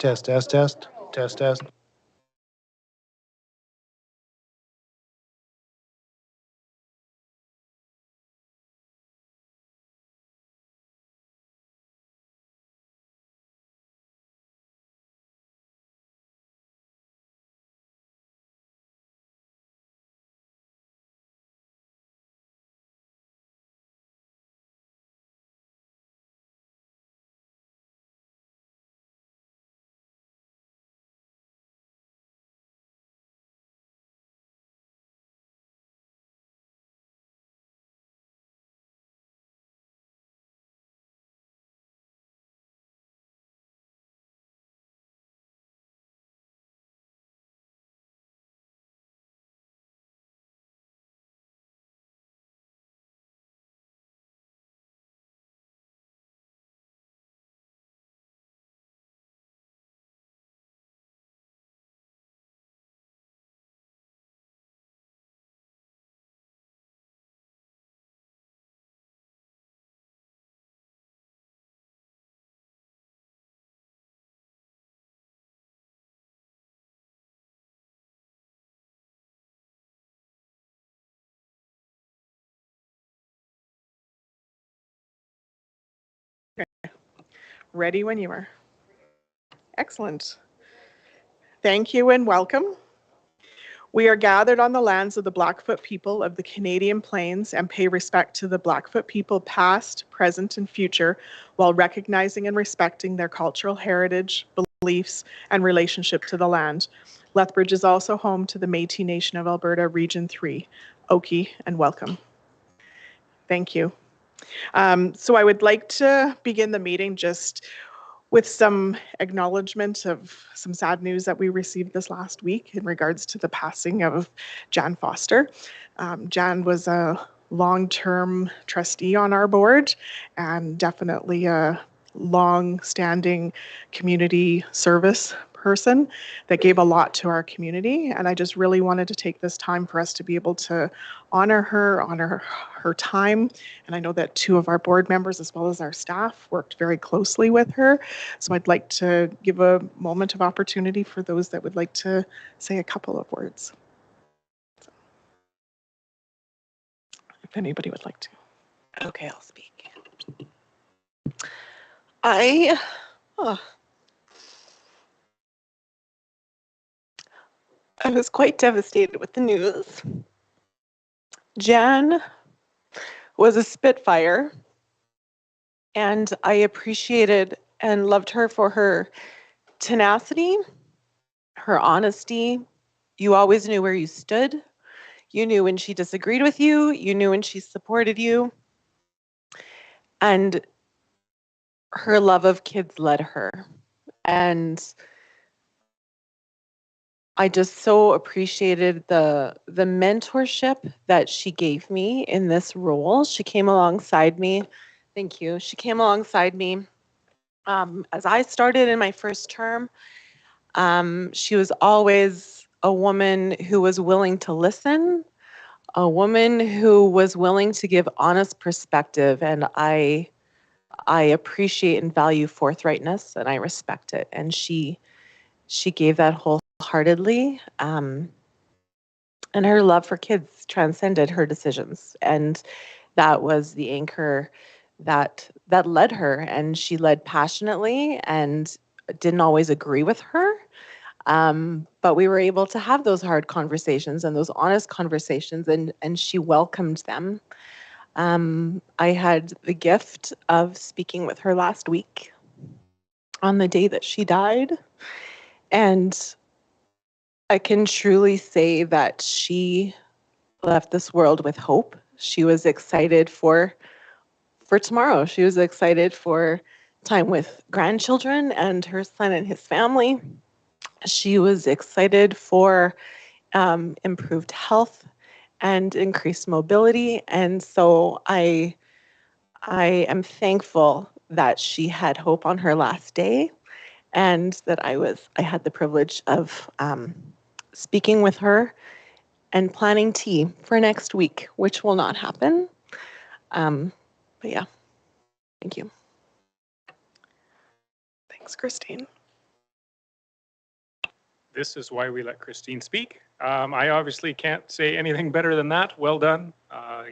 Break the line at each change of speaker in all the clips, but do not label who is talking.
Test, test, test, test, test.
Ready when you are. Excellent. Thank you and welcome. We are gathered on the lands of the Blackfoot people of the Canadian Plains and pay respect to the Blackfoot people past, present, and future while recognizing and respecting their cultural heritage, beliefs, and relationship to the land. Lethbridge is also home to the Métis Nation of Alberta Region 3. Oki and welcome. Thank you. So I would like to begin the meeting just with some acknowledgement of some sad news that we received this last week in regards to the passing of Jan Foster. Jan was a long-term trustee on our board and definitely a long-standing community service person that gave a lot to our community, and I just really wanted to take this time for us to be able to honor her time. And I know that two of our board members as well as our staff worked very closely with her, so I'd like to give a moment of opportunity for those that would like to say a couple of words. So, if anybody would like to.
Okay, I'll speak. I was quite devastated with the news. Jan was a Spitfire, and I appreciated and loved her for her tenacity, her honesty. You always knew where you stood. You knew when she disagreed with you. You knew when she supported you. And her love of kids led her. And I just so appreciated the mentorship that she gave me in this role. She came alongside me. Thank you. She came alongside me as I started in my first term. She was always a woman who was willing to listen, a woman who was willing to give honest perspective, and I appreciate and value forthrightness, and I respect it. And she gave that wholeheartedly, and her love for kids transcended her decisions, and that was the anchor that led her. And she led passionately and didn't always agree with her, but we were able to have those hard conversations and those honest conversations, and she welcomed them. I had the gift of speaking with her last week on the day that she died, and I can truly say that she left this world with hope. She was excited for tomorrow. She was excited for time with grandchildren and her son and his family. She was excited for improved health and increased mobility. And so I am thankful that she had hope on her last day, and that I had the privilege of speaking with her and planning tea for next week, which will not happen. But yeah, thank you.
Thanks, Christine.
this is why we let Christine speak. I obviously can't say anything better than that. Well done.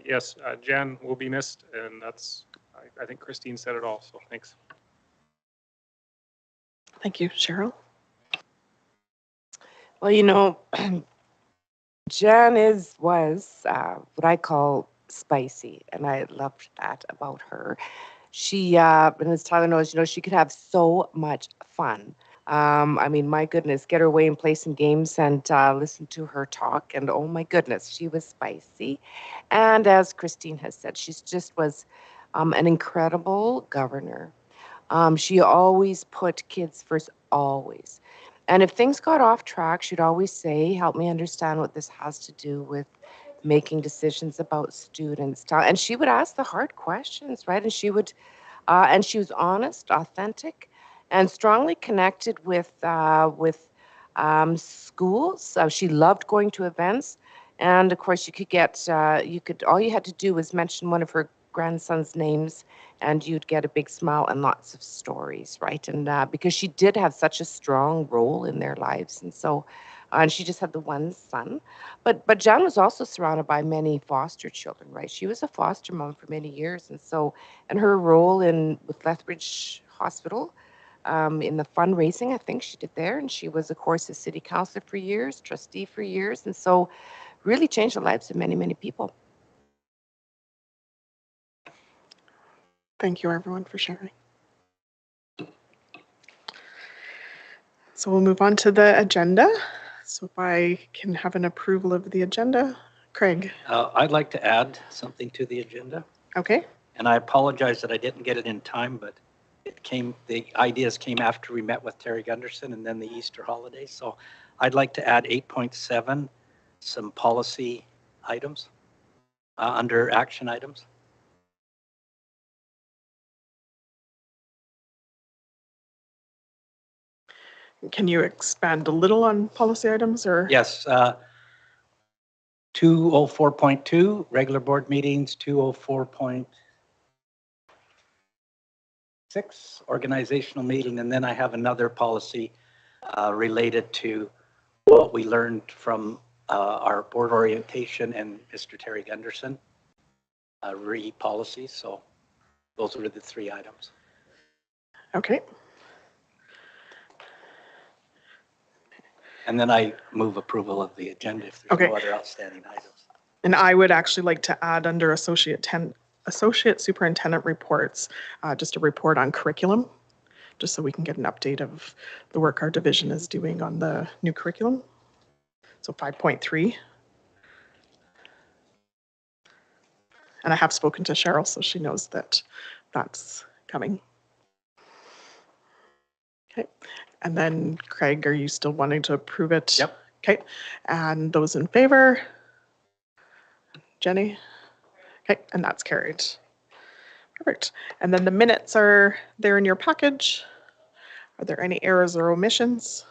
Yes, Jan will be missed, and that's, I think Christine said it all, so thanks.
Thank you, Cheryl.
Well, you know, Jan was what I call spicy, and I loved that about her. She, and as Tyler knows, you know, she could have so much fun. I mean, my goodness, get her away and play some games and listen to her talk. And oh my goodness, she was spicy. And as Christine has said, she just was an incredible governor. She always put kids first, always. And if things got off track, she'd always say, help me understand what this has to do with making decisions about students. And she would ask the hard questions, right? And she would, and she was honest, authentic, and strongly connected with schools. She loved going to events. And of course, you could get, all you had to do was mention one of her grandson's names and you'd get a big smile and lots of stories, right? And because she did have such a strong role in their lives. And so, and she just had the one son. But Jan was also surrounded by many foster children, right? She was a foster mom for many years. And so, and her role with Lethbridge Hospital, in the fundraising, I think she did there. And she was, of course, a city councillor for years, trustee for years. And so really changed the lives of many, many people.
Thank you, everyone, for sharing. So we'll move on to the agenda. So if I can have an approval of the agenda. Craig.
I'd like to add something to the agenda.
Okay.
And I apologize that I didn't get it in time, but the ideas came after we met with Terry Gunderson and then the Easter holidays. So I'd like to add 8.7, some policy items under action items.
Can you expand a little on policy items or?
Yes. 204.2, regular board meetings, 204.6, organizational meeting, and then I have another policy related to what we learned from our board orientation and Mr. Terry Gunderson policies. So those are the three items.
Okay.
And then I move approval of the agenda if there's no other outstanding items.
And I would actually like to add under Associate Superintendent reports, just a report on curriculum, just so we can get an update of the work our division is doing on the new curriculum. So 5.3. And I have spoken to Cheryl, so she knows that that's coming. Okay. And then Craig, are you still wanting to approve it?
Yep.
Okay. And those in favor? Jenny? Okay, and that's carried. Perfect. And then the minutes are there in your package. Are there any errors or omissions?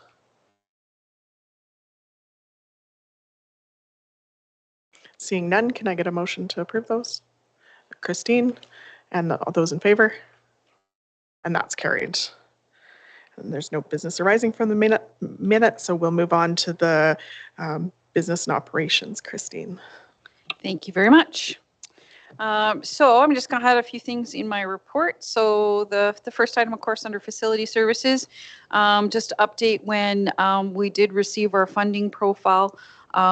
Seeing none, can I get a motion to approve those? Christine, and all those in favor? And that's carried. And there's no business arising from the minute, so we'll move on to the business and operations. Christine.
Thank you very much. So I'm just going to have a few things in my report. So the first item, of course, under facility services, just to update when we did receive our funding profile,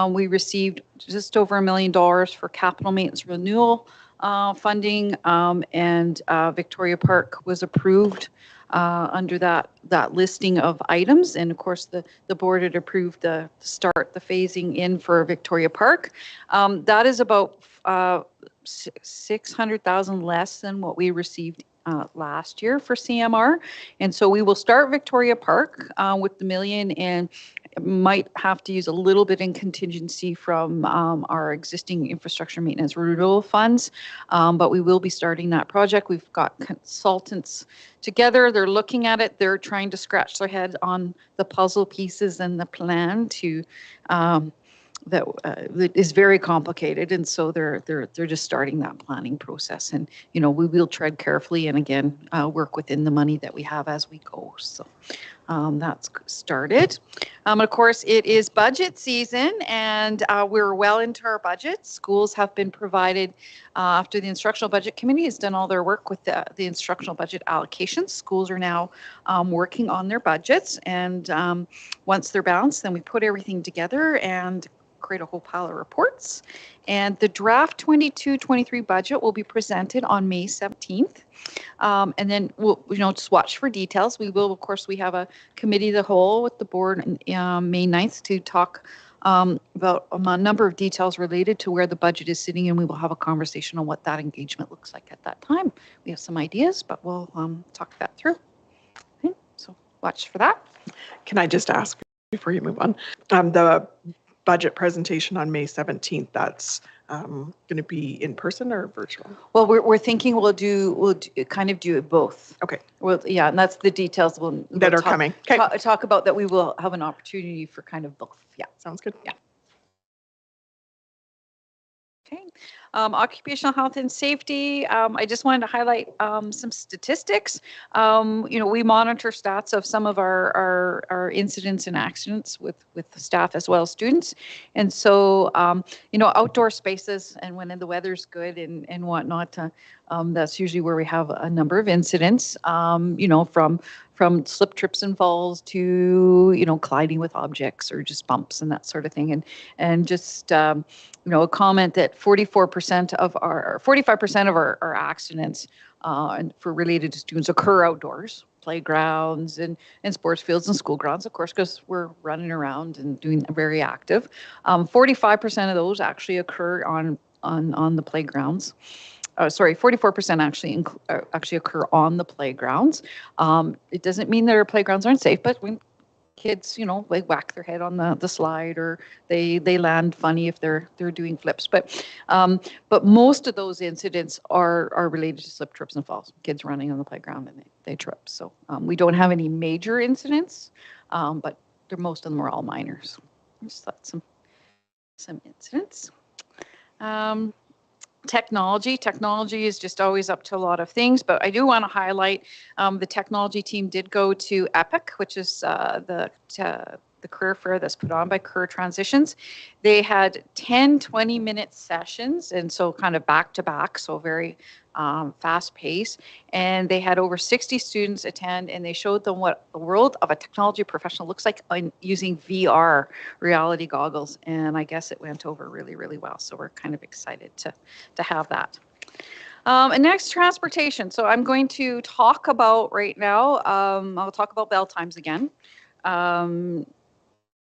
we received just over $1 million for capital maintenance renewal funding, and Victoria Park was approved under that listing of items. And of course, the board had approved the phasing in for Victoria Park. That is about $600,000 less than what we received last year for CMR. And so we will start Victoria Park with the $1 million, and might have to use a little bit in contingency from our existing infrastructure maintenance renewal funds, but we will be starting that project. We've got consultants together. They're looking at it. They're trying to scratch their head on the puzzle pieces and the plan to that is very complicated, and so they're just starting that planning process. And we will tread carefully, and again work within the money that we have as we go. So that's started. And of course, it is budget season, and we're well into our budget. Schools have been provided after the instructional budget committee has done all their work with the instructional budget allocations. Schools are now working on their budgets, and once they're balanced, then we put everything together and create a whole pile of reports. And the draft 22-23 budget will be presented on May 17th. And then we'll, just watch for details. We will, of course, we have a committee of the whole with the board May 9th to talk about a number of details related to where the budget is sitting, and we will have a conversation on what that engagement looks like at that time. We have some ideas, but we'll talk that through. Okay, so watch for that.
Can I just ask before you move on? The budget presentation on May 17th, that's going to be in person or virtual?
Well, we're thinking we'll kind of do it both.
Okay.
Well, yeah, and that's the details
That are coming. Okay.
Talk about that. We will have an opportunity for kind of both. Yeah.
Sounds good.
Yeah. Okay. Occupational health and safety. I just wanted to highlight some statistics. We monitor stats of some of our incidents and accidents with the staff as well as students. And so, outdoor spaces and when the weather's good and whatnot, that's usually where we have a number of incidents, from slip, trips, and falls to, colliding with objects or just bumps and that sort of thing. And just, a comment that 45% of our accidents for related to students occur outdoors, playgrounds and sports fields and school grounds, of course, because we're running around and doing very active. 45% of those actually occur on the playgrounds. 44% actually occur on the playgrounds. It doesn't mean that our playgrounds aren't safe, but when kids, they whack their head on the slide, or they land funny if they're doing flips. But most of those incidents are related to slip, trips, and falls. Kids running on the playground and they trip. So we don't have any major incidents, but most of them are all minors. Just thought some incidents. Technology is just always up to a lot of things, but I do want to highlight the technology team did go to EPIC, which is the career fair that's put on by Career Transitions. They had 10 20-minute sessions, and so kind of back to back, so very fast pace. And they had over 60 students attend, and they showed them what the world of a technology professional looks like using VR reality goggles. And I guess it went over really, really well. So we're kind of excited to have that. And next, transportation. So I'm going to talk about right now, I'll talk about bell times again.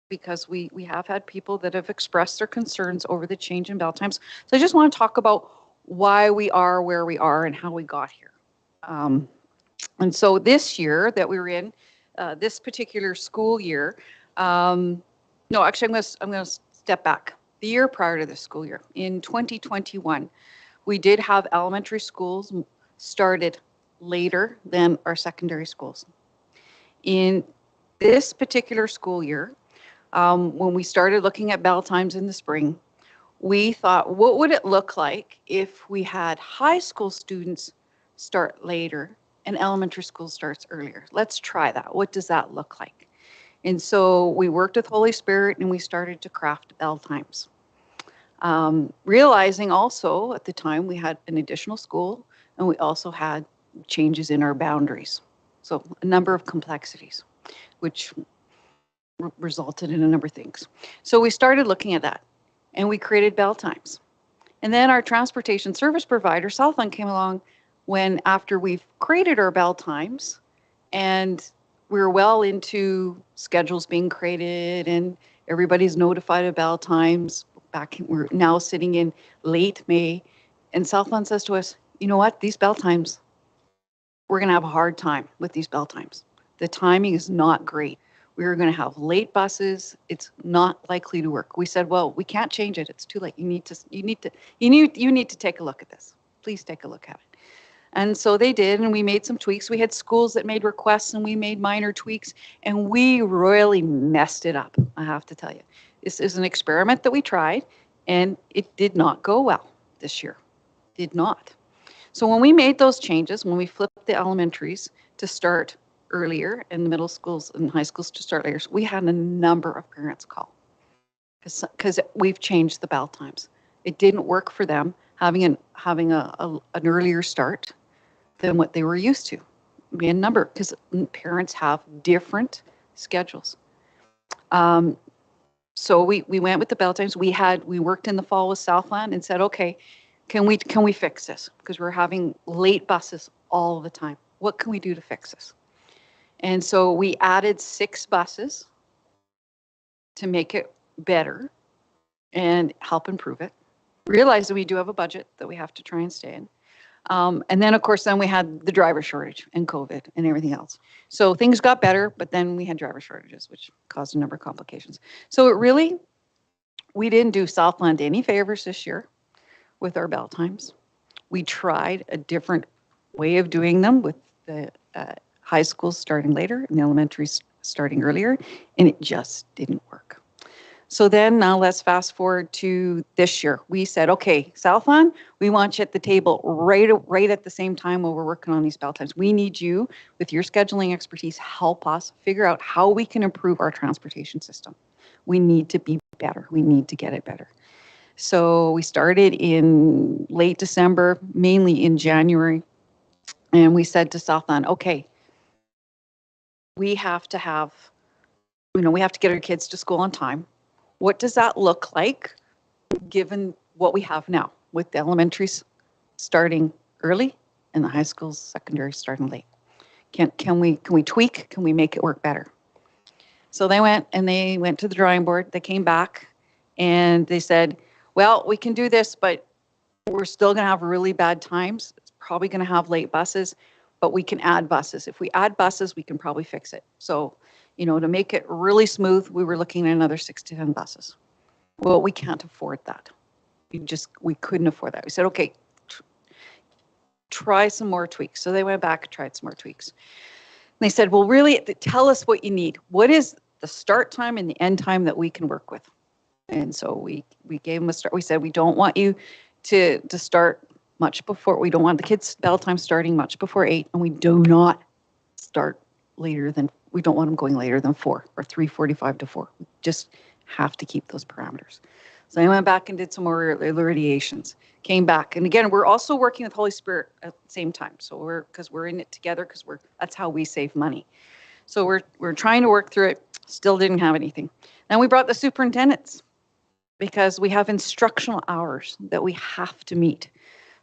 Because we have had people that have expressed their concerns over the change in bell times. So I just want to talk about why we are where we are and how we got here. And so this year that we were in, this particular school year, no, actually I'm going to step back. The year prior to this school year, in 2021, we did have elementary schools started later than our secondary schools. In this particular school year, when we started looking at bell times in the spring, we thought, what would it look like if we had high school students start later and elementary school starts earlier? Let's try that. What does that look like? And so we worked with Holy Spirit and we started to craft bell times. Realizing also at the time we had an additional school and we also had changes in our boundaries. So a number of complexities, which resulted in a number of things. So we started looking at that and we created bell times. And then our transportation service provider, Southland, came along after we've created our bell times and we were well into schedules being created and everybody's notified of bell times. We're now sitting in late May, and Southland says to us, you know what, these bell times, we're going to have a hard time with these bell times. The timing is not great. We're going to have late buses. It's not likely to work. We said, well, we can't change it. It's too late. You need to take a look at this. Please take a look at it. And so they did, and we made some tweaks. We had schools that made requests, and we made minor tweaks, and we royally messed it up, I have to tell you. This is an experiment that we tried, and it did not go well this year. Did not. So when we made those changes, when we flipped the elementaries to start earlier and the middle schools and high schools to start later, we had a number of parents call because we've changed the bell times. It didn't work for them having an earlier start than what they were used to. Be a number because parents have different schedules. So we went with the bell times. We worked in the fall with Southland and said, okay, can we fix this? Because we're having late buses all the time. What can we do to fix this? And so we added 6 buses to make it better and help improve it. Realize that we do have a budget that we have to try and stay in. And then, of course, then we had the driver shortage and COVID and everything else. So things got better, but then we had driver shortages, which caused a number of complications. So we didn't do Southland any favors this year with our bell times. We tried a different way of doing them with the high schools starting later and the elementaries starting earlier, and it just didn't work. So then now let's fast forward to this year. We said, okay, Southland, we want you at the table right at the same time while we're working on these bell times. We need you, with your scheduling expertise, help us figure out how we can improve our transportation system. We need to be better. We need to get it better. So we started in late December, mainly in January, and we said to Southland, okay, we have to get our kids to school on time. What does that look like given what we have now with the elementaries starting early and the high schools, secondary starting late? Can we tweak? Can we make it work better? So they went to the drawing board. They came back and they said, well, we can do this, but we're still going to have really bad times. It's probably going to have late buses, but we can add buses. If we add buses, we can probably fix it. So, to make it really smooth, we were looking at another 6 to 10 buses. Well, we can't afford that. We couldn't afford that. We said, okay, try some more tweaks. So they went back, tried some more tweaks. And they said, well, really, tell us what you need. What is the start time and the end time that we can work with? And so we gave them a start. We said, we don't want you to start much before. We don't want the kids' bell time starting much before 8, and we do not start later than. We don't want them going later than 4 or 3:45 to 4. We just have to keep those parameters. So I went back and did some more irradiations. Came back, and again, we're also working with Holy Spirit at the same time. So because we're in it together, because that's how we save money. So we're trying to work through it. Still didn't have anything. Then we brought the superintendents because we have instructional hours that we have to meet.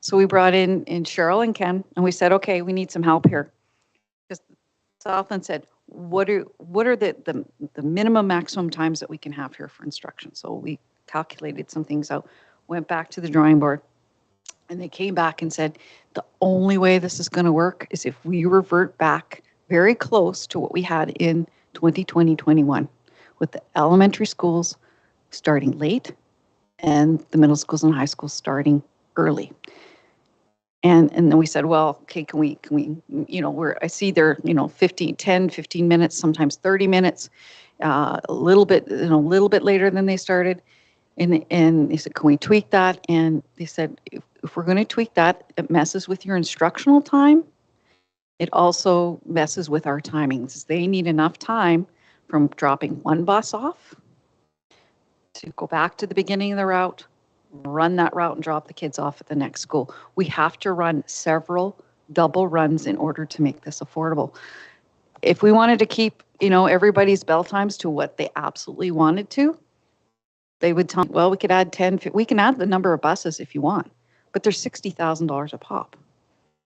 So we brought in Cheryl and Ken, and we said, okay, we need some help here. Because Southland said, what are the minimum maximum times that we can have here for instruction? So we calculated some things out, went back to the drawing board, and they came back and said, the only way this is going to work is if we revert back very close to what we had in 2020-21 with the elementary schools starting late and the middle schools and high schools starting early. And then we said, well, okay, can we, I see they're, 15 minutes, sometimes 30 minutes, a little bit later than they started. And they said, can we tweak that? And they said, if we're going to tweak that, it messes with your instructional time. It also messes with our timings. They need enough time from dropping one bus off to go back to the beginning of the route, run that route and drop the kids off at the next school. We have to run several double runs in order to make this affordable. If we wanted to keep, everybody's bell times to what they absolutely wanted to, they would tell me, well, we could add 10, we can add the number of buses if you want, but they're $60,000 a pop.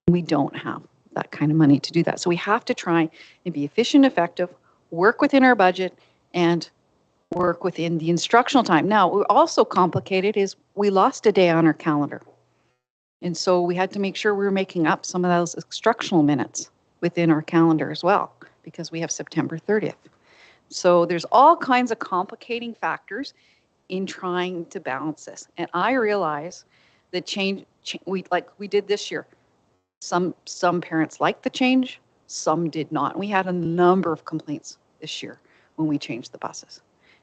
We don't have that kind of money to do that. So we have to try and be efficient, effective, work within our budget, and work within the instructional time. Now, we're also complicated is we lost a day on our calendar. And so we had to make sure we were making up some of those instructional minutes within our calendar as well, because we have September 30th. So there's all kinds of complicating factors in trying to balance this. And I realize that change we did this year. Some parents liked the change, some did not. We had a number of complaints this year when we changed the buses.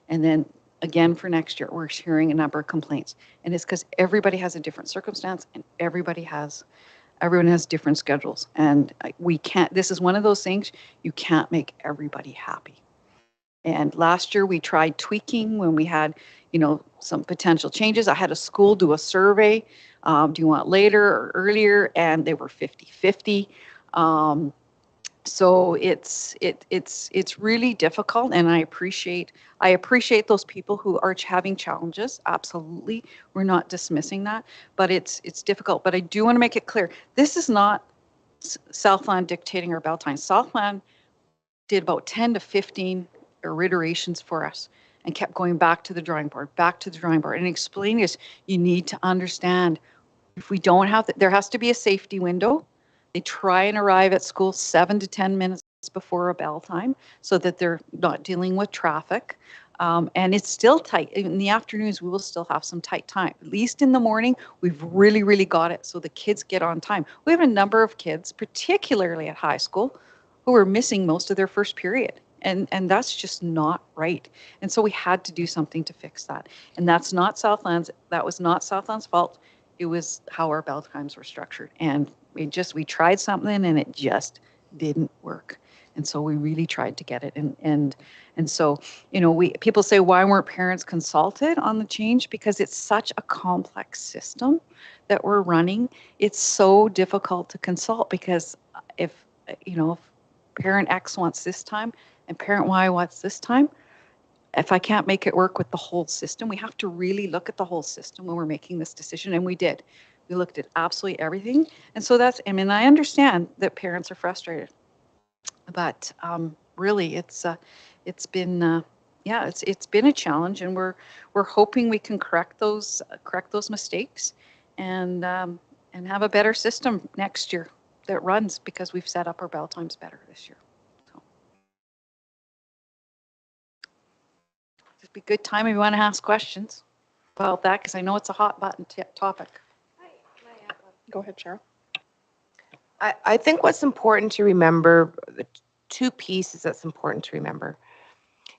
And then again for next year, we're hearing a number of complaints. And it's because everybody has a different circumstance and everyone has different schedules. And we can't, this is one of those things, you can't make everybody happy. And last year we tried tweaking when we had, some potential changes. I had a school do a survey. Do you want later or earlier? And they were 50-50. So it's really difficult, and I appreciate those people who are having challenges. Absolutely, we're not dismissing that, but it's difficult. But I do want to make it clear: this is not Southland dictating our bell times. Southland did about 10 to 15 iterations for us, and kept going back to the drawing board, and explaining this. You need to understand, if we don't have there has to be a safety window. They try and arrive at school 7 to 10 minutes before a bell time so that they're not dealing with traffic. And it's still tight. In the afternoons, we will still have some tight time. At least in the morning, we've really, really got it so the kids get on time. We have a number of kids, particularly at high school, who are missing most of their first period. And that's just not right. And so we had to do something to fix that. And that was not Southland's fault. It was how our bell times were structured. And we tried something and it just didn't work. And so we really tried to get it. And so, people say, why weren't parents consulted on the change? Because it's such a complex system that we're running. It's so difficult to consult, because if parent X wants this time and parent Y wants this time, if I can't make it work with the whole system, we have to really look at the whole system when we're making this decision. And we did. We looked at absolutely everything. And so I understand that parents are frustrated, but really it's been a challenge, and we're hoping we can correct those mistakes and have a better system next year that runs, because we've set up our bell times better this year. So it'd be a good time if you want to ask questions about that, because I know it's a hot button topic.
Go ahead, Cheryl.
I think what's important to remember, the two pieces that's important to remember,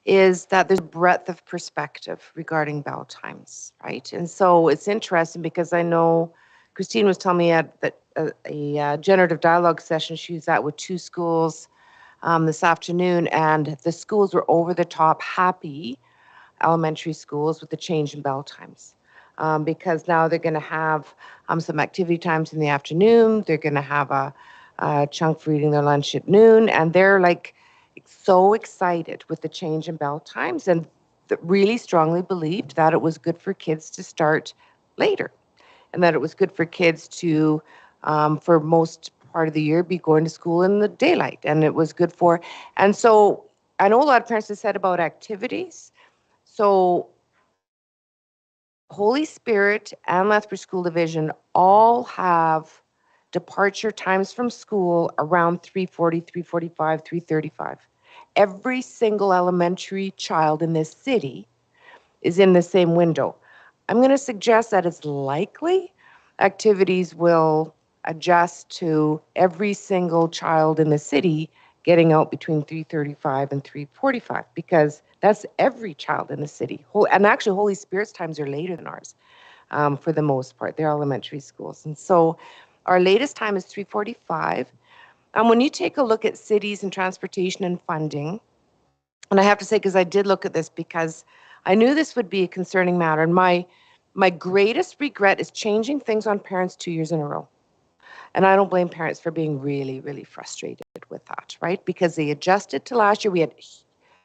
is that there's breadth of perspective regarding bell times, right? And so it's interesting, because I know Christine was telling me at a generative dialogue session she was at with 2 schools this afternoon, and the schools were over the top happy, elementary schools, with the change in bell times. Because now they're going to have some activity times in the afternoon. They're going to have a chunk for eating their lunch at noon, and they're like so excited with the change in bell times, and really strongly believed that it was good for kids to start later, and that it was good for kids to, for most part of the year, be going to school in the daylight, and it was good for, and so I know a lot of parents have said about activities. So Holy Spirit and Lethbridge School Division all have departure times from school around 3:40, 3:45, 3:35. Every single elementary child in this city is in the same window. I'm going to suggest that it's likely activities will adjust to every single child in the city getting out between 3:35 and 3:45, because that's every child in the city. And actually, Holy Spirit's times are later than ours for the most part. They're elementary schools. And so our latest time is 3:45. And when you take a look at cities and transportation and funding, and I have to say, because I did look at this, because I knew this would be a concerning matter. And my greatest regret is changing things on parents 2 years in a row. And I don't blame parents for being really, really frustrated with that, right? Because they adjusted to last year. We had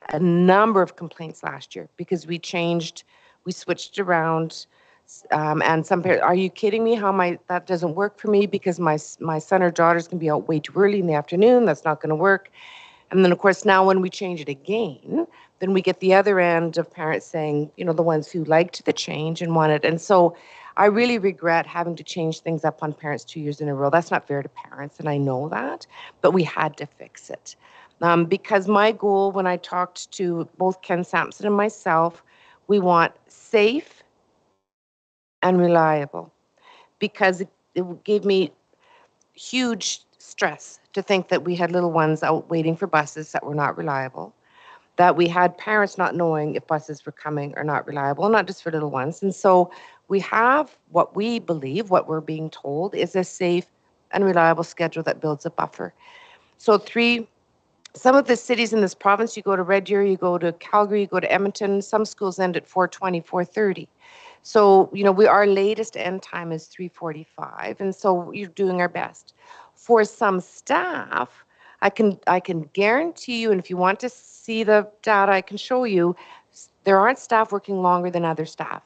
a number of complaints last year because we switched around. And some parents, are you kidding me? That doesn't work for me, because my son or daughter's going to be out way too early in the afternoon. That's not going to work. And then, of course, now when we change it again, then we get the other end of parents saying, the ones who liked the change and wanted. And so I really regret having to change things up on parents 2 years in a row. That's not fair to parents, and I know that, but we had to fix it. Because my goal, when I talked to both Ken Sampson and myself, we want safe and reliable, because it gave me huge stress to think that we had little ones out waiting for buses that were not reliable. that we had parents not knowing if buses were coming or not reliable, not just for little ones. And so we have what we believe, what we're being told, is a safe and reliable schedule that builds a buffer. So some of the cities in this province, you go to Red Deer, you go to Calgary, you go to Edmonton, some schools end at 4:20, 4:30. So, our latest end time is 3:45, and so you're doing our best. For some staff, I can guarantee you, and if you want to see the data, I can show you, there aren't staff working longer than other staff.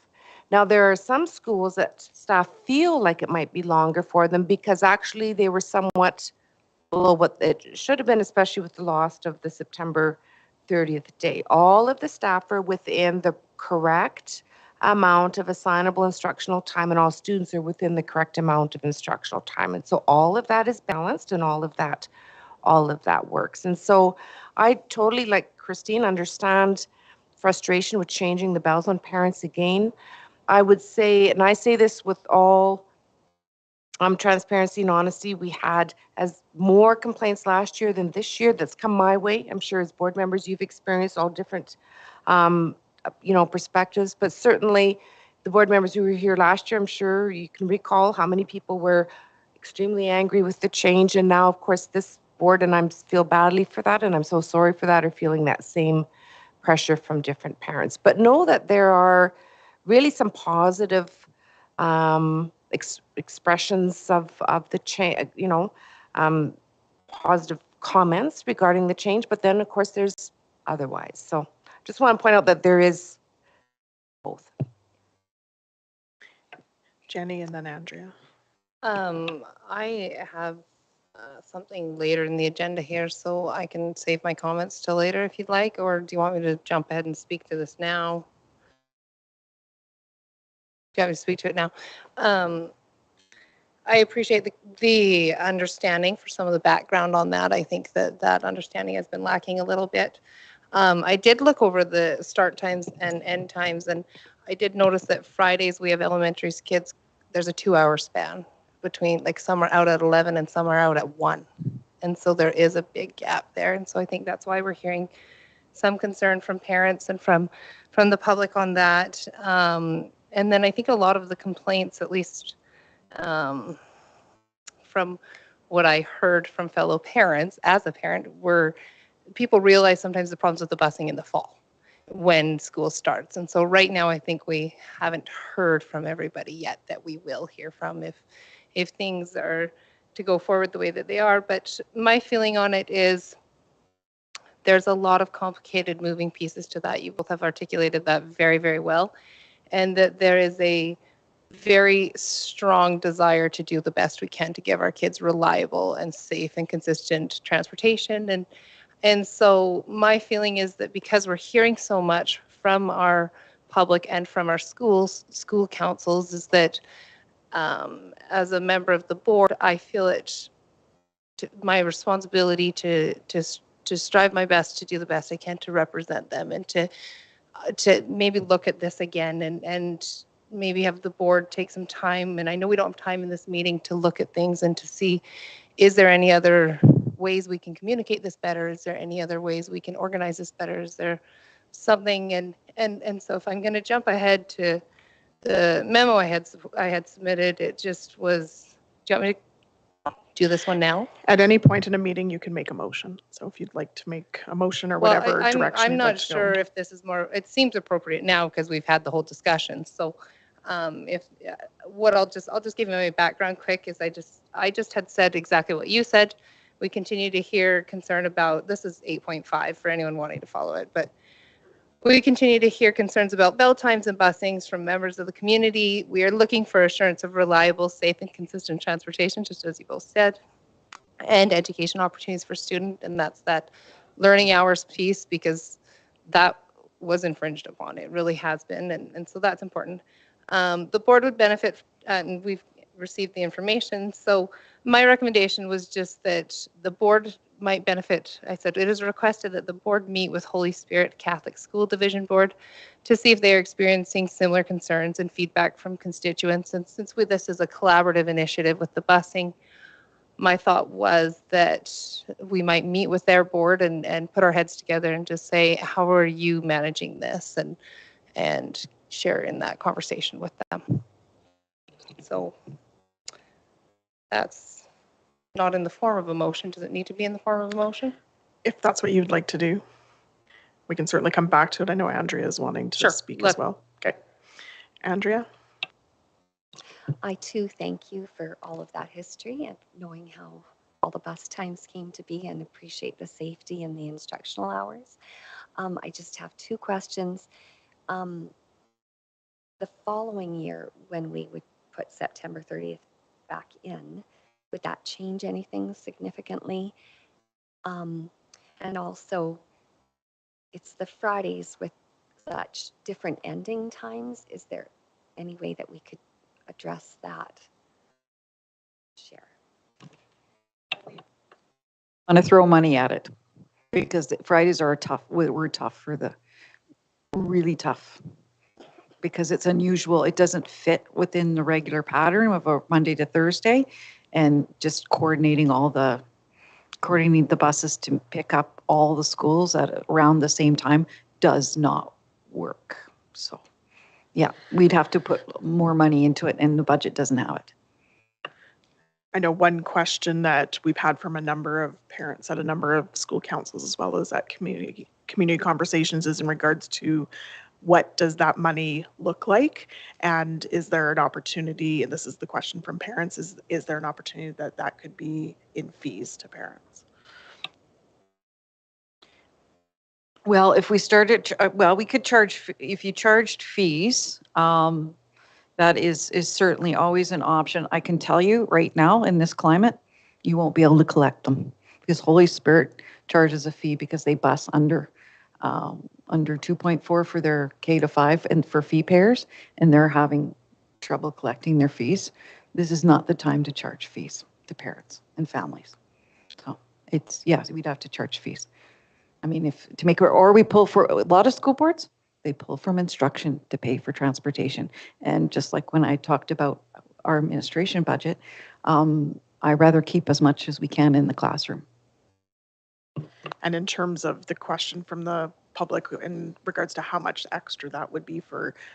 Now, there are some schools that staff feel like it might be longer for them because actually they were somewhat below what it should have been, especially with the loss of the September 30th day. All of the staff are within the correct amount of assignable instructional time, and all students are within the correct amount of instructional time. And so all of that is balanced, and all of that works. And so I totally, like Christine, understand frustration with changing the bells on parents again. I would say, and I say this with all transparency and honesty, we had as more complaints last year than this year that's come my way. I'm sure as board members you've experienced all different perspectives, but certainly the board members who were here last year, I'm sure you can recall how many people were extremely angry with the change. And now, of course, this board, and I feel badly for that, and I'm so sorry for that, are feeling that same pressure from different parents. But know that there are really some positive expressions of the change, positive comments regarding the change, but then of course there's otherwise. So just want to point out that there is both.
Jenny and then Andrea.
I have something later in the agenda here, so I can save my comments till later if you'd like, or do you want me to jump ahead and speak to this now? Do you want me to speak to it now? I appreciate the understanding for some of the background on that. I think that understanding has been lacking a little bit. I did look over the start times and end times, and I did notice that Fridays we have elementary kids, there's a 2-hour span between, like, some are out at 11 and some are out at 1. And so there is a big gap there. And so I think that's why we're hearing some concern from parents and from the public on that. And then I think a lot of the complaints, at least from what I heard from fellow parents as a parent, were people realize sometimes the problems with the busing in the fall when school starts. And so right now I think we haven't heard from everybody yet that we will hear from if things are to go forward the way that they are. But my feeling on it is there's a lot of complicated moving pieces to that. You both have articulated that very, very well. And that there is a very strong desire to do the best we can to give our kids reliable and safe and consistent transportation. And so my feeling is that because we're hearing so much from our public and from our school councils, is that as a member of the board, I feel it my responsibility to strive my best to do the best I can to represent them, and to maybe look at this again and maybe have the board take some time. And I know we don't have time in this meeting to look at things and to see, is there any other ways we can communicate this better? Is there any other ways we can organize this better? Is there something? And so if I'm going to jump ahead to the memo I had submitted, it just was, do you want me to do this one now?
At any point in a meeting, you can make a motion. So if you'd like to make a motion or whatever direction
I'm
you'd
not
like to go.
sure if this is more, it seems appropriate now because we've had the whole discussion. So I'll just give you my background quick, is I just had said exactly what you said. We continue to hear concern about, this is 8.5 for anyone wanting to follow it, but we continue to hear concerns about bell times and busings from members of the community. We are looking for assurance of reliable, safe, and consistent transportation, just as you both said, and education opportunities for students, and that's that learning hours piece, because that was infringed upon. It really has been, and so that's important. The board would benefit, and we've received the information, so my recommendation was just that the board might benefit. I said it is requested that the board meet with Holy Spirit Catholic School Division Board to see if they are experiencing similar concerns and feedback from constituents. And since this is a collaborative initiative with the busing, my thought was that we might meet with their board and put our heads together and just say, how are you managing this? And share in that conversation with them. So that's not in the form of a motion. Does it need to be in the form of a motion?
If that's what you'd like to do, we can certainly come back to it. I know Andrea is wanting to
Sure,
speak as well. Okay. Andrea?
I too thank you for all of that history and knowing how all the bus times came to be, and appreciate the safety and the instructional hours. I just have two questions. The following year, when we would put September 30th back in, would that change anything significantly? And also, it's the Fridays with such different ending times. Is there any way that we could address that? Share.
Want to throw money at it because Fridays are tough. We're tough for the really tough because it's unusual. It doesn't fit within the regular pattern of a Monday to Thursday, and just coordinating the buses to pick up all the schools at around the same time does not work. So yeah, we'd have to put more money into it, and the budget doesn't have it.
I know one question that we've had from a number of parents at a number of school councils, as well as at community conversations, is in regards to what does that money look like? And is there an opportunity, and this is the question from parents, is there an opportunity that could be in fees to parents?
Well, if we started, we could charge, if you charged fees, that is certainly always an option. I can tell you right now in this climate, you won't be able to collect them because Holy Spirit charges a fee because they bus under 2.4 for their K to 5 and for fee payers, and they're having trouble collecting their fees. This is not the time to charge fees to parents and families. So we'd have to charge fees. I mean, or we pull for a lot of school boards, they pull from instruction to pay for transportation. And just like when I talked about our administration budget, I rather keep as much as we can in the classroom.
And in terms of the question from the public in regards to how much extra that would be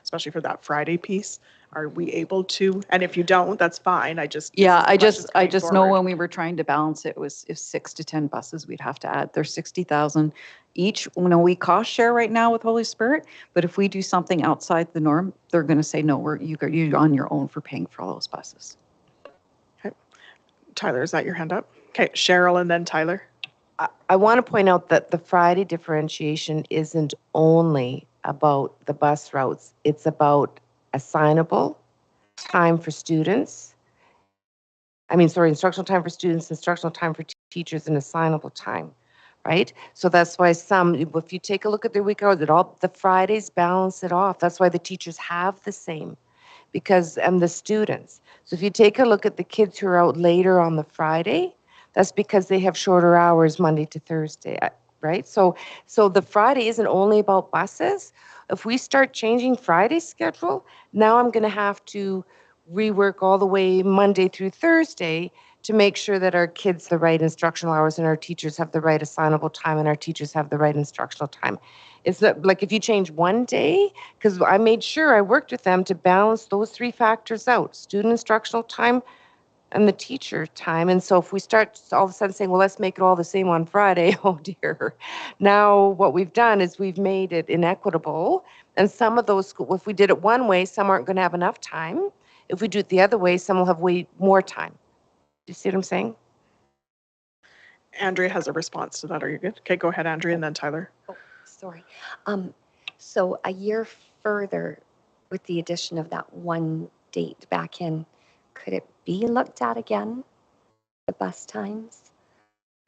especially for that Friday piece, are we able to? And if you don't, that's fine. I just
know when we were trying to balance it was if 6 to 10 buses we'd have to add. There's 60,000 each. We cost share right now with Holy Spirit, but if we do something outside the norm, they're going to say no. You're on your own for paying for all those buses.
Okay, Tyler, is that your hand up? Okay, Cheryl and then Tyler.
I want to point out that the Friday differentiation isn't only about the bus routes. It's about assignable time for students. Instructional time for students, instructional time for teachers, and assignable time, right? So that's why if you take a look at their week hours, the Fridays balance it off. That's why the teachers have the same, and the students. So if you take a look at the kids who are out later on the Friday, that's because they have shorter hours Monday to Thursday, right? So the Friday isn't only about buses. If we start changing Friday's schedule, now I'm going to have to rework all the way Monday through Thursday to make sure that our kids have the right instructional hours and our teachers have the right assignable time and our teachers have the right instructional time. It's not like if you change one day, because I made sure I worked with them to balance those three factors out: student instructional time, and the teacher time. And so if we start all of a sudden saying, well, let's make it all the same on Friday, oh dear. Now what we've done is we've made it inequitable. And some of those, if we did it one way, some aren't going to have enough time. If we do it the other way, some will have way more time. Do you see what I'm saying?
Andrea has a response to that. Are you good? Okay, go ahead, Andrea, and then Tyler.
Oh, sorry. So a year further with the addition of that one date back in, could it be looked at again, the bus times,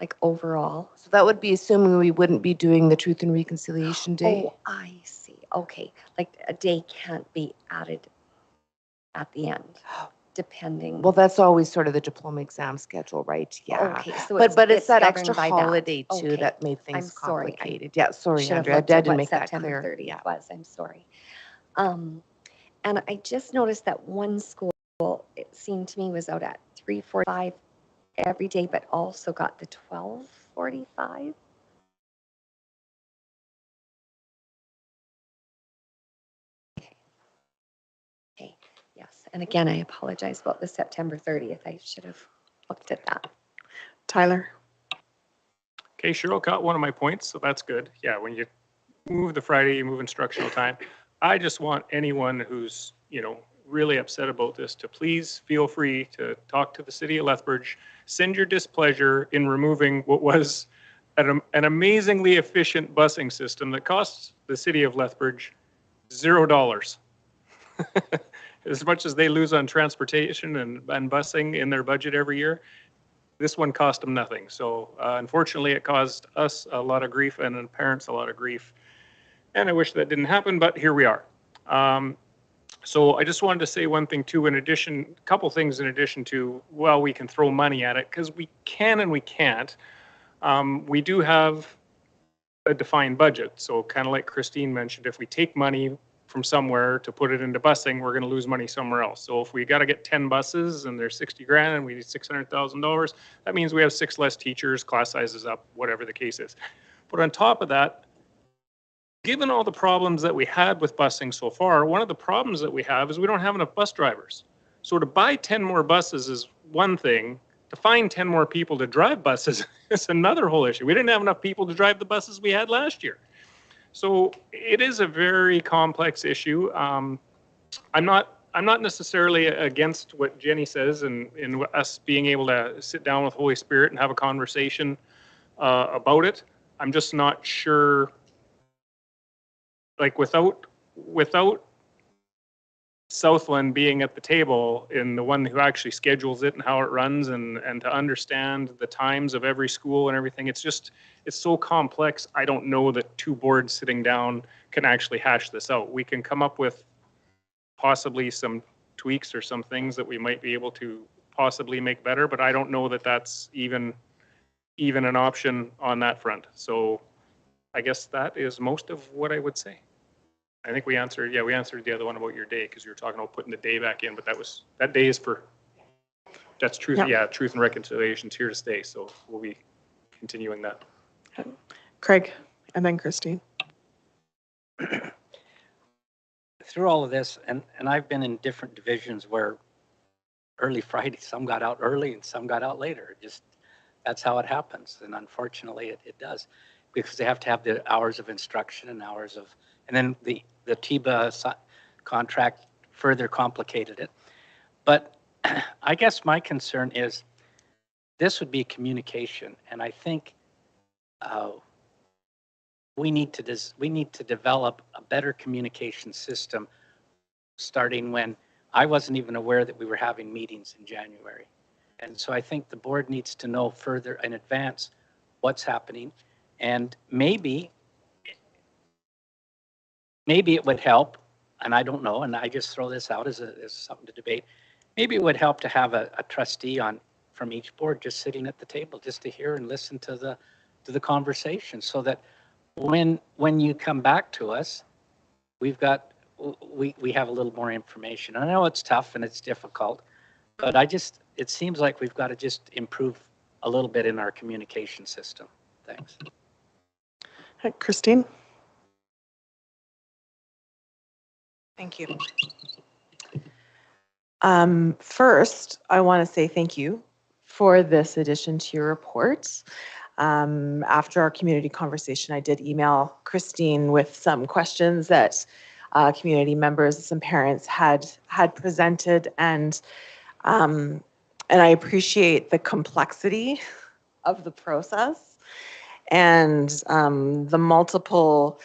like overall?
So that would be assuming we wouldn't be doing the Truth and Reconciliation Day.
Oh, I see. Okay. Like a day can't be added at the end, depending.
Well, that's always sort of the diploma exam schedule, right? Yeah.
Okay. So
but it's that
governed
extra
by
holiday too
Okay.
that made things
I'm sorry.
complicated. Yeah, sorry,
Should have
Andrea. I
looked at
didn't
what
make that
September
clear.
30th
Yeah.
was. I'm sorry. And I just noticed that one school, it seemed to me, was out at 3:45 every day, but also got the 12:45. Okay, yes. And again, I apologize about the September 30th. I should have looked at that.
Tyler?
Okay, Cheryl caught one of my points, so that's good. Yeah, when you move the Friday, you move instructional time. I just want anyone who's, really upset about this to please feel free to talk to the city of Lethbridge, send your displeasure in removing what was an amazingly efficient busing system that costs the city of Lethbridge $0. As much as they lose on transportation and busing in their budget every year, this one cost them nothing. So unfortunately, it caused us a lot of grief and parents a lot of grief. And I wish that didn't happen, but here we are. So I just wanted to say one thing too, a couple things in addition to, well, we can throw money at it, because we can and we can't. We do have a defined budget. So kind of like Christine mentioned, if we take money from somewhere to put it into busing, we're going to lose money somewhere else. So if we got to get 10 buses and they're 60 grand and we need $600,000, that means we have 6 less teachers, class sizes up, whatever the case is. But on top of that, given all the problems that we had with busing so far, one of the problems that we have is we don't have enough bus drivers. So to buy 10 more buses is one thing. To find 10 more people to drive buses is another whole issue. We didn't have enough people to drive the buses we had last year. So it is a very complex issue. I'm not necessarily against what Jenny says and us being able to sit down with Holy Spirit and have a conversation about it. I'm just not sure. Like without Southland being at the table and the one who actually schedules it and how it runs and to understand the times of every school and everything, it's so complex. I don't know that 2 boards sitting down can actually hash this out. We can come up with possibly some tweaks or some things that we might be able to possibly make better, but I don't know that that's even an option on that front. So I guess that is most of what I would say. I think we answered the other one about your day, because you were talking about putting the day back in, but that day is that's truth. Yeah, Truth and Reconciliation's here to stay. So we'll be continuing that.
Craig, and then Christine.
Through all of this, and I've been in different divisions where early Friday, some got out early and some got out later. Just, that's how it happens. And unfortunately it does, because they have to have the hours of instruction and then the TIBA contract further complicated it. But I guess my concern is this would be communication. And I think we need to develop a better communication system, starting when I wasn't even aware that we were having meetings in January. And so I think the board needs to know further in advance what's happening. And maybe it would help, and I don't know, and I just throw this out as something to debate. Maybe it would help to have a trustee from each board just sitting at the table, just to hear and listen to the conversation, so that when you come back to us, we have a little more information. And I know it's tough and it's difficult, but it seems like we've got to just improve a little bit in our communication system. Thanks.
Christine?
Thank you. First, I want to say thank you for this addition to your report. After our community conversation, I did email Christine with some questions that community members, some parents had presented, and I appreciate the complexity of the process and the multiple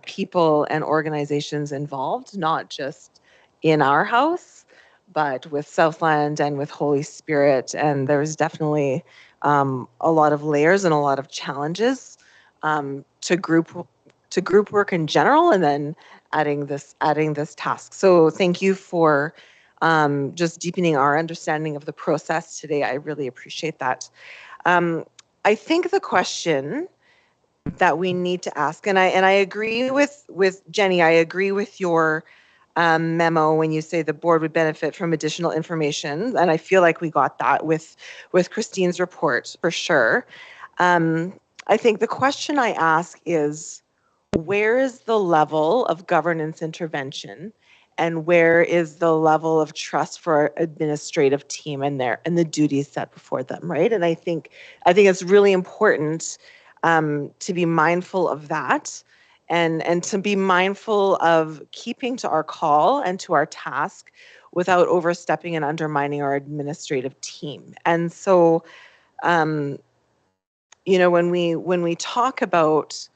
people and organizations involved, not just in our house, but with Southland and with Holy Spirit. And there's definitely a lot of layers and a lot of challenges to group work in general, and then adding this task. So thank you for just deepening our understanding of the process today. I really appreciate that. I think the question that we need to ask, and I agree with Jenny, I agree with your memo when you say the board would benefit from additional information. And I feel like we got that with Christine's report for sure. I think the question I ask is, where is the level of governance intervention and where is the level of trust for our administrative team and the duties set before them, right? And I think it's really important to be mindful of that and to be mindful of keeping to our call and to our task without overstepping and undermining our administrative team. And so, you know, when we talk about,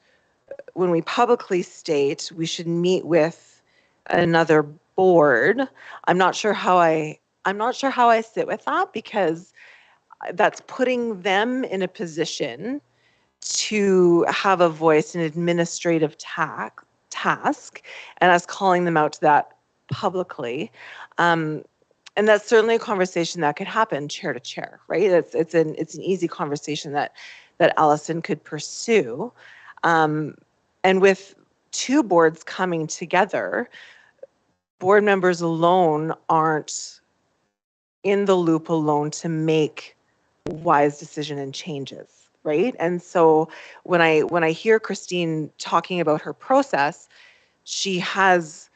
when we publicly state we should meet with another board, I'm not sure how I sit with that, because that's putting them in a position to have a voice in administrative task, and us calling them out to that publicly. And that's certainly a conversation that could happen chair to chair, right? It's an easy conversation that Allison could pursue. And with two boards coming together, board members alone aren't in the loop alone to make wise decision and changes, right? And so when I hear Christine talking about her process, she has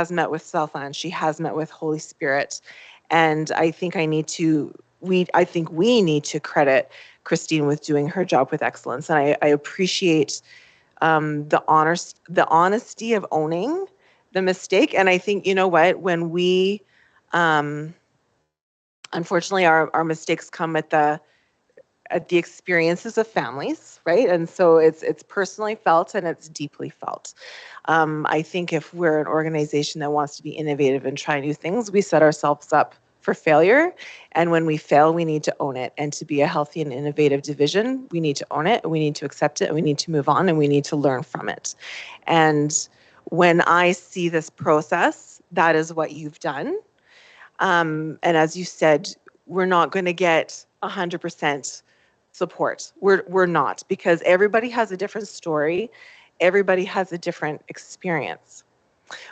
met with Southland, she has met with Holy Spirit, and I think we need to credit Christine with doing her job with excellence. And I appreciate the honesty of owning the mistake. And I think, you know what, when we, unfortunately, our mistakes come at the experiences of families, right? And so it's personally felt and it's deeply felt. I think if we're an organization that wants to be innovative and try new things, we set ourselves up for failure. And when we fail, we need to own it. And to be a healthy and innovative division, we need to own it, and we need to accept it, and we need to move on, and we need to learn from it. And when I see this process, that is what you've done. And as you said, we're not going to get 100% support. We're not, because everybody has a different story. Everybody has a different experience.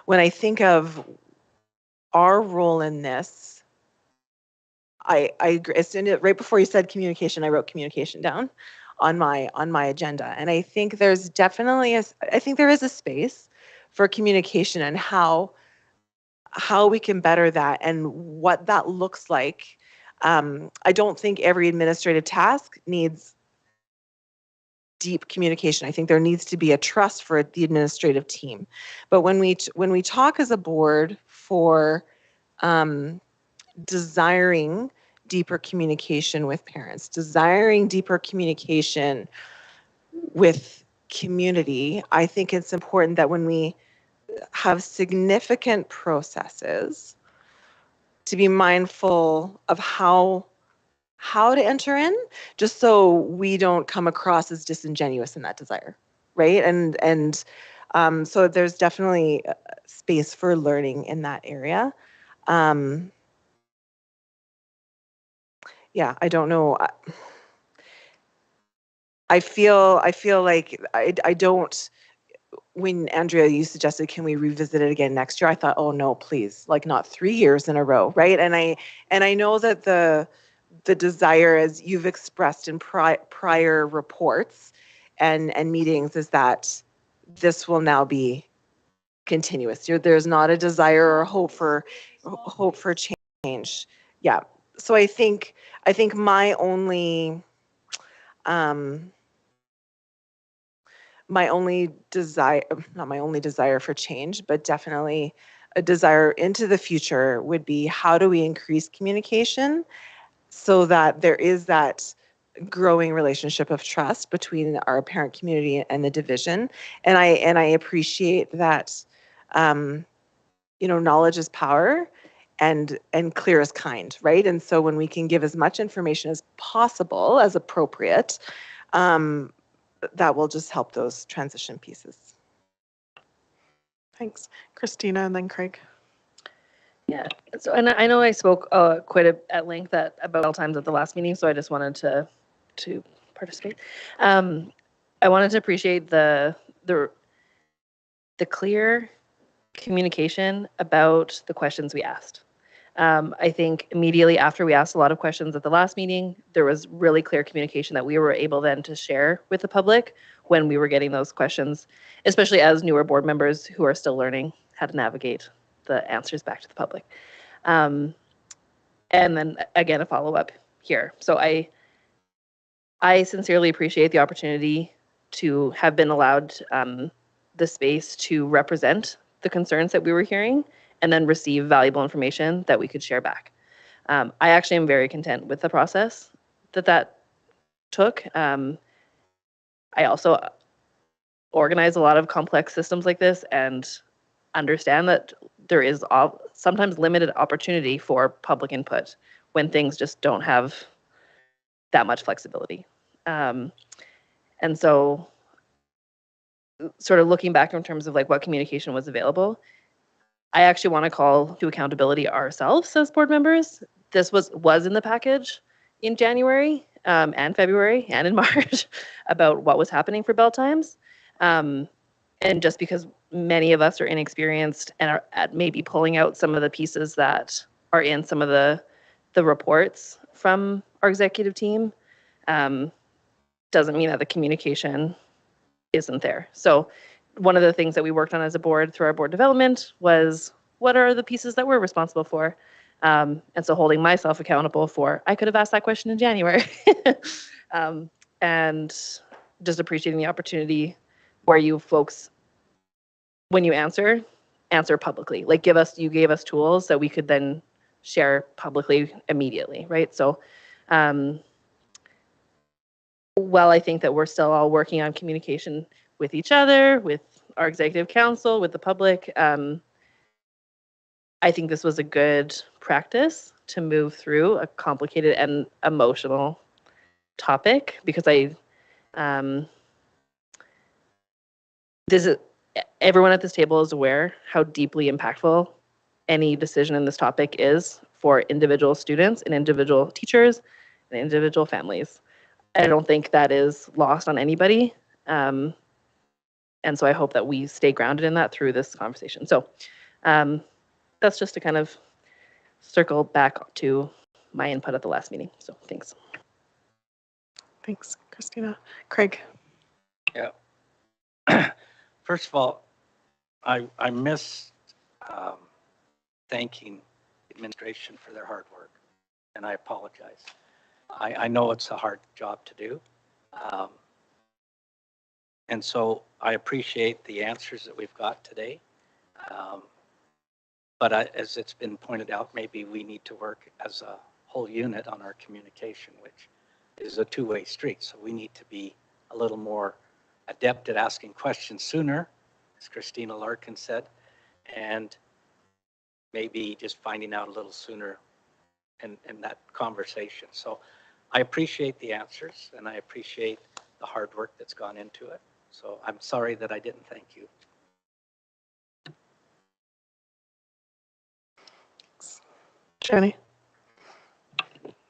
When I think of our role in this, I agree. Right before you said communication, I wrote communication down on my agenda. And I think there's definitely there is a space for communication and how we can better that and what that looks like. I don't think every administrative task needs deep communication. I think there needs to be a trust for the administrative team. But when we talk as a board for desiring deeper communication with parents, desiring deeper communication with community, I think it's important that when we have significant processes, to be mindful of how to enter in, just so we don't come across as disingenuous in that desire, right? And so there's definitely space for learning in that area. Yeah, I don't know. I feel like I don't. When Andrea, you suggested, can we revisit it again next year? I thought, oh no, please, like not 3 years in a row, right? And I know that the desire, as you've expressed in prior reports and meetings, is that this will now be continuous. There's not a desire or hope for change. Yeah. So I think my only desire, not my only desire for change, but definitely a desire into the future would be, how do we increase communication so that there is that growing relationship of trust between our parent community and the division. And I appreciate that, knowledge is power, and clear is kind, right? And so when we can give as much information as possible, as appropriate, that will just help those transition pieces.
Thanks. Christina, and then Craig.
Yeah. So, and I know I spoke at length about times at the last meeting, so I just wanted to participate. I wanted to appreciate the clear communication about the questions we asked. I think immediately after we asked a lot of questions at the last meeting, there was really clear communication that we were able then to share with the public when we were getting those questions, especially as newer board members who are still learning how to navigate the answers back to the public. And then again, a follow-up here. So I sincerely appreciate the opportunity to have been allowed the space to represent the concerns that we were hearing and then receive valuable information that we could share back. I actually am very content with the process that took. I also organize a lot of complex systems like this and understand that there is sometimes limited opportunity for public input when things just don't have that much flexibility. And so sort of looking back in terms of like what communication was available, I actually want to call to accountability ourselves as board members. This was in the package in January and February and in March about what was happening for bell times. And just because many of us are inexperienced and are at maybe pulling out some of the pieces that are in some of the reports from our executive team, doesn't mean that the communication isn't there. So one of the things that we worked on as a board through our board development was what are the pieces that we're responsible for? And so holding myself accountable for, I could have asked that question in January. And just appreciating the opportunity where you folks, when you answer publicly. Like you gave us tools that we could then share publicly immediately, right? So while I think that we're still all working on communication with each other, with our executive council, with the public, I think this was a good practice to move through a complicated and emotional topic because everyone at this table is aware how deeply impactful any decision in this topic is for individual students and individual teachers and individual families. I don't think that is lost on anybody. And so I hope that we stay grounded in that through this conversation. So that's just to kind of circle back to my input at the last meeting. So thanks.
Thanks, Christina. Craig.
Yeah. First of all, I miss thanking the administration for their hard work, and I apologize. I know it's a hard job to do. And so I appreciate the answers that we've got today. But as it's been pointed out, maybe we need to work as a whole unit on our communication, which is a two-way street. So we need to be a little more adept at asking questions sooner, as Christina Larkin said, and maybe just finding out a little sooner in that conversation. So I appreciate the answers and I appreciate the hard work that's gone into it. So I'm sorry that I didn't thank you.
Jenny.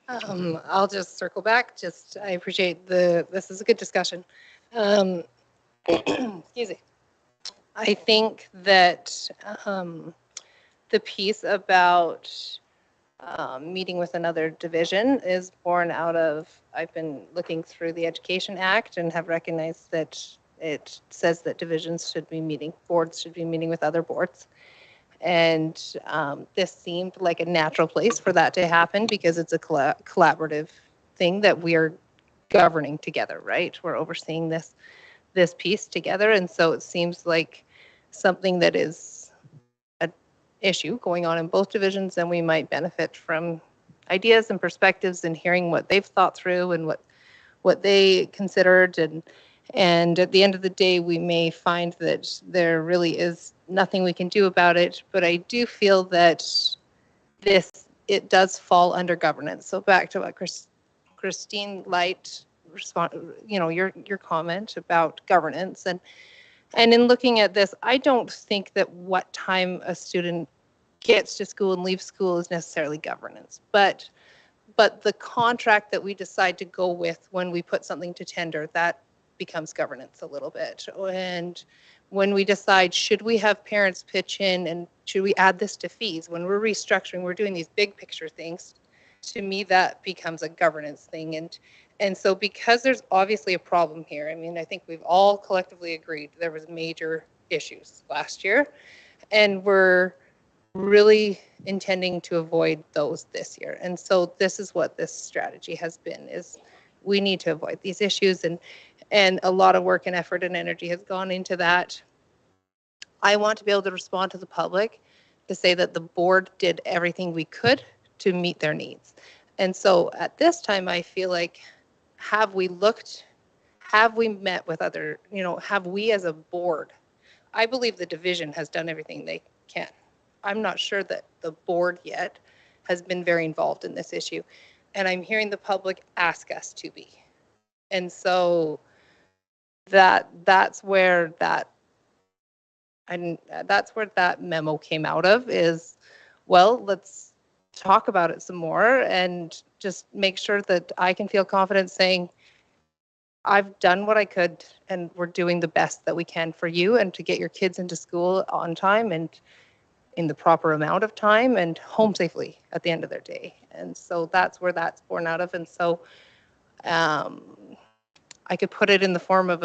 I'll just circle back. I appreciate this is a good discussion. Excuse me. I think that the piece about meeting with another division is born out of, I've been looking through the Education Act and have recognized that it says that boards should be meeting with other boards. And this seemed like a natural place for that to happen because it's a collaborative thing that we're governing together, right? We're overseeing this piece together. And so it seems like something that is an issue going on in both divisions, and we might benefit from ideas and perspectives and hearing what they've thought through and what they considered. And at the end of the day, we may find that there really is nothing we can do about it. But I do feel that it does fall under governance. So back to what Christine Light your comment about governance and in looking at this, I don't think that what time a student gets to school and leaves school is necessarily governance, but the contract that we decide to go with when we put something to tender, that becomes governance a little bit. And when we decide, should we have parents pitch in and should we add this to fees? When we're restructuring, we're doing these big picture things. To me, that becomes a governance thing. And so because there's obviously a problem here, I mean, I think we've all collectively agreed there was major issues last year, and we're really intending to avoid those this year. And so this is what this strategy has been, is we need to avoid these issues, and a lot of work and effort and energy has gone into that. I want to be able to respond to the public to say that the board did everything we could to meet their needs. And so at this time, I feel like, have we met with other, have we as a board, I believe the division has done everything they can. I'm not sure that the board yet has been very involved in this issue. And I'm hearing the public ask us to be. And so that's where that memo came out of, is, well, let's talk about it some more and just make sure that I can feel confident saying, I've done what I could and we're doing the best that we can for you and to get your kids into school on time and in the proper amount of time and home safely at the end of their day. And so that's where that's born out of. And so I could put it in the form of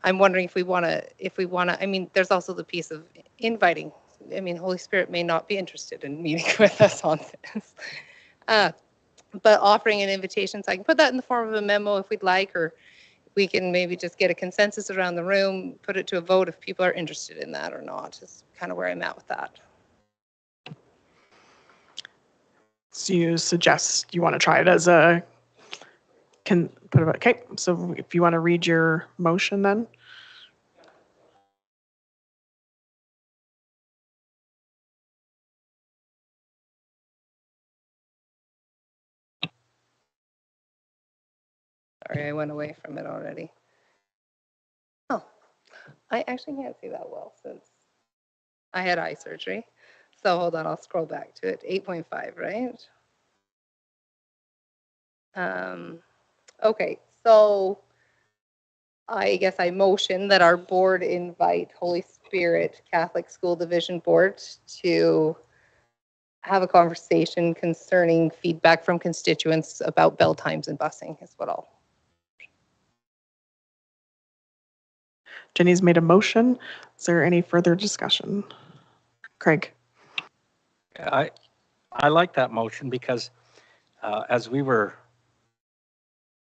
I'm wondering if we want to, I mean, there's also the piece of inviting. I mean, Holy Spirit may not be interested in meeting with us on this. But offering an invitation, so I can put that in the form of a memo if we'd like, or we can maybe just get a consensus around the room, put it to a vote if people are interested in that or not, is kind of where I'm at with that.
So you suggest you want to try it as okay, so if you want to read your motion then.
Sorry, I went away from it already. Oh, I actually can't see that well since I had eye surgery. So hold on, I'll scroll back to it. 8.5, right? Okay, so I guess I motion that our board invite Holy Spirit Catholic School Division Board to have a conversation concerning feedback from constituents about bell times and busing, is what I'll.
Jenny's made a motion. Is there any further discussion? Craig?
I like that motion because as we were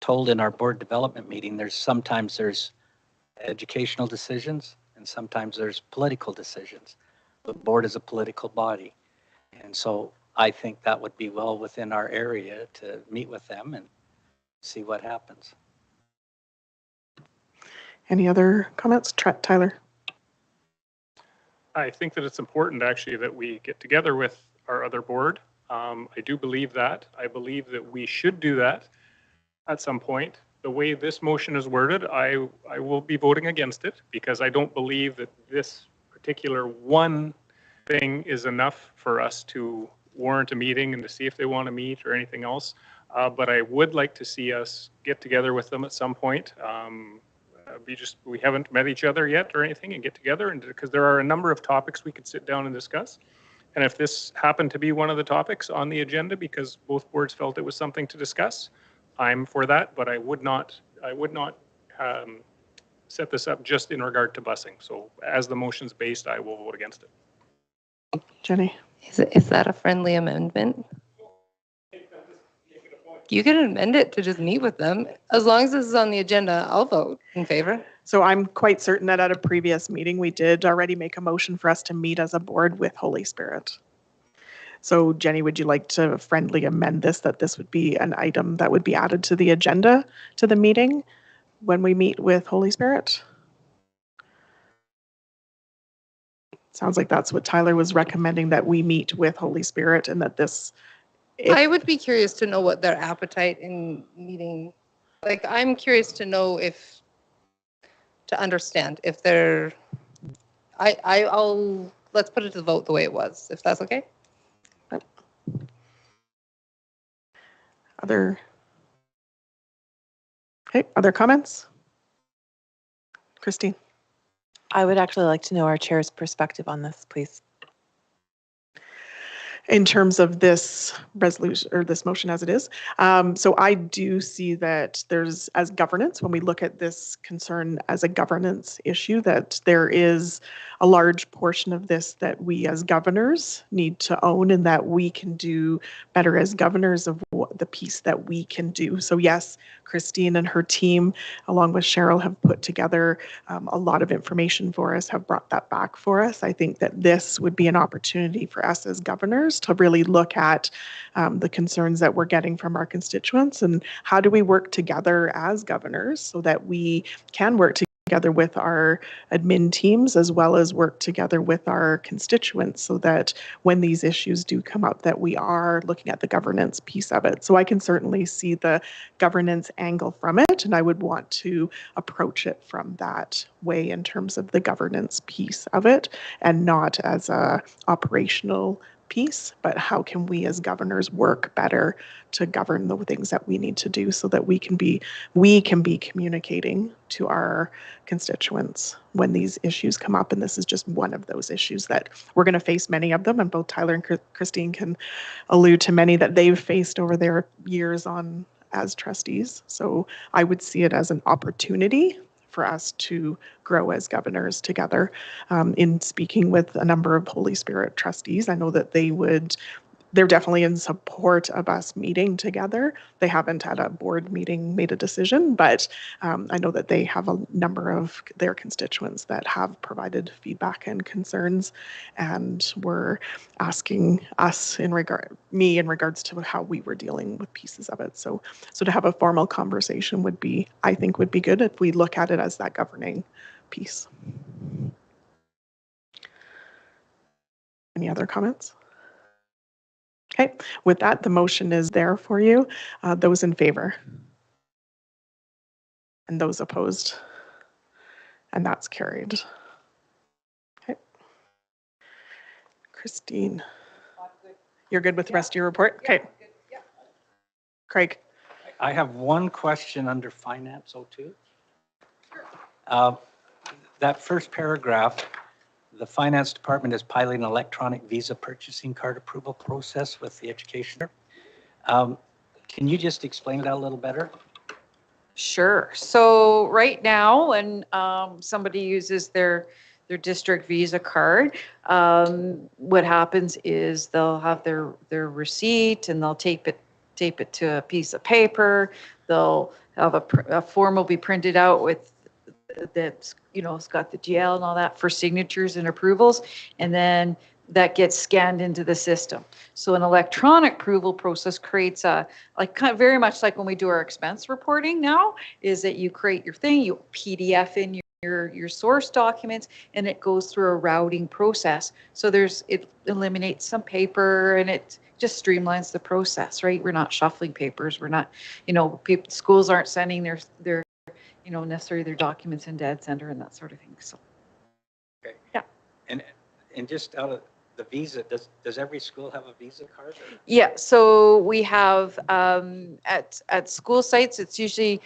told in our board development meeting, sometimes there's educational decisions and sometimes there's political decisions. The board is a political body. And so I think that would be well within our area to meet with them and see what happens.
Any other comments? Tyler?
I think that it's important actually that we get together with our other board. I do believe that. I believe that we should do that at some point. The way this motion is worded, I will be voting against it because I don't believe that this particular one thing is enough for us to warrant a meeting and to see if they want to meet or anything else. But I would like to see us get together with them at some point. We haven't met each other yet or anything, and get together, and because there are a number of topics we could sit down and discuss. And if this happened to be one of the topics on the agenda because both boards felt it was something to discuss, I'm for that, but I would not set this up just in regard to busing. So as the motion's based, I will vote against it.
Jenny?
Is that a friendly amendment? You can amend it to just meet with them. As long as this is on the agenda, I'll vote in favor.
So I'm quite certain that at a previous meeting, we did already make a motion for us to meet as a board with Holy Spirit. So Jenny, would you like to friendly amend this, that this would be an item that would be added to the agenda to the meeting when we meet with Holy Spirit? Sounds like that's what Tyler was recommending, that we meet with Holy Spirit and that this...
I would be curious to know what their appetite in meeting, like I'm curious to know to understand if they're, let's put it to the vote the way it was, if that's okay.
Other comments? Christine?
I would actually like to know our chair's perspective on this, please.
In terms of this resolution or this motion as it is. So I do see that there's, as governance, when we look at this concern as a governance issue, that there is a large portion of this that we as governors need to own and that we can do better as governors of what the piece that we can do. So yes, Christine and her team, along with Cheryl, have put together a lot of information for us, have brought that back for us. I think that this would be an opportunity for us as governors to really look at the concerns that we're getting from our constituents and how do we work together as governors so that we can work together with our admin teams as well as work together with our constituents so that when these issues do come up that we are looking at the governance piece of it. So I can certainly see the governance angle from it and I would want to approach it from that way in terms of the governance piece of it and not as a operational piece, but how can we as governors work better to govern the things that we need to do so that we can be communicating to our constituents when these issues come up. And this is just one of those issues that we're going to face many of them, and both Tyler and Christine can allude to many that they've faced over their years on as trustees. So I would see it as an opportunity for us to grow as governors together. In speaking with a number of Holy Spirit trustees, I know that they're definitely in support of us meeting together. They haven't at a board meeting made a decision, but I know that they have a number of their constituents that have provided feedback and concerns and were asking us in regards to how we were dealing with pieces of it. So to have a formal conversation I think would be good if we look at it as that governing piece. Any other comments? Okay, with that, the motion is there for you. Those in favor? And those opposed? And that's carried. Okay. Christine, you're good with the rest of your report? Okay. Craig.
I have one question under Finance 02. That first paragraph, the Finance Department is piloting an electronic visa purchasing card approval process with the education. Can you just explain that a little better?
Sure. So right now, when somebody uses their district Visa card, what happens is they'll have their receipt and they'll tape it to a piece of paper. They'll have a form will be printed out with that's, it's got the GL and all that for signatures and approvals, and then that gets scanned into the system. So an electronic approval process creates very much like when we do our expense reporting now, is that you create your thing, you PDF in your source documents, and it goes through a routing process. So it eliminates some paper and it just streamlines the process, right? We're not shuffling papers. We're not, schools aren't sending their necessarily their documents in dead center and that sort of thing. So,
okay.
Yeah.
And just out of the visa, does every school have a visa card? Or?
Yeah. So we have at school sites, it's usually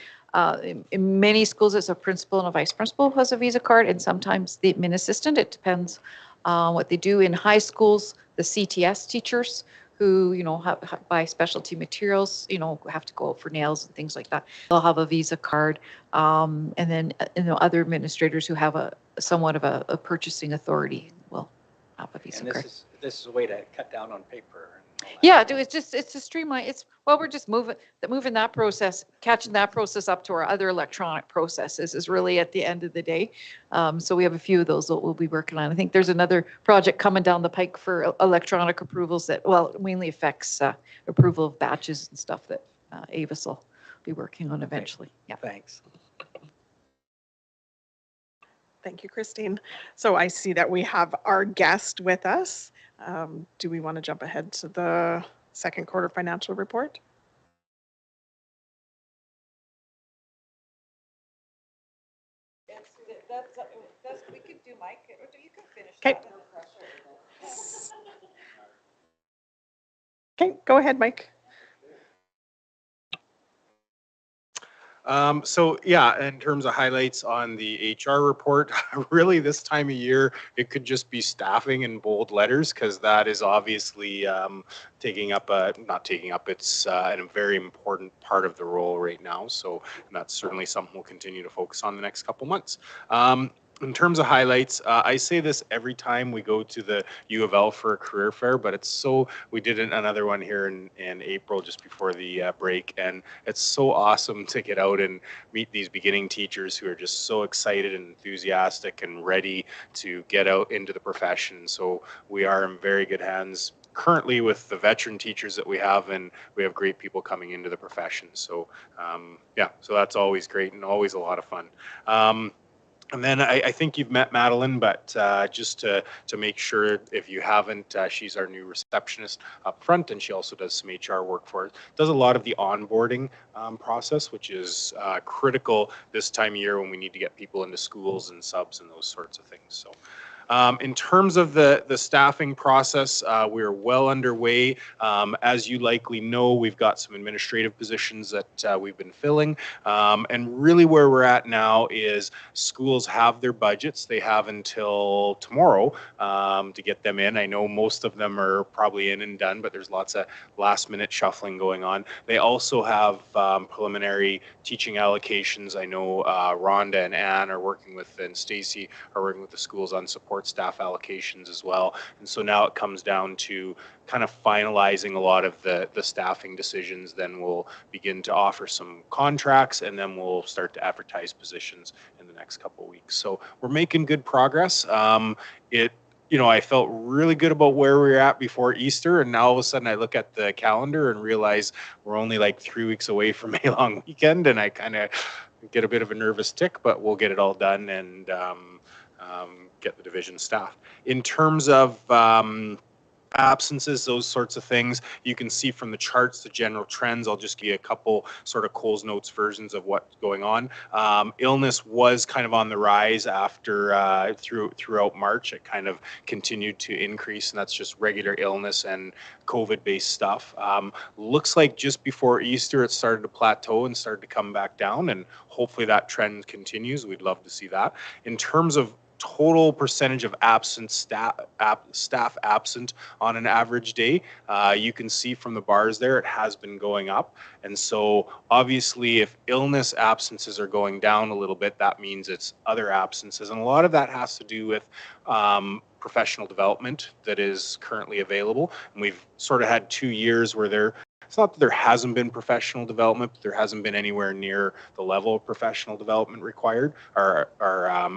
in many schools, it's a principal and a vice principal who has a visa card, and sometimes the admin assistant. It depends what they do. In high schools, the CTS teachers who, have buy specialty materials, have to go out for nails and things like that. They'll have a visa card. And then, other administrators who have somewhat of a purchasing authority will have a visa card.
This is a way to cut down on paper.
Yeah, it's a streamline. We're just moving that process, catching that process up to our other electronic processes is really at the end of the day. So we have a few of those that we'll be working on. I think there's another project coming down the pike for electronic approvals that, mainly affects approval of batches and stuff that Avis will be working on eventually.
Okay.
Yeah.
Thanks.
Thank you, Christine. So I see that we have our guest with us. Do we want to jump ahead to the second quarter financial report?
We could do Mike. You can finish
Okay. Okay, go ahead, Mike.
So yeah, in terms of highlights on the HR report, really this time of year, it could just be staffing in bold letters because that is obviously not taking up, it's a very important part of the role right now. So that's certainly something we'll continue to focus on the next couple months. In terms of highlights, I say this every time we go to the U of L for a career fair, but we did another one here in April just before the break, and it's so awesome to get out and meet these beginning teachers who are just so excited and enthusiastic and ready to get out into the profession. So we are in very good hands currently with the veteran teachers that we have, and we have great people coming into the profession. So yeah, so that's always great and always a lot of fun. And then I think you've met Madeline, but just to make sure, if you haven't, she's our new receptionist up front, and she also does some HR work for us. Does a lot of the onboarding process, which is critical this time of year when we need to get people into schools and subs and those sorts of things. So. In terms of the staffing process, we're well underway. As you likely know, we've got some administrative positions that we've been filling. And really where we're at now is schools have their budgets. They have until tomorrow to get them in. I know most of them are probably in and done, but there's lots of last minute shuffling going on. They also have preliminary teaching allocations. I know Rhonda and Anne are working with, and Stacy are working with the schools on support staff allocations as well. And so now it comes down to kind of finalizing a lot of the staffing decisions. Then we'll begin to offer some contracts, and then we'll start to advertise positions in the next couple of weeks. So we're making good progress. I felt really good about where we were at before Easter, and now all of a sudden I look at the calendar and realize we're only like 3 weeks away from a long weekend, and I kind of get a bit of a nervous tick, but we'll get it all done and get the division staffed. In terms of absences, those sorts of things, you can see from the charts the general trends. I'll just give you a couple sort of Coles Notes versions of what's going on. Illness was kind of on the rise after throughout March. It kind of continued to increase, and that's just regular illness and COVID-based stuff. Looks like just before Easter it started to plateau and started to come back down, and hopefully that trend continues. We'd love to see that. In terms of total percentage of absent staff absent on an average day, you can see from the bars there it has been going up. And so obviously if illness absences are going down a little bit, that means it's other absences, and a lot of that has to do with professional development that is currently available. And we've sort of had 2 years where it's not that there hasn't been professional development, but there hasn't been anywhere near the level of professional development required or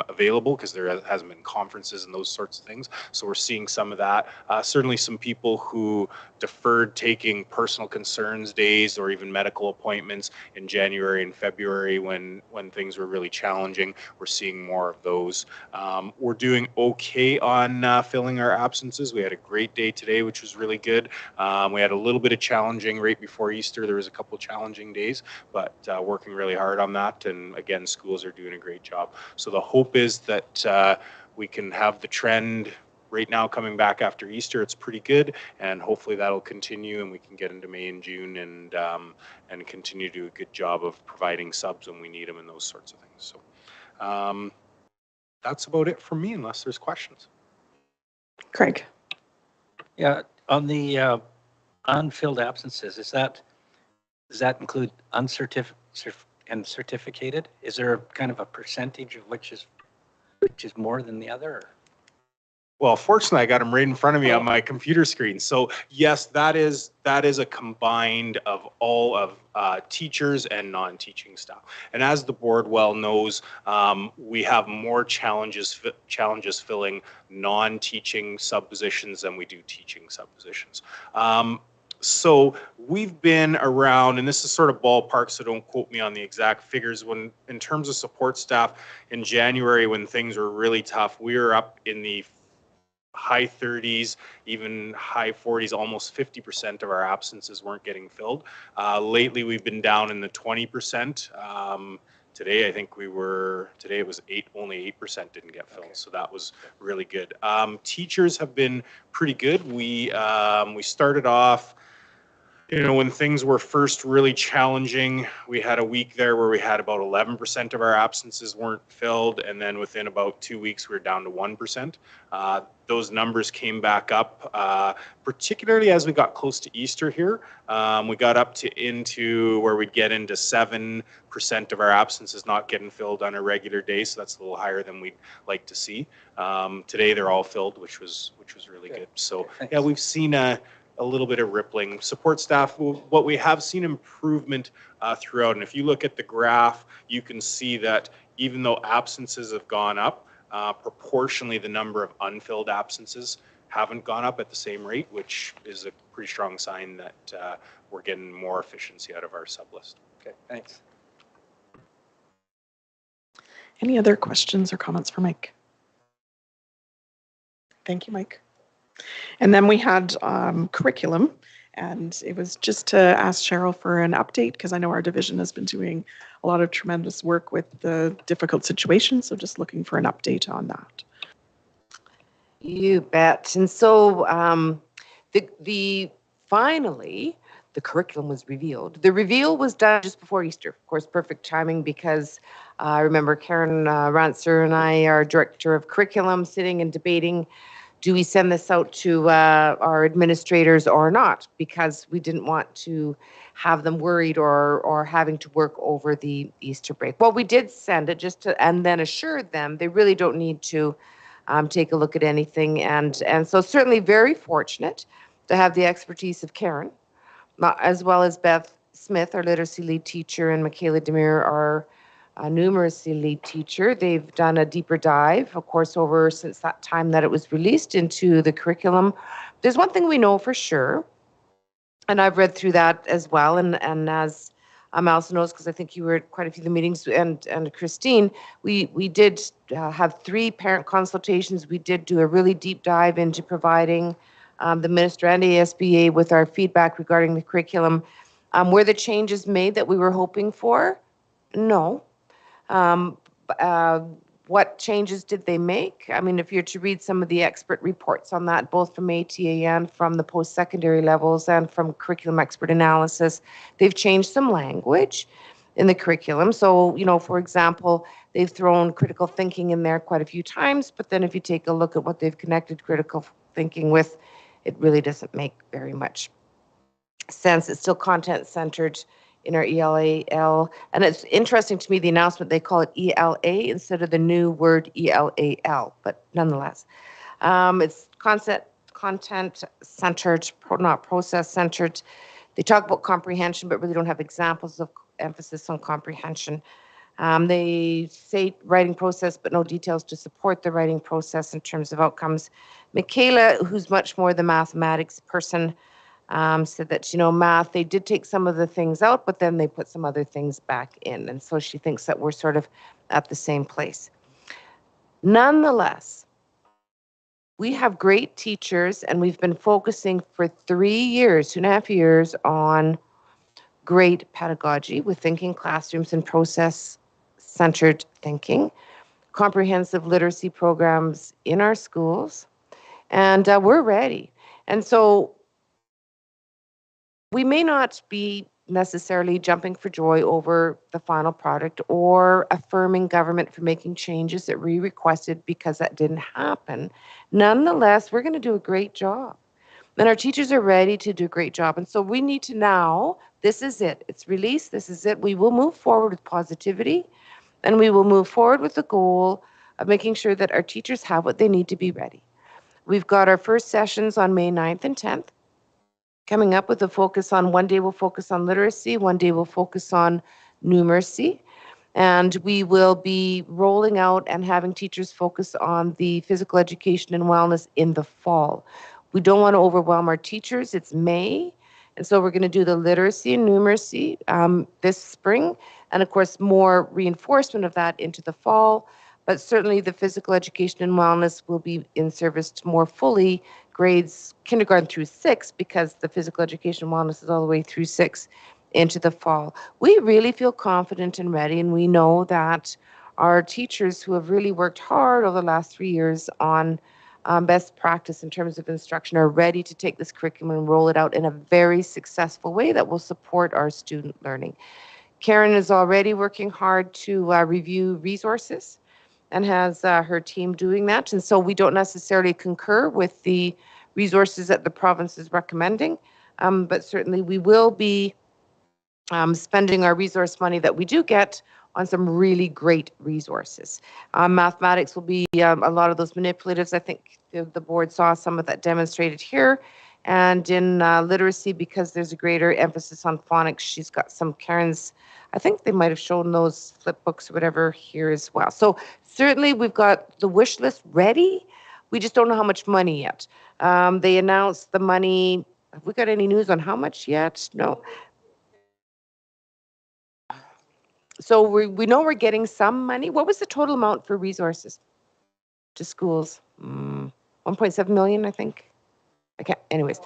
available, because there hasn't been conferences and those sorts of things. So we're seeing some of that. Certainly some people who deferred taking personal concerns days or even medical appointments in January and February when things were really challenging. We're seeing more of those. We're doing okay on filling our absences. We had a great day today, which was really good. We had a little bit of challenging right before Easter. There was a couple challenging days, but working really hard on that. And again, schools are doing a great job. So the hope is that we can have the trend right now coming back after Easter. It's pretty good, and hopefully that'll continue, and we can get into May and June and continue to do a good job of providing subs when we need them and those sorts of things. So that's about it from me, unless there's questions.
Craig.
Yeah, on the unfilled absences, does that include and certificated? Is there kind of a percentage of which is more than the other?
Well, fortunately, I got them right in front of me on my computer screen. So yes, that is a combined of all of teachers and non-teaching staff. And as the board well knows, we have more challenges filling non-teaching sub positions than we do teaching sub positions. So we've been around, and this is sort of ballpark, so don't quote me on the exact figures. When in terms of support staff in January, when things were really tough, we were up in the high 30s, even high 40s, almost 50% of our absences weren't getting filled. Lately, we've been down in the 20%. Today, I think today it was only 8% didn't get filled. Okay. So that was really good. Teachers have been pretty good. We started off when things were first really challenging, we had a week there where we had about 11% of our absences weren't filled. And then within about 2 weeks, we were down to 1%. Those numbers came back up, particularly as we got close to Easter here. We got up into where we'd get into 7% of our absences not getting filled on a regular day. So that's a little higher than we'd like to see. Today, they're all filled, which was really good. So yeah, we've seen a little bit of rippling. Support staff, what we have seen improvement throughout. And if you look at the graph, you can see that even though absences have gone up, proportionally the number of unfilled absences haven't gone up at the same rate, which is a pretty strong sign that we're getting more efficiency out of our sublist.
Okay, thanks.
Any other questions or comments for Mike? Thank you, Mike. And then we had curriculum, and it was just to ask Cheryl for an update, because I know our division has been doing a lot of tremendous work with the difficult situation. So just looking for an update on that.
You bet. And so finally, the curriculum was revealed. The reveal was done just before Easter. Of course, perfect timing, because I remember Karen Rantzer and I, our director of curriculum, sitting and debating, do we send this out to our administrators or not? Because we didn't want to have them worried or having to work over the Easter break. Well, we did send it and then assured them they really don't need to take a look at anything. And so certainly very fortunate to have the expertise of Karen, as well as Beth Smith, our literacy lead teacher, and Michaela Demir, our numeracy lead teacher. They've done a deeper dive, of course, over since that time that it was released into the curriculum. There's one thing we know for sure, and I've read through that as well, and as Alison knows, because I think you were at quite a few of the meetings, and Christine, we did have 3 parent consultations. We did do a really deep dive into providing the minister and ASBA with our feedback regarding the curriculum. Were the changes made that we were hoping for? No. What changes did they make? I mean, if you're to read some of the expert reports on that, both from ATA and from the post-secondary levels and from curriculum expert analysis, they've changed some language in the curriculum. So, for example, they've thrown critical thinking in there quite a few times, but then if you take a look at what they've connected critical thinking with, it really doesn't make very much sense. It's still content-centered in our ELAL. And it's interesting to me, the announcement, they call it ELA instead of the new word ELAL, but nonetheless. It's content-centered, not process-centered. They talk about comprehension, but really don't have examples of emphasis on comprehension. They say writing process, but no details to support the writing process in terms of outcomes. Michaela, who's much more the mathematics person, said that, math, they did take some of the things out, but then they put some other things back in. And so she thinks that we're sort of at the same place. Nonetheless, we have great teachers, and we've been focusing for 3 years, 2.5 years, on great pedagogy with thinking classrooms and process-centered thinking, comprehensive literacy programs in our schools, and we're ready. And so we may not be necessarily jumping for joy over the final product or affirming government for making changes that we requested because that didn't happen. Nonetheless, we're going to do a great job. And our teachers are ready to do a great job. And so we need to now, this is it. It's released. This is it. We will move forward with positivity, and we will move forward with the goal of making sure that our teachers have what they need to be ready. We've got our first sessions on May 9th and 10th. Coming up with a focus on, one day we'll focus on literacy, one day we'll focus on numeracy, and we will be rolling out and having teachers focus on the physical education and wellness in the fall. We don't want to overwhelm our teachers. It's May, and so we're going to do the literacy and numeracy this spring, and of course more reinforcement of that into the fall, but certainly the physical education and wellness will be in service more fully grades kindergarten through 6, because the physical education and wellness is all the way through 6 into the fall. We really feel confident and ready, and we know that our teachers who have really worked hard over the last 3 years on best practice in terms of instruction are ready to take this curriculum and roll it out in a very successful way that will support our student learning. Karen is already working hard to review resources and has her team doing that. And so we don't necessarily concur with the resources that the province is recommending, but certainly we will be spending our resource money that we do get on some really great resources. Mathematics will be a lot of those manipulatives. I think the board saw some of that demonstrated here. And in literacy, because there's a greater emphasis on phonics, she's got some Karen's, I think they might have shown those flip books or whatever here as well. So certainly we've got the wish list ready. We just don't know how much money yet. They announced the money. Have we got any news on how much yet? No. So we know we're getting some money. What was the total amount for resources to schools? 1.7 million, I think. Okay, anyways.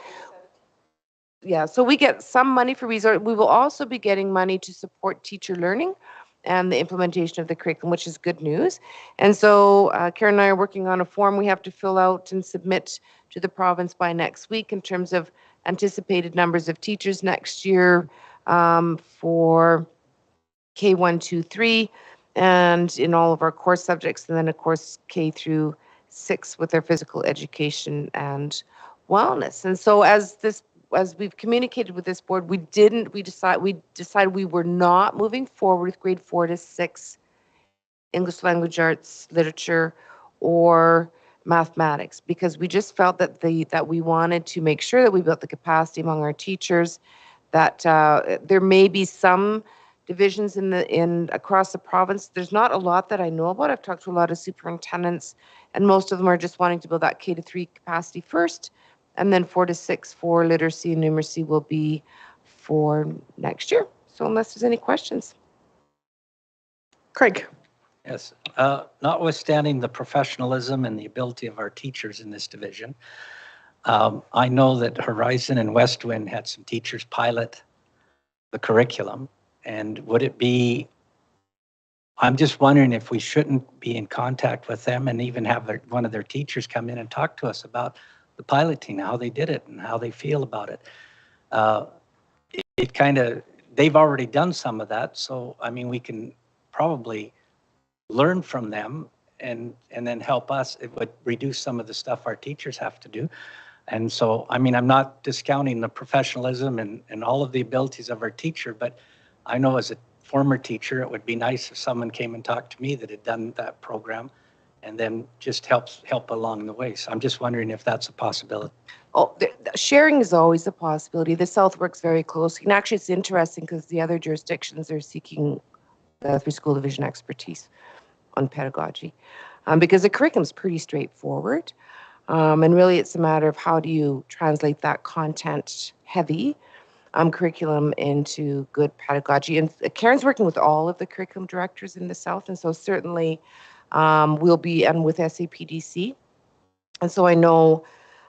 Yeah, so we get some money for resources. We will also be getting money to support teacher learning and the implementation of the curriculum, which is good news. And so Karen and I are working on a form we have to fill out and submit to the province by next week in terms of anticipated numbers of teachers next year for K1, 2, 3, and in all of our core subjects, and then of course K through 6 with their physical education and wellness. And so as we've communicated with this board, we decided we were not moving forward with grade 4 to 6 English language arts, literature, or mathematics, because we just felt that we wanted to make sure that we built the capacity among our teachers, that there may be some divisions across the province. There's not a lot that I know about. I've talked to a lot of superintendents, and most of them are just wanting to build that K to 3 capacity first, and then 4 to 6 for literacy and numeracy will be for next year. So unless there's any questions.
Craig.
Yes, notwithstanding the professionalism and the ability of our teachers in this division, I know that Horizon and Westwind had some teachers pilot the curriculum. And would it be, I'm just wondering if we shouldn't be in contact with them and even have one of their teachers come in and talk to us about the piloting, how they did it and how they feel about it. It kind of, they've already done some of that. So, I mean, we can probably learn from them and then help us. It would reduce some of the stuff our teachers have to do. And so, I mean, I'm not discounting the professionalism and all of the abilities of our teacher, but I know as a former teacher, it would be nice if someone came and talked to me that had done that program and then just help along the way. So I'm just wondering if that's a possibility.
Oh, sharing is always a possibility. The South works very closely. And actually, it's interesting because the other jurisdictions are seeking the 3 school division expertise on pedagogy because the curriculum is pretty straightforward. And really, it's a matter of how do you translate that content-heavy curriculum into good pedagogy. And Karen's working with all of the curriculum directors in the South, and so certainly we'll be, and with SAPDC. And so I know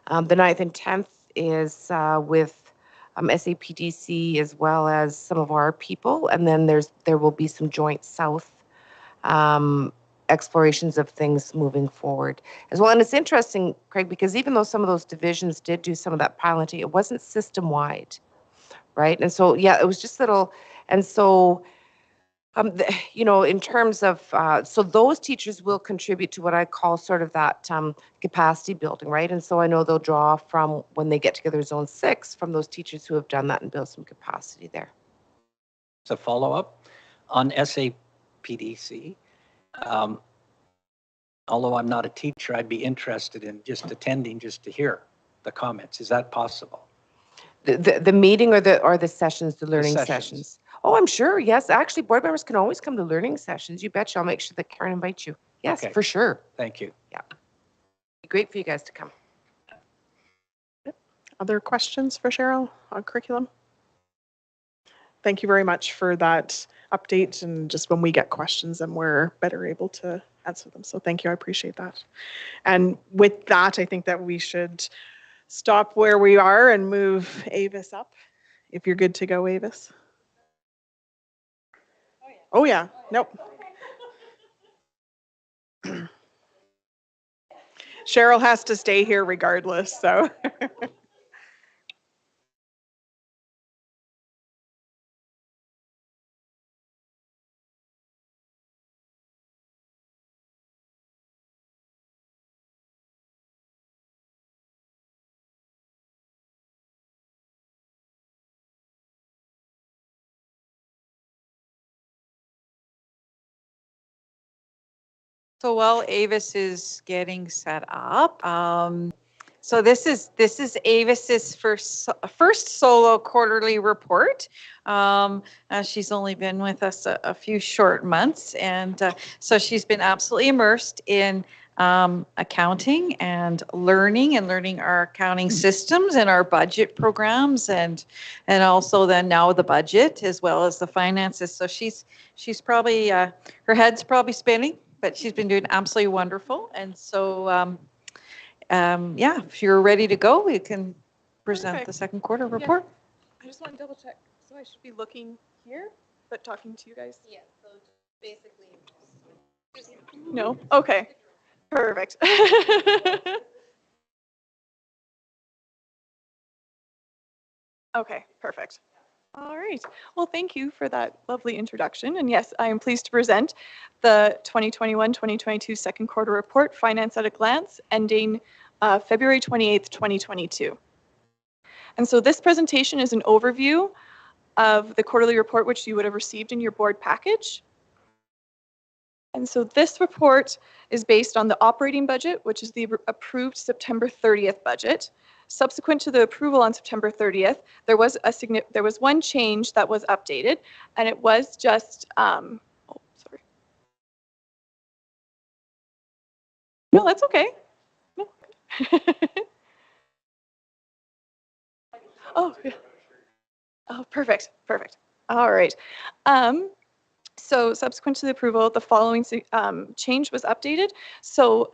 the 9th and 10th is with SAPDC as well as some of our people, and then there will be some joint South explorations of things moving forward as well. And it's interesting, Craig, because even though some of those divisions did do some of that piloting, it wasn't system-wide. Right. And so, yeah, it was just little. And so, you know, in terms of, so those teachers will contribute to what I call sort of that capacity building. Right. And so I know they'll draw from when they get together Zone 6 from those teachers who have done that and build some capacity there.
So follow-up on SAPDC. Although I'm not a teacher, I'd be interested in just attending just to hear the comments. Is that possible?
The meeting or the sessions, the learning sessions. Oh, I'm sure. Yes. Actually, board members can always come to learning sessions. You betcha. I'll make sure that Karen invites you. Yes,
Okay.
For sure.
Thank you.
Yeah. Be great for you guys to come.
Other questions for Cheryl on curriculum? Thank you very much for that update, and just when we get questions, then we're better able to answer them. So thank you. I appreciate that. And with that, I think that we should stop where we are and move Avis up. If you're good to go, Avis. Oh yeah. Nope. Cheryl has to stay here regardless, so.
So while Avis is getting set up, so this is Avis's first solo quarterly report. She's only been with us a few short months, and so she's been absolutely immersed in accounting and learning our accounting systems and our budget programs, and also then now the budget as well as the finances. So she's probably her head's probably spinning, but she's been doing absolutely wonderful. And so, yeah, if you're ready to go, we can present
Perfect.
the second quarter report.
I just want to double check. So I should be looking here, but talking to you guys?
Yeah, so basically.
No? Okay. Perfect. Okay, perfect. All right. Well, thank you for that lovely introduction. And yes, I am pleased to present the 2021-2022 second quarter report, Finance at a Glance, ending February 28th, 2022. And so this presentation is an overview of the quarterly report which you would have received in your board package. And so this report is based on the operating budget, which is the approved September 30th budget. Subsequent to the approval on September 30th, there was one change that was updated, and it was just, oh, sorry. No, that's okay. No. Oh, yeah. Oh, perfect, perfect. All right. So subsequent to the approval, the following change was updated. So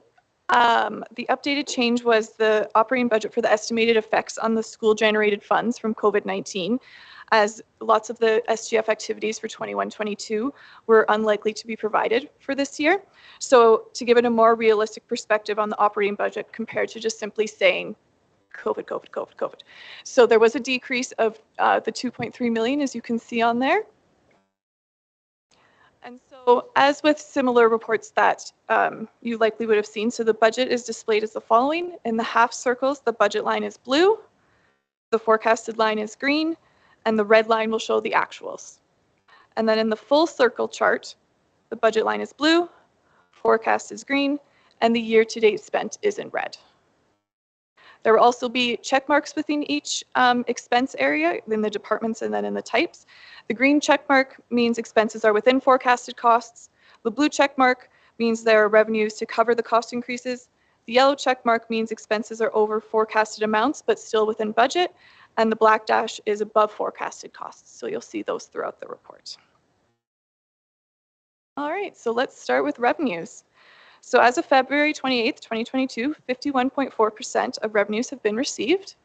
the updated change was the operating budget for the estimated effects on the school-generated funds from COVID-19, as lots of the SGF activities for 21-22 were unlikely to be provided for this year. So to give it a more realistic perspective on the operating budget compared to just simply saying COVID, COVID, COVID, COVID. So there was a decrease of the 2.3 million, as you can see on there. And so, as with similar reports that you likely would have seen, so the budget is displayed as the following. In the half circles, the budget line is blue, the forecasted line is green, and the red line will show the actuals. And then in the full circle chart, the budget line is blue, forecast is green, and the year-to-date spent is in red. There will also be check marks within each expense area in the departments and then in the types. The green check mark means expenses are within forecasted costs. The blue check mark means there are revenues to cover the cost increases. The yellow check mark means expenses are over forecasted amounts but still within budget. And the black dash is above forecasted costs. So you'll see those throughout the report. All right, so let's start with revenues. So as of February 28th, 2022, 51.4% of revenues have been received.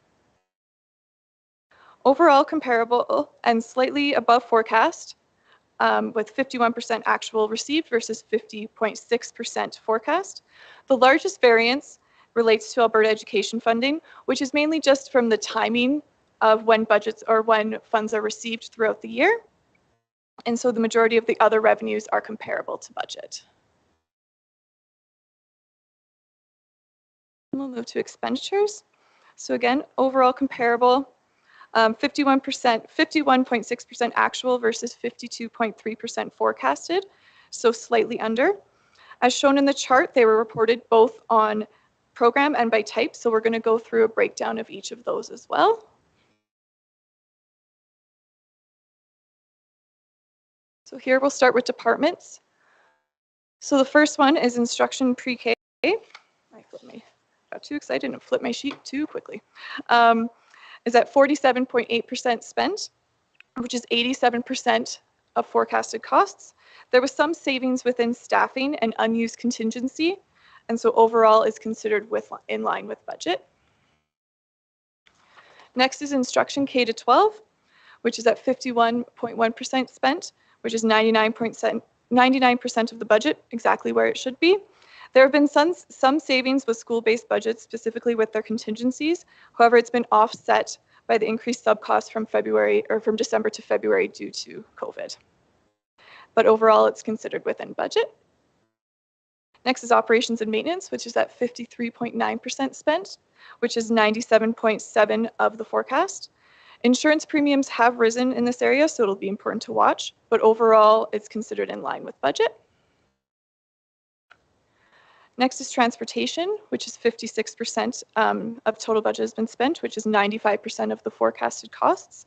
Overall comparable and slightly above forecast, with 51% actual received versus 50.6% forecast. The largest variance relates to Alberta education funding, which is mainly just from the timing of when budgets or when funds are received throughout the year. And so the majority of the other revenues are comparable to budget. We'll move to expenditures. So again, overall comparable, 51.6% actual versus 52.3% forecasted, so slightly under. As shown in the chart, they were reported both on program and by type, so we're going to go through a breakdown of each of those as well. So here we'll start with departments. So the first one is instruction pre-K. I got too excited and flipped my sheet too quickly. Is at 47.8% spent, which is 87% of forecasted costs. There was some savings within staffing and unused contingency, and so overall is considered in line with budget. Next is instruction K to 12, which is at 51.1% spent, which is 99% of the budget, exactly where it should be.
There have been some savings with school-based budgets, specifically with their contingencies. However, it's been offset by the increased sub-costs from December to February due to COVID. But overall, it's considered within budget. Next is operations and maintenance, which is at 53.9% spent, which is 97.7% of the forecast. Insurance premiums have risen in this area, so it'll be important to watch, but overall, it's considered in line with budget. Next is transportation, which is 56% of total budget has been spent, which is 95% of the forecasted costs.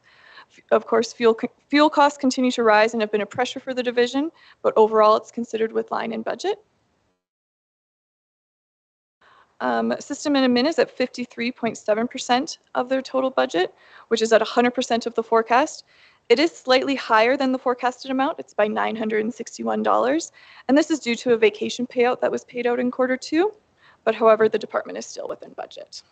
Of course, fuel costs continue to rise and have been a pressure for the division, but overall, it's considered with line in budget. System and admin is at 53.7% of their total budget, which is at 100% of the forecast. It is slightly higher than the forecasted amount. It's by $961. And this is due to a vacation payout that was paid out in Q2. But however, the department is still within budget.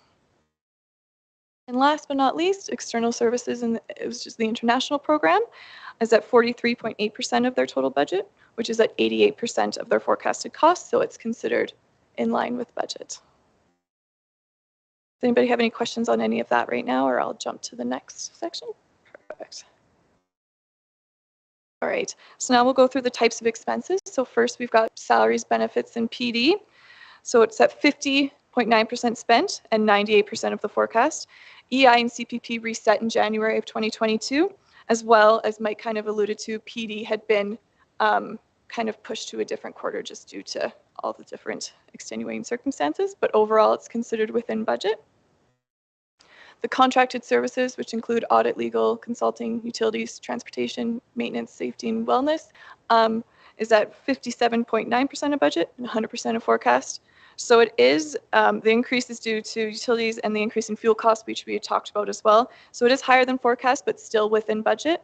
And last but not least, external services, and it was just the international program, is at 43.8% of their total budget, which is at 88% of their forecasted costs. So it's considered in line with budget. Does anybody have any questions on any of that right now, or I'll jump to the next section? Perfect. All right, so now we'll go through the types of expenses. So first we've got salaries, benefits, and PD. So it's at 50.9% spent and 98% of the forecast. EI and CPP reset in January of 2022, as well as Mike kind of alluded to, PD had been kind of pushed to a different quarter just due to all the different extenuating circumstances, but overall it's considered within budget. The contracted services, which include audit, legal, consulting, utilities, transportation, maintenance, safety, and wellness, is at 57.9% of budget and 100% of forecast. So it is, the increase is due to utilities and the increase in fuel costs, which we had talked about as well. So it is higher than forecast, but still within budget.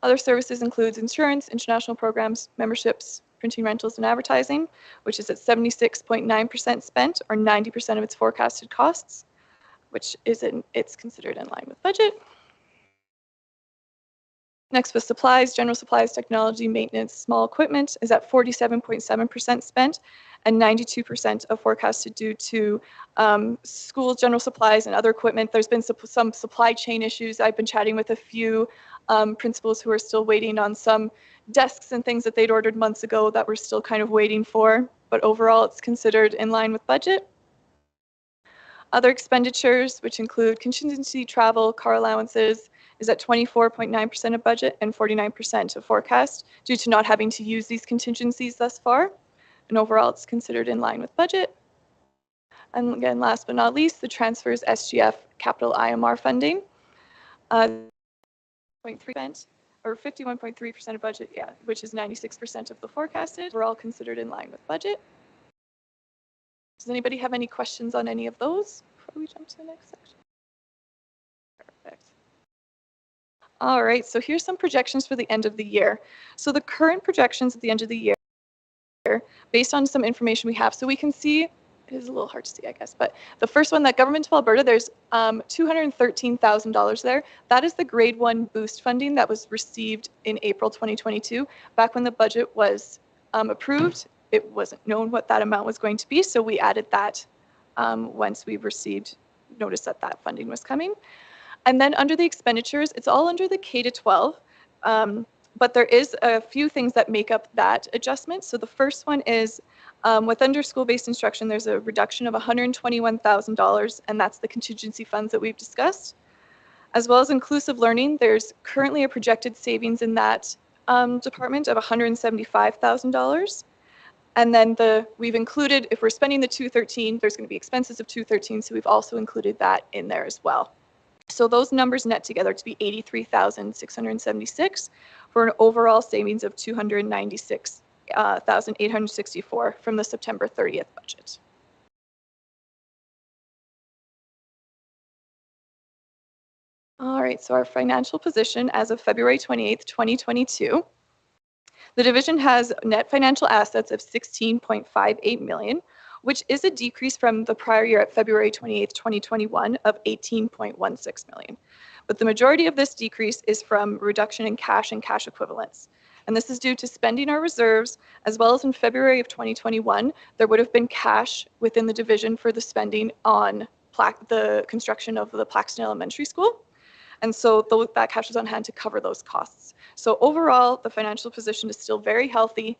Other services includes insurance, international programs, memberships, printing, rentals, and advertising, which is at 76.9% spent, or 90% of its forecasted costs, which it's considered in line with budget. Next was supplies, general supplies, technology, maintenance, small equipment is at 47.7% spent, and 92% of forecasted due to schools, general supplies, and other equipment. There's been some supply chain issues. I've been chatting with a few principals who are still waiting on some desks and things that they'd ordered months ago that we're still kind of waiting for, but overall it's considered in line with budget. Other expenditures, which include contingency, travel, car allowances, is at 24.9% of budget and 49% of forecast due to not having to use these contingencies thus far. And overall, it's considered in line with budget. And again, last but not least, the transfers SGF capital IMR funding. 0.3% or 51.3% of budget, yeah, which is 96% of the forecasted. We're all considered in line with budget. Does anybody have any questions on any of those before we jump to the next section? Perfect. All right, so here's some projections for the end of the year. So the current projections at the end of the year, based on some information we have, so we can see, it is a little hard to see, I guess, but the first one, that Government of Alberta, there's $213,000 there. That is the grade 1 boost funding that was received in April 2022. Back when the budget was approved, it wasn't known what that amount was going to be, so we added that once we received notice that that funding was coming. And then under the expenditures, it's all under the K-12, but there is a few things that make up that adjustment. So the first one is with under school-based instruction, there's a reduction of $121,000, and that's the contingency funds that we've discussed. As well as inclusive learning, there's currently a projected savings in that department of $175,000. And then we've included, if we're spending the 213, there's going to be expenses of 213, so we've also included that in there as well. So those numbers net together to be $83,676 for an overall savings of $296,864 from the September 30th budget. All right, so our financial position as of February 28th, 2022. The division has net financial assets of $16.58 million, which is a decrease from the prior year at February 28th, 2021 of $18.16 million. But the majority of this decrease is from reduction in cash and cash equivalents. And this is due to spending our reserves, as well as in February of 2021, there would have been cash within the division for the spending on the construction of the Plaxton Elementary School. And so that cash was on hand to cover those costs. So overall, the financial position is still very healthy,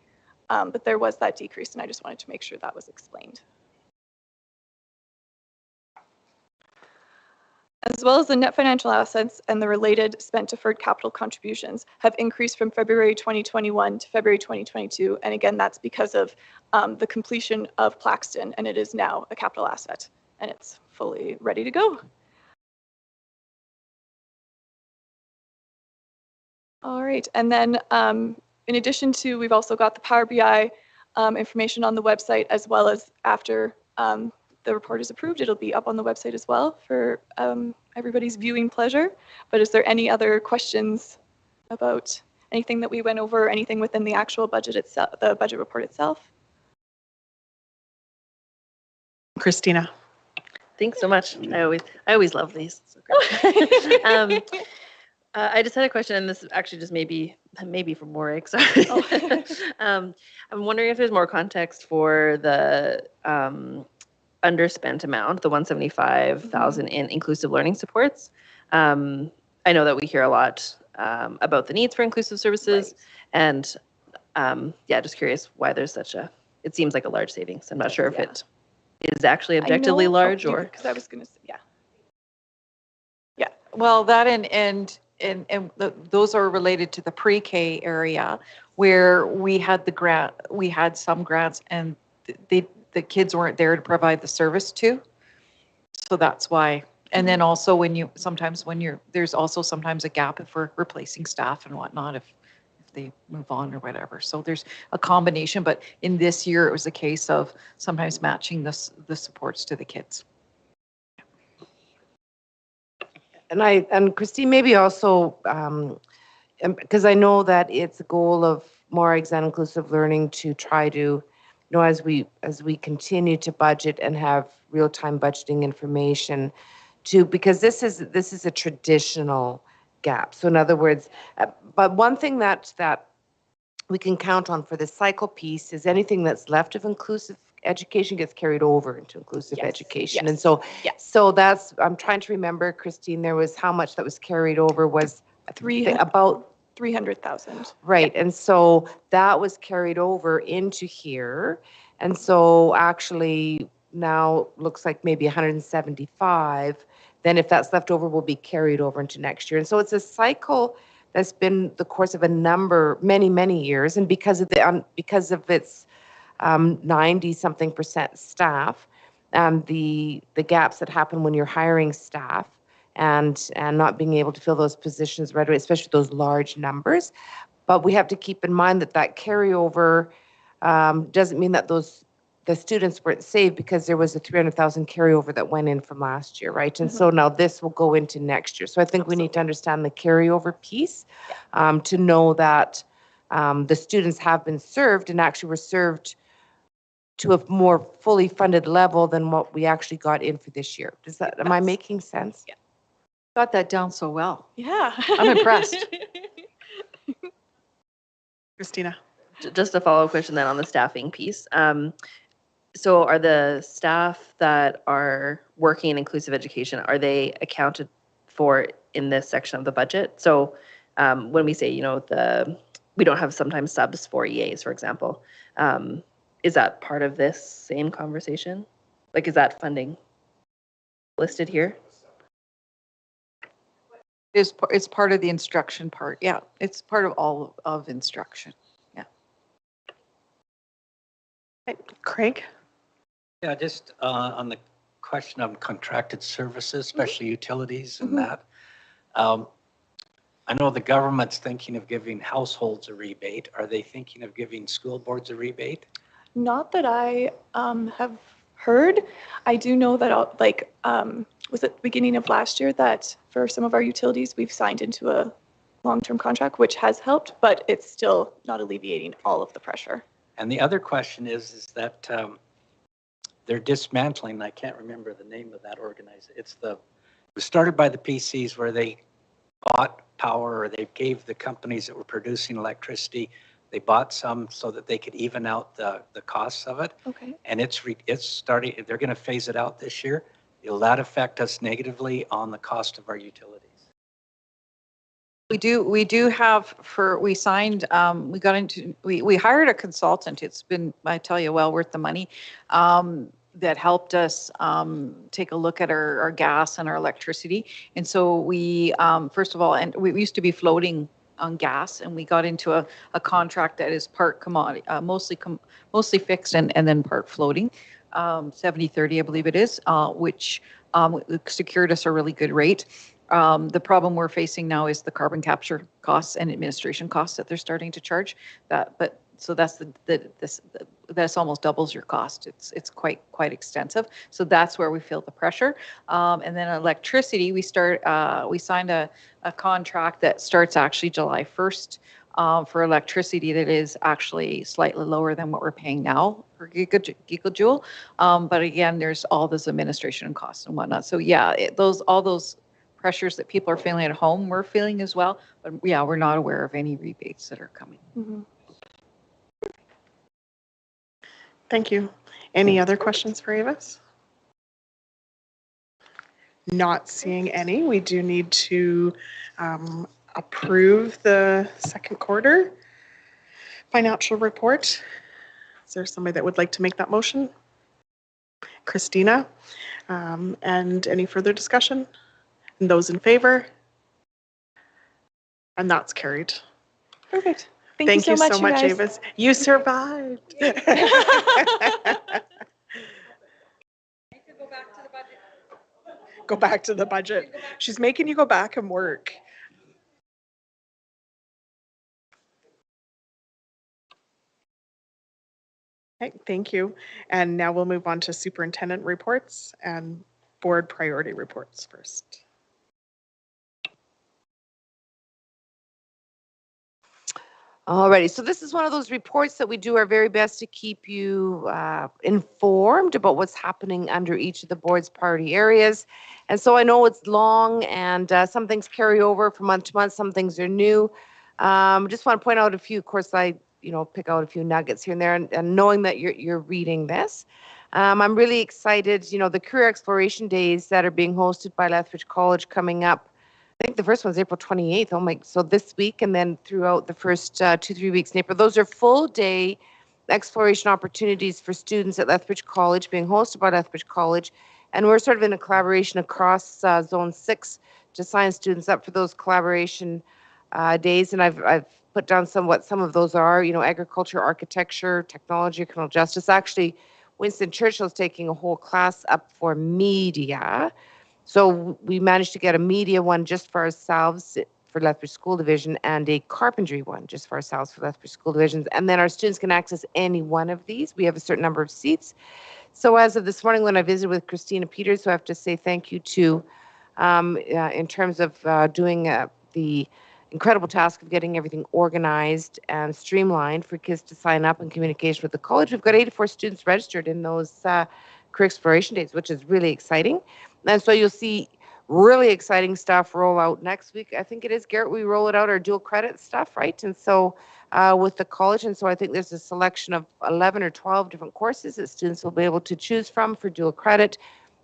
but there was that decrease, and I just wanted to make sure that was explained. As well as the net financial assets and the related spent deferred capital contributions have increased from February 2021 to February 2022. And again, that's because of the completion of Plaxton, and it is now a capital asset, and it's fully ready to go. All right, and then in addition to, we've also got the Power BI information on the website, as well as after the report is approved, it'll be up on the website as well for everybody's viewing pleasure. But is there any other questions about anything that we went over, anything within the actual budget itself, the budget report itself?
Christina.
Thanks so much. I always love these. So great. I just had a question, and this is actually just maybe from Warwick. Sorry. Oh. I'm wondering if there's more context for the underspent amount, the 175,000 in inclusive learning supports. I know that we hear a lot about the needs for inclusive services, and yeah, just curious why there's such a. It seems like a large savings. I'm not sure if it is actually objectively large or.
Because I was going to say, yeah.
Well, that and those are related to the pre-K area where we had the grant, we had some grants and the kids weren't there to provide the service to. So that's why. And then also there's also sometimes a gap if we're replacing staff and whatnot, if they move on or whatever. So there's a combination, but in this year it was a case of sometimes matching the supports to the kids.
And Christine, maybe also, because I know that it's a goal of more exam inclusive learning to try to, as we continue to budget and have real-time budgeting information, because this is a traditional gap. So in other words, but one thing that we can count on for the cycle piece is anything that's left of inclusive education gets carried over into inclusive education.
Yes.
And so that's, I'm trying to remember, Christine, there was how much that was carried over was about
300,000.
Right. And so that was carried over into here. And so actually now looks like maybe 175. Then if that's left over, will be carried over into next year. And so it's a cycle that's been the course of many years. And because of its 90-something% staff, the gaps that happen when you're hiring staff and not being able to fill those positions right away, especially those large numbers. But we have to keep in mind that carryover doesn't mean that the students weren't saved, because there was a 300,000 carryover that went in from last year, right? And so now this will go into next year. So I think we need to understand the carryover piece to know that the students have been served and actually were served to a more fully funded level than what we actually got in for this year. Am I making sense?
Yeah.
Got that down so well.
Yeah.
I'm impressed.
Christina.
Just a follow-up question then on the staffing piece. So are the staff that are working in inclusive education, are they accounted for in this section of the budget? So when we say, we don't have sometimes subs for EAs, for example, is that part of this same conversation? Like, is that funding listed here?
It's part of the instruction part. Yeah, it's part of all of instruction. Yeah.
Craig?
Yeah, just on the question of contracted services, especially utilities and that. I know the government's thinking of giving households a rebate. Are they thinking of giving school boards a rebate?
Not that I have heard. I do know that, was it the beginning of last year that for some of our utilities, we've signed into a long-term contract, which has helped, but it's still not alleviating all of the pressure.
And the other question is that they're dismantling, I can't remember the name of that organization. It was started by the PCs where they bought power, or they gave the companies that were producing electricity, they bought some so that they could even out the costs of it.
Okay.
And it's starting, they're going to phase it out this year. Will that affect us negatively on the cost of our utilities?
We do have we signed, we hired a consultant. It's been, I tell you, well worth the money, that helped us take a look at our gas and our electricity. And so we, first of all, and we used to be floating on gas, and we got into a contract that is part commodity, mostly fixed and then part floating, 70-30, I believe it is, which secured us a really good rate. The problem we're facing now is the carbon capture costs and administration costs that they're starting to charge. So that's that's almost doubles your cost. It's quite extensive. So that's where we feel the pressure. And then electricity, we signed a contract that starts actually July 1st for electricity that is actually slightly lower than what we're paying now per gigajoule. But again, there's all this administration and costs and whatnot. So yeah, all those pressures that people are feeling at home, we're feeling as well. But yeah, we're not aware of any rebates that are coming.
Mm-hmm. Thank you. Any other questions for Avis? Not seeing any. We do need to approve the second quarter financial report. Is there somebody that would like to make that motion? Christina. And any further discussion? And those in favor? And that's carried.
Perfect. Thank you so much, guys.
Avis. You survived. Go back to the budget. She's making you go back and work. Okay, thank you. And now we'll move on to superintendent reports and board priority reports first.
Alrighty, so this is one of those reports that we do our very best to keep you informed about what's happening under each of the board's priority areas. And so I know it's long and some things carry over from month to month, some things are new. Just want to point out a few, of course, I pick out a few nuggets here and there, and knowing that you're reading this. I'm really excited, the career exploration days that are being hosted by Lethbridge College coming up. I think the first one's April 28th. So this week and then throughout the first 2-3 weeks in April. Those are full day exploration opportunities for students at Lethbridge College being hosted by Lethbridge College. And we're sort of in a collaboration across Zone 6 to sign students up for those collaboration days. And I've put down what some of those are, agriculture, architecture, technology, criminal justice. Actually, Winston Churchill's taking a whole class up for media. So we managed to get a media one just for ourselves for Lethbridge School Division and a carpentry one just for ourselves for Lethbridge School Divisions. And then our students can access any one of these. We have a certain number of seats. So as of this morning when I visited with Christina Peters, who I have to say thank you to in terms of doing the incredible task of getting everything organized and streamlined for kids to sign up in communication with the college. We've got 84 students registered in those career exploration days, which is really exciting. And so you'll see really exciting stuff roll out next week. I think it is, Garrett, we roll it out, our dual credit stuff, right? And so with the college, and so I think there's a selection of 11 or 12 different courses that students will be able to choose from for dual credit.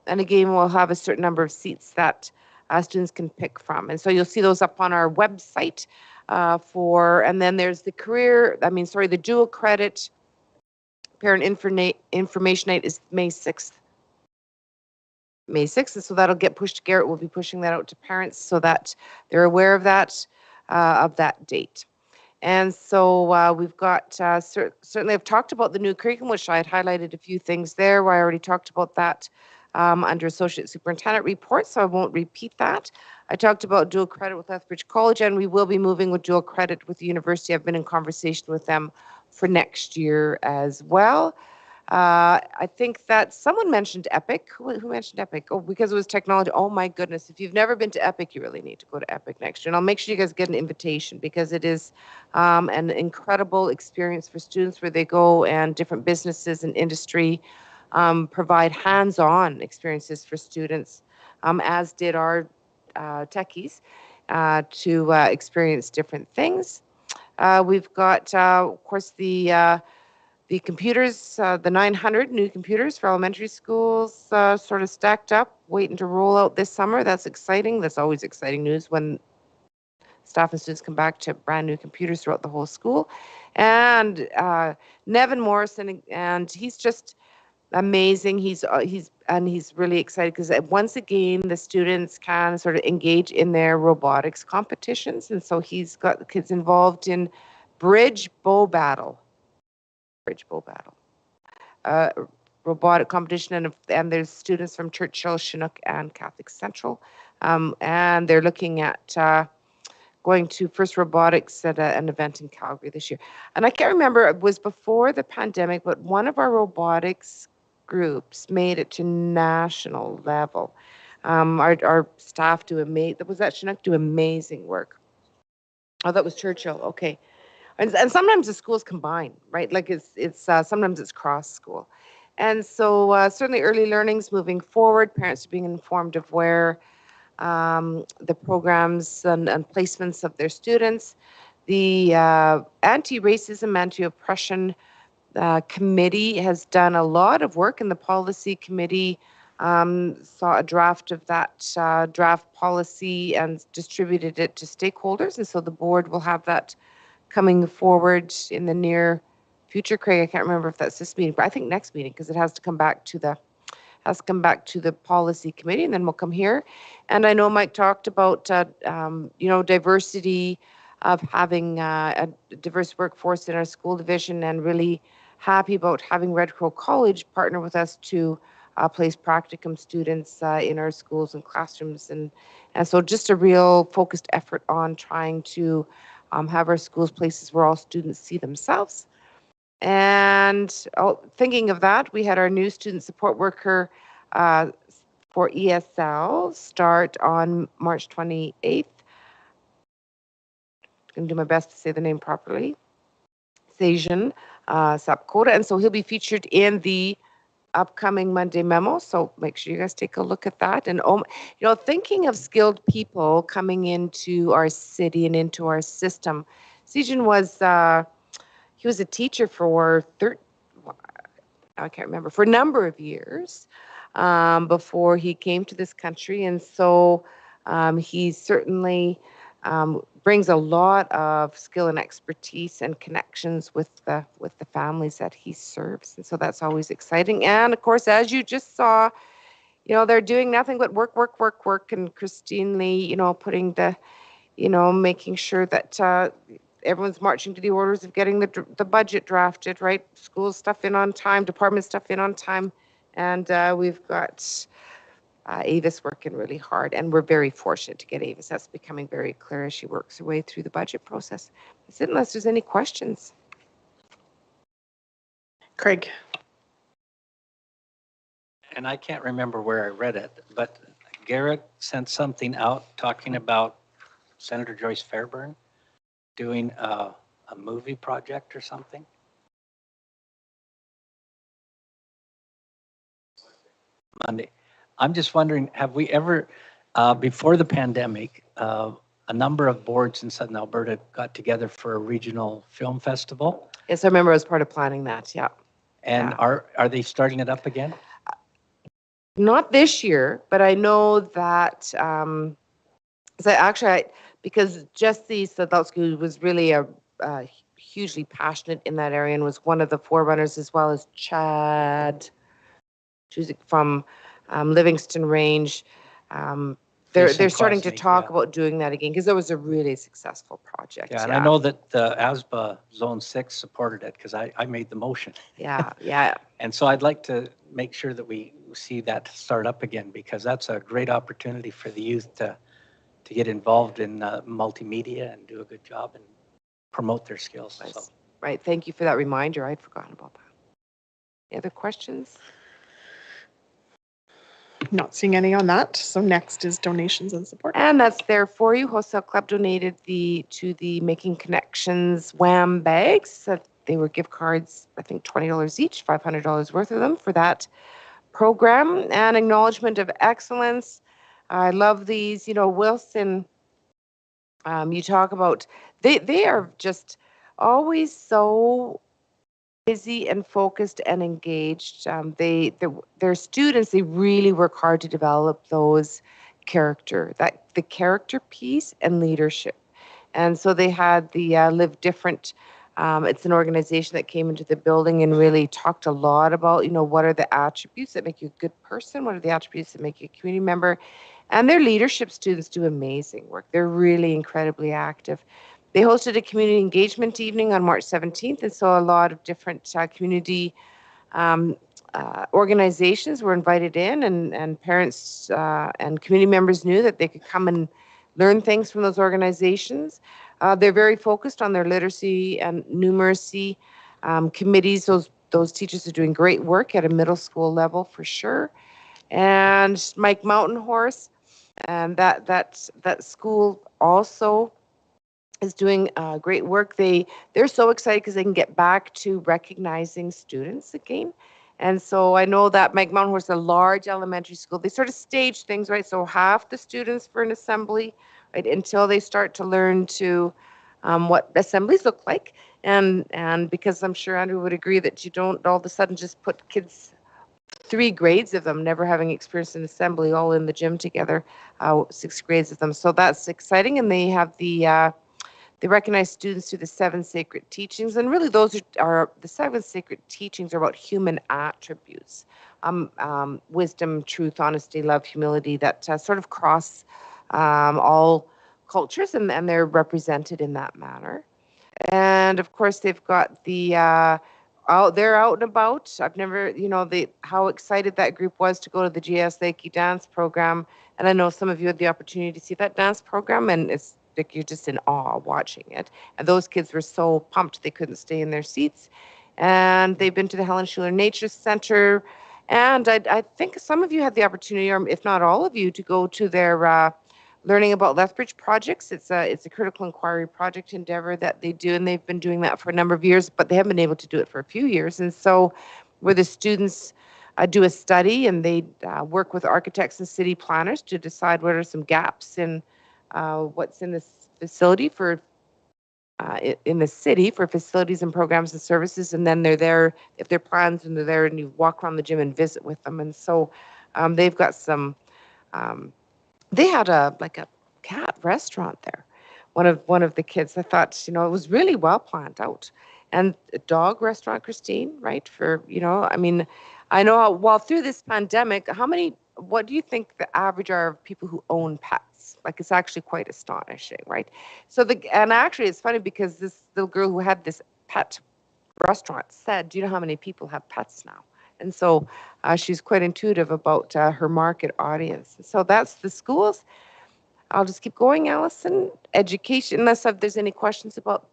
And again, we'll have a certain number of seats that students can pick from. And so you'll see those up on our website and then there's the dual credit parent information night is May 6th. May 6th, and so that'll get pushed. Garrett will be pushing that out to parents so that they're aware of that date. And so we've got, certainly I've talked about the new curriculum, which I had highlighted a few things there where I already talked about that under Associate Superintendent report, so I won't repeat that. I talked about dual credit with Lethbridge College, and we will be moving with dual credit with the university. I've been in conversation with them for next year as well. I think that someone mentioned Epic. Who mentioned Epic? Oh, because it was technology. Oh my goodness. If you've never been to Epic, you really need to go to Epic next year. And I'll make sure you guys get an invitation because it is an incredible experience for students where they go and different businesses and industry provide hands-on experiences for students, as did our techies. to experience different things. We've got, of course, the computers, the 900 new computers for elementary schools sort of stacked up, waiting to roll out this summer. That's exciting. That's always exciting news when staff and students come back to brand new computers throughout the whole school. And Nevin Morrison, and he's just amazing. He's really excited because once again the students can sort of engage in their robotics competitions, and so he's got the kids involved in bridge bow battle, robotic competition, and there's students from Churchill, Chinook, and Catholic Central, and they're looking at going to First Robotics at an event in Calgary this year. And I can't remember, it was before the pandemic, but one of our robotics groups made it to national level. Our staff do amazing work. Oh, that was Churchill. Okay, and sometimes the schools combine, right? Like it's sometimes it's cross school, and so certainly early learning's moving forward. Parents are being informed of where the programs and placements of their students. The Anti-Racism, Anti-Oppression Committee has done a lot of work, and the policy committee saw a draft of that draft policy and distributed it to stakeholders, and so the board will have that coming forward in the near future. Craig, I can't remember if that's this meeting, but I think next meeting, because it has to come back to the policy committee, and then we'll come here. And I know Mike talked about diversity, of having a diverse workforce in our school division, and really happy about having Red Crow College partner with us to place practicum students in our schools and classrooms, and so just a real focused effort on trying to have our schools places where all students see themselves. And thinking of that, we had our new student support worker for ESL start on March 28th. I'm going to do my best to say the name properly. Sejan Sapkota. And so he'll be featured in the upcoming Monday memo. So make sure you guys take a look at that. And, thinking of skilled people coming into our city and into our system, Sejan was, he was a teacher for I can't remember, for a number of years before he came to this country. And so he certainly brings a lot of skill and expertise and connections with the families that he serves. And so that's always exciting. And of course, as you just saw, they're doing nothing but work. And Christine Lee, putting the, making sure that everyone's marching to the orders of getting the budget drafted, right? School stuff in on time, department stuff in on time. And we've got Avis working really hard, and we're very fortunate to get Avis. That's becoming very clear as she works her way through the budget process. That's it, unless there's any questions.
Craig.
And I can't remember where I read it, but Garrett sent something out talking about Senator Joyce Fairburn doing a movie project or something. Monday. I'm just wondering, have we ever, before the pandemic, a number of boards in Southern Alberta got together for a regional film festival?
Yes, I remember I was part of planning that, yeah.
And
yeah.
Are they starting it up again?
Not this year, but I know that, because Jesse Sadowski was really a hugely passionate in that area and was one of the forerunners, as well as Chad from Livingston Range. They're starting to talk about doing that again, because it was a really successful project.
Yeah, and I know that the ASBA Zone 6 supported it, because I made the motion.
Yeah.
And so I'd like to make sure that we see that start up again, because that's a great opportunity for the youth to get involved in multimedia and do a good job and promote their skills.
Nice.
So.
Right, thank you for that reminder. I'd forgotten about that. Any other questions?
Not seeing any on that. So next is donations and support.
And that's there for you. Wholesale Club donated to the Making Connections WHAM bags. They were gift cards, I think $20 each, $500 worth of them for that program. And Acknowledgement of Excellence. I love these. Wilson You talk about, they are just always so busy and focused and engaged. Their students, they really work hard to develop those the character piece and leadership. And so they had the Live Different. It's an organization that came into the building and really talked a lot about, what are the attributes that make you a good person? What are the attributes that make you a community member? And their leadership students do amazing work. They're really incredibly active. They hosted a community engagement evening on March 17th, and so a lot of different community organizations were invited in, and parents and community members knew that they could come and learn things from those organizations. They're very focused on their literacy and numeracy committees. Those teachers are doing great work at a middle school level for sure. And Mike Mountain Horse, and that school also is doing great work. They're so excited because they can get back to recognizing students again. And so I know that Mike Mountain Horse is a large elementary school. They sort of stage things, right? So half the students for an assembly, right, until they start to learn to what assemblies look like. And because I'm sure Andrew would agree that you don't all of a sudden just put kids, 3 grades of them never having experienced an assembly all in the gym together, 6 grades of them. So that's exciting. And they have they recognize students through the 7 sacred teachings, and really those are the 7 sacred teachings are about human attributes, wisdom, truth, honesty, love, humility, that sort of cross all cultures, and they're represented in that manner. And of course, they've got they're out and about. I've never, how excited that group was to go to the GS Lakey dance program, and I know some of you had the opportunity to see that dance program, and it's like you're just in awe watching it. And those kids were so pumped they couldn't stay in their seats. And they've been to the Helen Schuler Nature Center. And I think some of you had the opportunity, or if not all of you, to go to their Learning About Lethbridge projects. It's a critical inquiry project endeavor that they do, and they've been doing that for a number of years, but they haven't been able to do it for a few years. And so where the students do a study, and they work with architects and city planners to decide what are some gaps in what's in this facility for in the city for facilities and programs and services, and then they're there if they're plans, and they're there, and you walk around the gym and visit with them. And so they've got some they had a cat restaurant there. One of the kids, I thought, it was really well planned out. And a dog restaurant, Christine, right? I mean, I know while through this pandemic, what do you think the average are of people who own pets? Like, it's actually quite astonishing, right? And actually it's funny because this little girl who had this pet restaurant said, do you know how many people have pets now? And so she's quite intuitive about her market audience. So that's the schools. I'll just keep going, Allison. Education, unless there's any questions about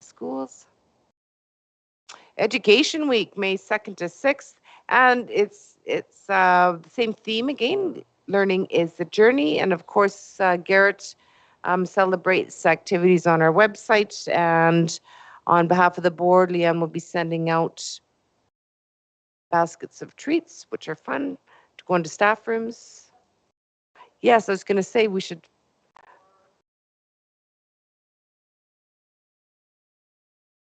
schools. Education Week, May 2nd to 6th. And it's the same theme again. Learning is the journey. And of course, Garrett celebrates activities on our website. And on behalf of the board, Leanne will be sending out baskets of treats, which are fun, to go into staff rooms. Yes, I was going to say we should.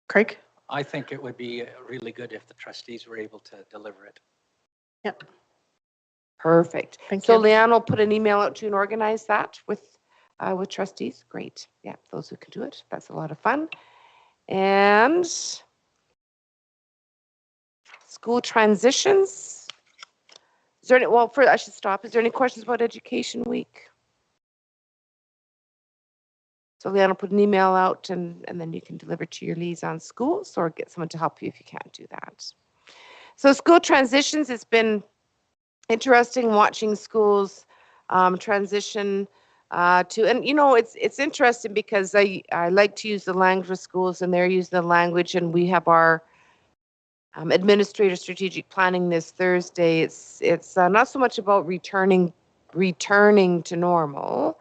Craig?
I think it would be really good if the trustees were able to deliver it.
Yep.
Perfect.
Thank
you.
you.
So Leanne will put an email out to you and organize that with trustees. Great. Yeah, those who can do it. That's a lot of fun. And school transitions. Is there any, I should stop. Is there any questions about Education Week? So Leanne will put an email out, and then you can deliver to your liaison schools, or get someone to help you if you can't do that. So school transitions, it's been interesting watching schools transition to, and it's interesting because I like to use the language of schools, and they're using the language, and we have our administrator strategic planning this Thursday. It's not so much about returning to normal.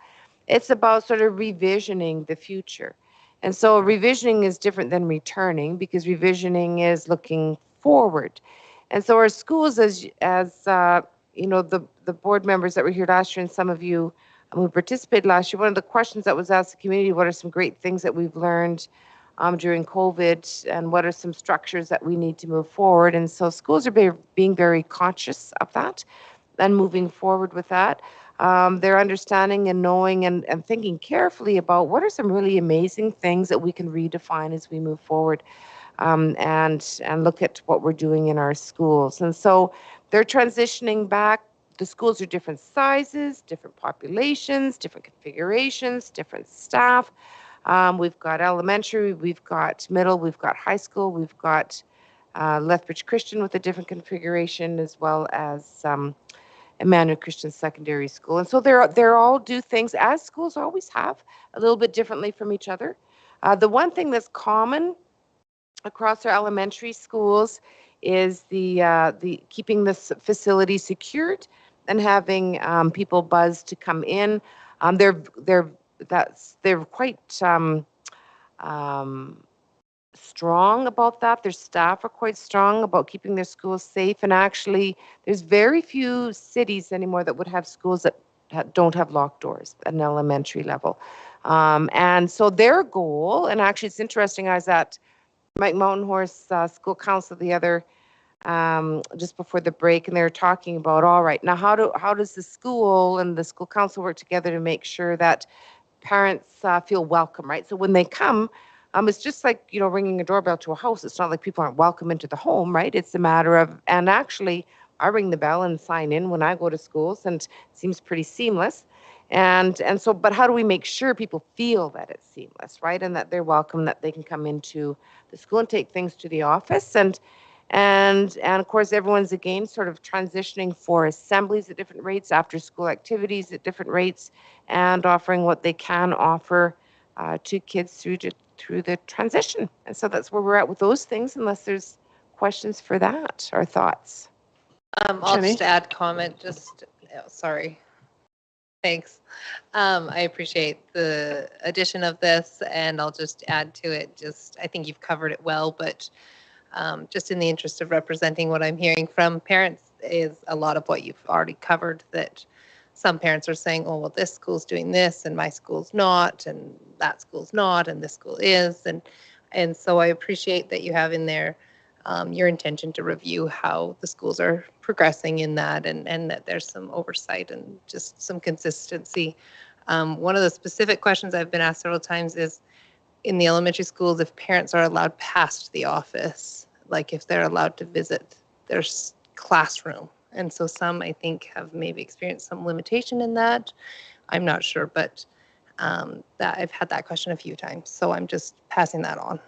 It's about sort of revisioning the future. And so revisioning is different than returning, because revisioning is looking forward. And so our schools, as the board members that were here last year, and some of you and we participated last year. One of the questions that was asked the community, what are some great things that we've learned during COVID, and what are some structures that we need to move forward? And so schools are being very conscious of that and moving forward with that. They're understanding and knowing and thinking carefully about what are some really amazing things that we can redefine as we move forward, and look at what we're doing in our schools. And so they're transitioning back. The schools are different sizes, different populations, different configurations, different staff. We've got elementary, we've got middle, we've got high school, we've got Lethbridge Christian with a different configuration, as well as Emmanuel Christian Secondary School. And so they're all do things, as schools always have, a little bit differently from each other. The one thing that's common across our elementary schools is the keeping this facility secured and having people buzz to come in. They're quite strong about that. Their staff are quite strong about keeping their schools safe. And actually, there's very few cities anymore that would have schools that don't have locked doors at an elementary level. And so their goal, and actually it's interesting, I was at Mike Mountain Horse School Council the other just before the break, and they were talking about, all right, now how does the school and the school council work together to make sure that parents feel welcome, right? So when they come, it's just like, ringing a doorbell to a house. It's not like people aren't welcome into the home, right? It's a matter of, and actually, I ring the bell and sign in when I go to schools, and it seems pretty seamless. And so, but how do we make sure people feel that it's seamless, right? And that they're welcome, that they can come into the school and take things to the office. And of course, everyone's again sort of transitioning for assemblies at different rates, after school activities at different rates, and offering what they can offer to kids through the transition. And so that's where we're at with those things, unless there's questions for that or thoughts.
I'll just add comment, sorry. Thanks. I appreciate the addition of this, and I'll just add to it. I think you've covered it well, but just in the interest of representing what I'm hearing from parents is a lot of what you've already covered, that some parents are saying, oh, well, this school's doing this and my school's not, and that school's not, and this school is. And so I appreciate that you have in there your intention to review how the schools are progressing in that, and that there's some oversight and just some consistency. One of the specific questions I've been asked several times is, in the elementary schools, if parents are allowed past the office, like if they're allowed to visit their classroom. And so some, I think, have maybe experienced some limitation in that. I'm not sure, but that I've had that question a few times. So I'm just passing that on.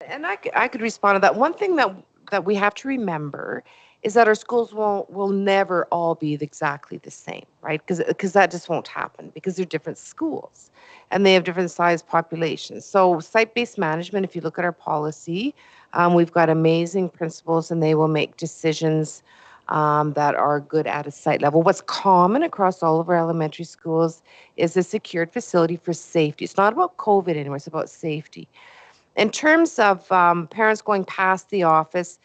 And I could respond to that. One thing that we have to remember is that our schools will never all be exactly the same, right? Because that just won't happen, because they're different schools and they have different size populations. So site-based management, if you look at our policy, we've got amazing principals, and they will make decisions that are good at a site level. What's common across all of our elementary schools is a secured facility for safety. It's not about COVID anymore, it's about safety. In terms of parents going past the office,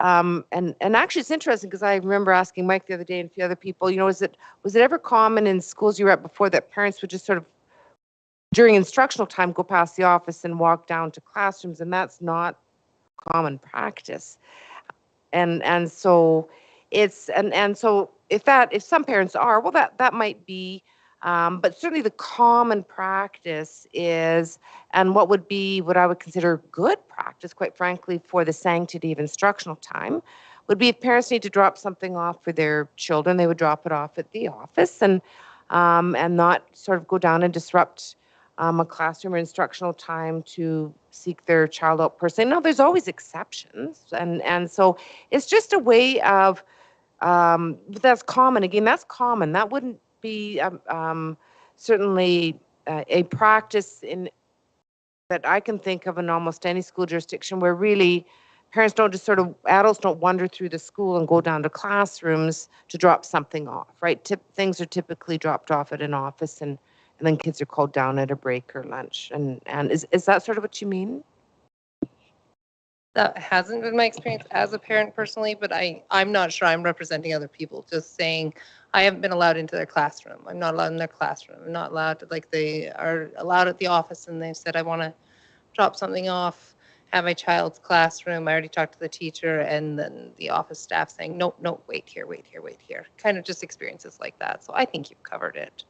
and actually it's interesting, because I remember asking Mike the other day and a few other people, was it ever common in schools you were at before that parents would just sort of, during instructional time, go past the office and walk down to classrooms? And that's not common practice. And so it's, and so if some parents are, well, that might be, but certainly the common practice is, and what I would consider good practice, quite frankly, for the sanctity of instructional time, would be if parents need to drop something off for their children, they would drop it off at the office, and not sort of go down and disrupt a classroom or instructional time to seek their child out personally. Now, there's always exceptions, and so it's just a way of, that's common. Again, that's common. That wouldn't be certainly a practice that I can think of in almost any school jurisdiction, where really parents don't just sort of, adults don't wander through the school and go down to classrooms to drop something off, right? Things are typically dropped off at an office, and then kids are called down at a break or lunch. And is that sort of what you mean?
That hasn't been my experience as a parent personally, but I'm not sure I'm representing other people. Just saying, I haven't been allowed into their classroom. I'm not allowed in their classroom. I'm not allowed to, like, they are allowed at the office and they said, I want to drop something off at my child's classroom. I already talked to the teacher, and then the office staff saying, no, no, wait here, wait here, wait here. Kind of just experiences like that. So I think you've covered it.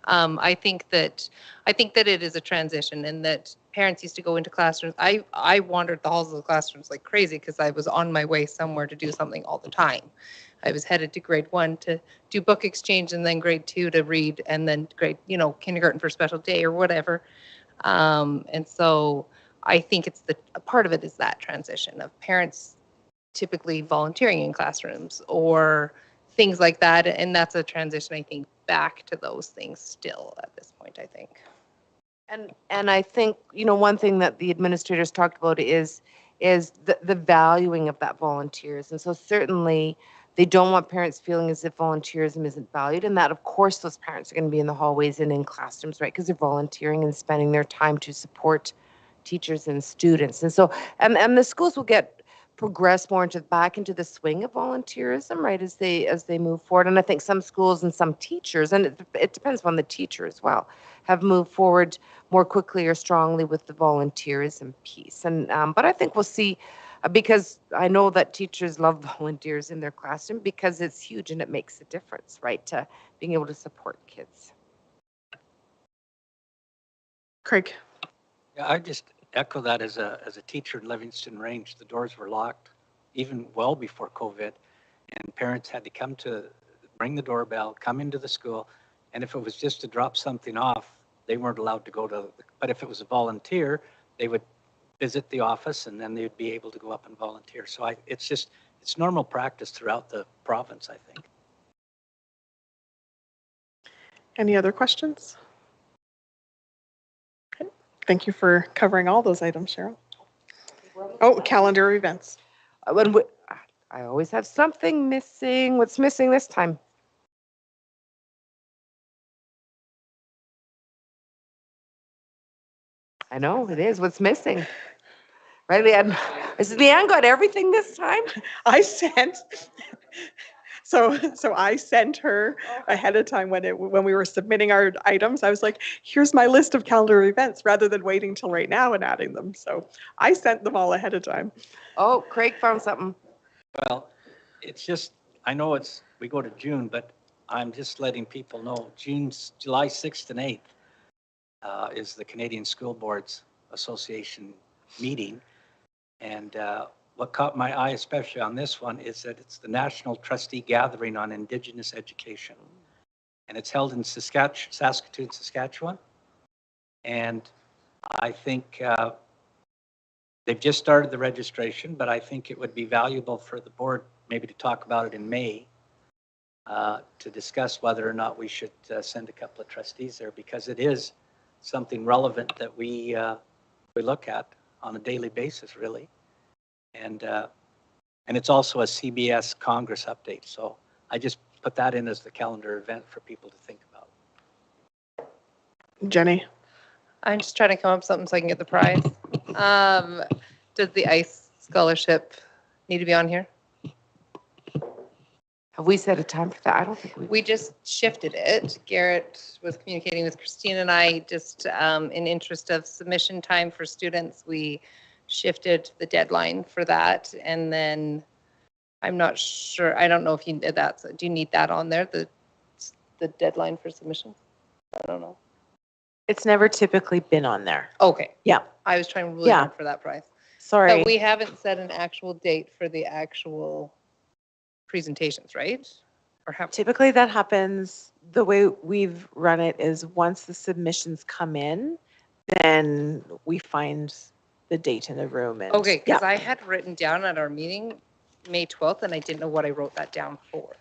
I think that it is a transition, and that parents used to go into classrooms. I wandered the halls of the classrooms like crazy because I was on my way somewhere to do something all the time. I was headed to grade 1 to do book exchange, and then grade 2 to read, and then kindergarten for special day or whatever. And so I think a part of it is that transition of parents typically volunteering in classrooms or things like that. And that's a transition, I think, back to those things still at this point, I think.
And I think, one thing that the administrators talked about is the valuing of that volunteers. And so certainly they don't want parents feeling as if volunteerism isn't valued, and that of course those parents are going to be in the hallways and in classrooms, right? Because they're volunteering and spending their time to support teachers and students. And so, and the schools will progress more back into the swing of volunteerism, right, as they move forward. And I think some schools and some teachers, and it depends on the teacher as well, have moved forward more quickly or strongly with the volunteerism piece. And but I think we'll see, because I know that teachers love volunteers in their classroom because it's huge and it makes a difference, right, to being able to support kids.
Craig.
Yeah, I just echo that as a teacher in Livingston Range. The doors were locked even well before COVID, and parents had to ring the doorbell, come into the school, and if it was just to drop something off, they weren't allowed to go but if it was a volunteer, they would visit the office and then they'd be able to go up and volunteer. So it's normal practice throughout the province, I think.
Any other questions? Okay. Thank you for covering all those items, Cheryl. Oh, calendar events.
I always have something missing. What's missing this time? I know it is. What's missing? Right, Leanne? Is Leanne got everything this time?
I sent. So I sent her ahead of time when we were submitting our items. I was like, here's my list of calendar events, rather than waiting till right now and adding them. So I sent them all ahead of time.
Oh, Craig found something.
Well, it's just, I know we go to June, but I'm just letting people know July 6th and 8th is the Canadian School Boards Association meeting. And what caught my eye, especially on this one, is that it's the National Trustee Gathering on Indigenous Education. And it's held in Saskatoon, Saskatchewan. And I think they've just started the registration, but I think it would be valuable for the board maybe to talk about it in May to discuss whether or not we should send a couple of trustees there, because it is something relevant that we look at on a daily basis, really. And it's also a CBS Congress update. So I just put that in as the calendar event for people to think about.
Jenny.
I'm just trying to come up with something so I can get the prize. Does the ICE scholarship need to be on here?
Have we set a time for that? I don't think
We just shifted it. Garrett was communicating with Christine and I just in interest of submission time for students, we shifted the deadline for that. And then I'm not sure, I don't know if you did that. So do you need that on there, the deadline for submission? I don't know.
It's never typically been on there.
Okay.
Yeah.
I was trying really hard for that prize.
Sorry.
But we haven't set an actual date for the actual presentations, right? Or have
Typically that happens, the way we've run it is once the submissions come in, then we find the date in the room. And
okay, because I had written down at our meeting May 12th and I didn't know what I wrote that down for.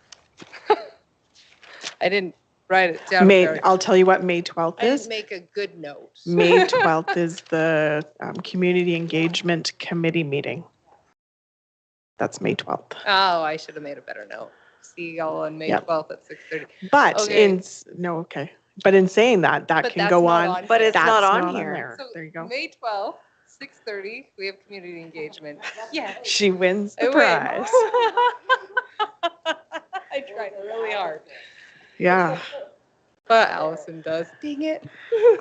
I didn't write it down.
I'll tell you what May 12th
I
is.
didn't make a good note.
May 12th is the Community Engagement Committee meeting. That's May 12th.
Oh, I should have made a better note. See y'all on May 12th at 6:30.
But
okay.
But in saying that
But
can
that's
go
not
on.
But it's
That's
not on here.
there.
So
There you go.
May 12th, 6:30, we have community engagement. Yeah.
She wins the
I win.
prize.
I tried really hard.
Yeah.
But Allison does. Dang it.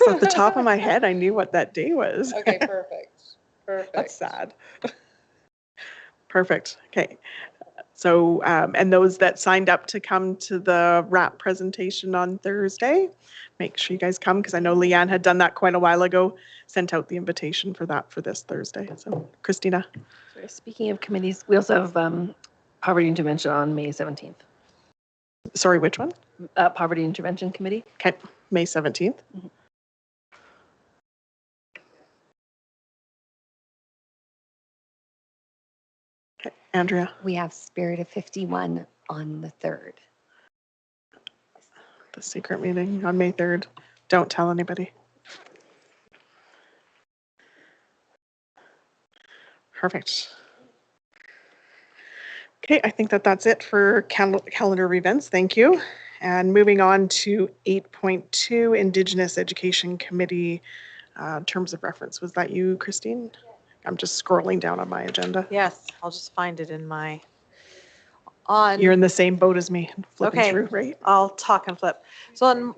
So at the top of my head, I knew what that day was.
Okay, perfect. Perfect.
That's sad. Perfect. Okay. So, and those that signed up to come to the wrap presentation on Thursday, make sure you guys come because I know Leanne had done that quite a while ago, sent out the invitation for that for this Thursday. So, Christina.
Sorry, speaking of committees, we also have Poverty Intervention on May 17th.
Sorry, which one?
Poverty Intervention Committee.
Okay, May 17th.
Mhm.
Okay, Andrea.
We have Spirit of 51 on the 3rd.
The secret meeting on May 3rd. Don't tell anybody. Perfect. Okay, I think that that's it for calendar of events. Thank you. And moving on to 8.2, Indigenous Education Committee terms of reference. Was that you, Christine? I'm just scrolling down on my agenda.
Yes, I'll just find it in my, on.
You're in the same boat as me, flipping
Okay.
through, right?
I'll talk and flip. So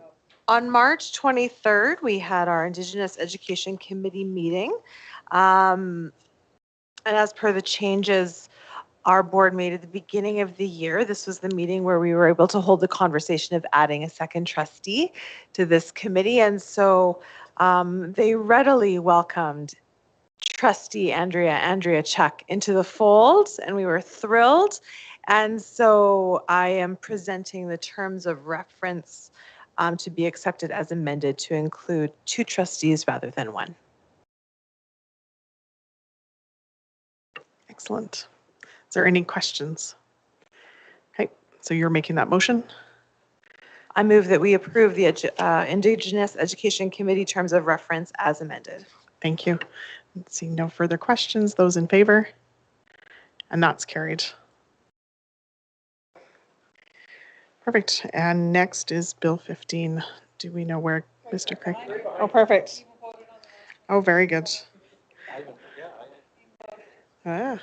on March 23rd, we had our Indigenous Education Committee meeting. And as per the changes our board made at the beginning of the year, this was the meeting where we were able to hold the conversation of adding a second trustee to this committee. And so they readily welcomed Trustee Andrea Chuck into the fold, and we were thrilled. And so I am presenting the terms of reference to be accepted as amended to include 2 trustees rather than 1.
Excellent. Is there any questions? Okay, so you're making that motion?
I move that we approve the Indigenous Education Committee terms of reference as amended.
Thank you. Seeing no further questions, those in favor? And that's carried. Perfect. And next is Bill 15. Do we know where Mr. Craig? Oh, perfect. Oh, very good. Ah.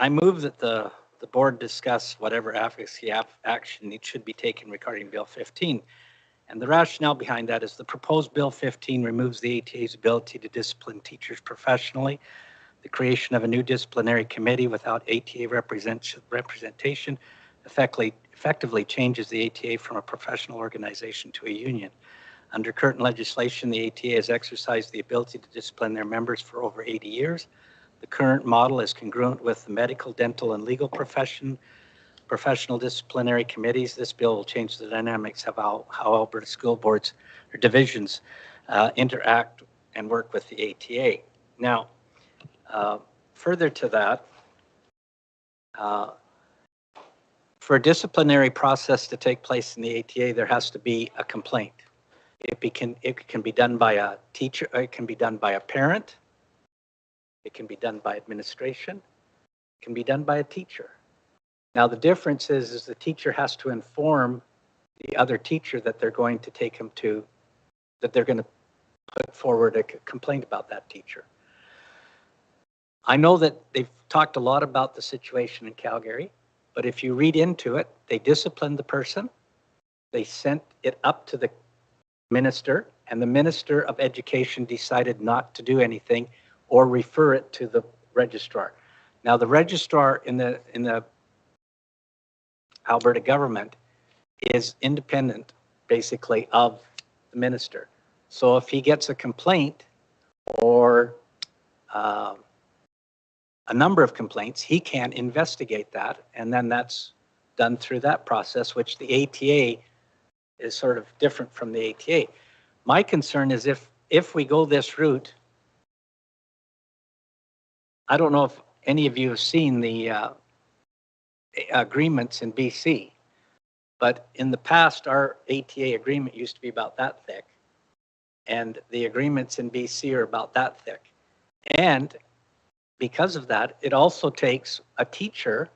I move that the board discuss whatever advocacy action should be taken regarding Bill 15. And the rationale behind that is the proposed Bill 15 removes the ATA's ability to discipline teachers professionally. The creation of a new disciplinary committee without ATA representation effectively changes the ATA from a professional organization to a union. Under current legislation, the ATA has exercised the ability to discipline their members for over 80 years. The current model is congruent with the medical, dental, and legal professional disciplinary committees. This bill will change the dynamics of how Alberta school boards or divisions interact and work with the ATA. Now, further to that, for a disciplinary process to take place in the ATA, there has to be a complaint. It can be done by a teacher, it can be done by a parent, it can be done by administration, it can be done by a teacher. Now the difference is the teacher has to inform the other teacher that they're going to take him to, that they're going to put forward a complaint about that teacher. I know that they've talked a lot about the situation in Calgary, but if you read into it, they disciplined the person, they sent it up to the minister, and the Minister of Education decided not to do anything or refer it to the registrar. Now the registrar in the Alberta government is independent, basically, of the minister. So if he gets a complaint or a number of complaints, he can investigate that, and then that's done through that process, which the ATA is sort of different from the ATA. My concern is if we go this route, I don't know if any of you have seen the agreements in BC, but in the past, our ATA agreement used to be about that thick, and the agreements in BC are about that thick. And because of that, it also takes a teacher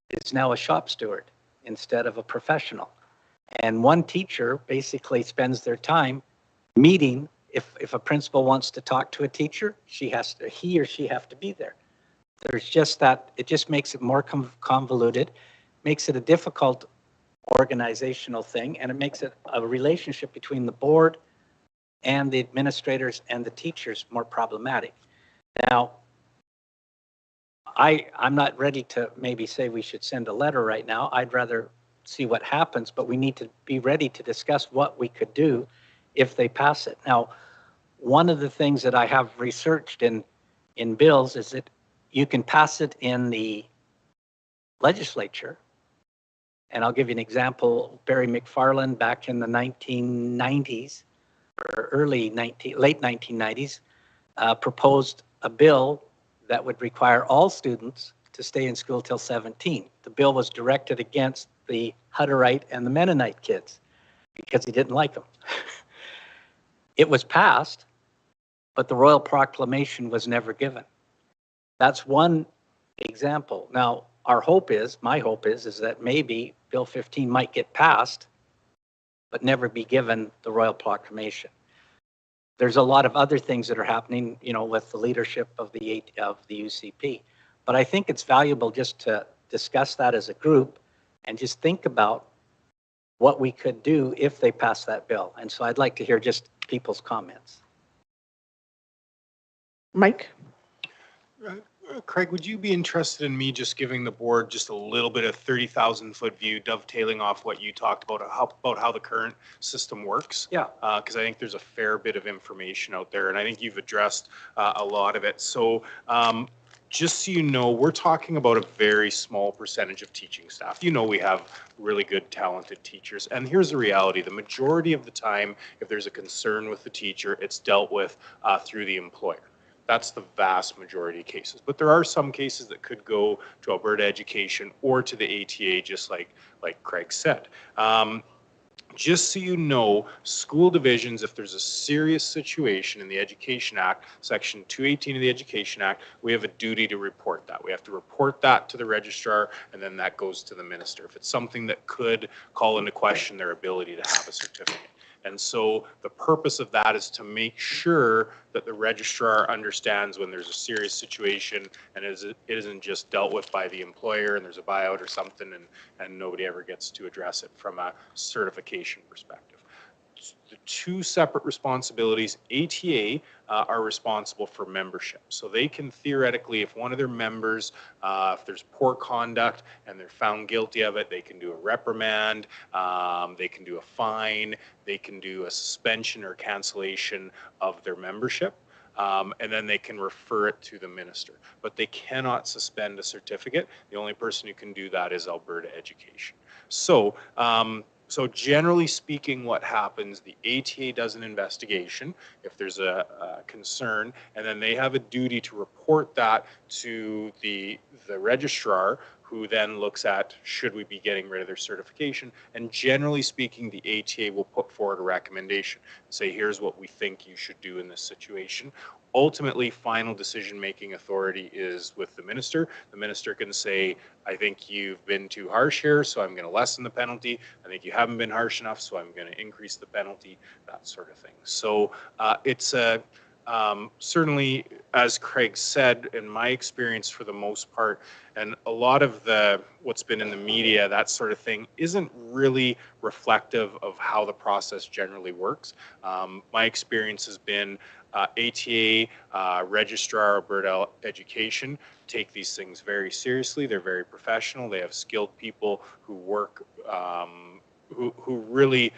is now a shop steward instead of a professional. And one teacher basically spends their time meeting. If a principal wants to talk to a teacher, he or she have to be there. There's just that, it just makes it more convoluted, makes it a difficult organizational thing, and it makes it a relationship between the board and the administrators and the teachers more problematic. Now, I'm not ready to maybe say we should send a letter right now. I'd rather see what happens, but we need to be ready to discuss what we could do if they pass it. Now, one of the things that I have researched in bills is that you can pass it in the legislature. And I'll give you an example. Barry McFarland back in the 1990s or late 1990s proposed a bill that would require all students to stay in school till 17. The bill was directed against the Hutterite and the Mennonite kids because he didn't like them. It was passed, but the royal proclamation was never given. That's one example. Now, my hope is that maybe Bill 15 might get passed, but never be given the royal proclamation. There's a lot of other things that are happening, with the leadership of the UCP. But I think it's valuable just to discuss that as a group and just think about what we could do if they pass that bill. And so I'd like to hear just people's comments.
Mike?
Craig, would you be interested in me just giving the board just a little bit of 30,000-foot view, dovetailing off what you talked about how the current system works?
Yeah.
Because I think there's a fair bit of information out there, and I think you've addressed a lot of it. So just so you know, we're talking about a very small percentage of teaching staff. We have really good, talented teachers. And here's the reality. The majority of the time, if there's a concern with the teacher, it's dealt with through the employer. That's the vast majority of cases. But there are some cases that could go to Alberta Education or to the ATA, just like Craig said. Just so you know, school divisions, if there's a serious situation in the Education Act, Section 218 of the Education Act, we have a duty to report that. We have to report that to the registrar, and then that goes to the minister. If it's something that could call into question their ability to have a certificate. And so the purpose of that is to make sure that the registrar understands when there's a serious situation and it isn't just dealt with by the employer and there's a buyout or something and nobody ever gets to address it from a certification perspective. The two separate responsibilities, ATA are responsible for membership. So they can theoretically, if one of their members, if there's poor conduct and they're found guilty of it, they can do a reprimand, they can do a fine, they can do a suspension or cancellation of their membership. And then they can refer it to the minister. But they cannot suspend a certificate. The only person who can do that is Alberta Education. So generally speaking, what happens, the ATA does an investigation if there's a concern, and then they have a duty to report that to the registrar, who then looks at should we be getting rid of their certification. And generally speaking, the ATA will put forward a recommendation and say, here's what we think you should do in this situation. Ultimately, final decision-making authority is with the minister. The minister can say, I think you've been too harsh here, so I'm going to lessen the penalty. I think you haven't been harsh enough, so I'm going to increase the penalty, that sort of thing. So it's certainly, as Craig said, in my experience for the most part, and a lot of what's been in the media, that sort of thing, isn't really reflective of how the process generally works. My experience has been ATA, Registrar, Alberta Education take these things very seriously. They're very professional. They have skilled people who work, who really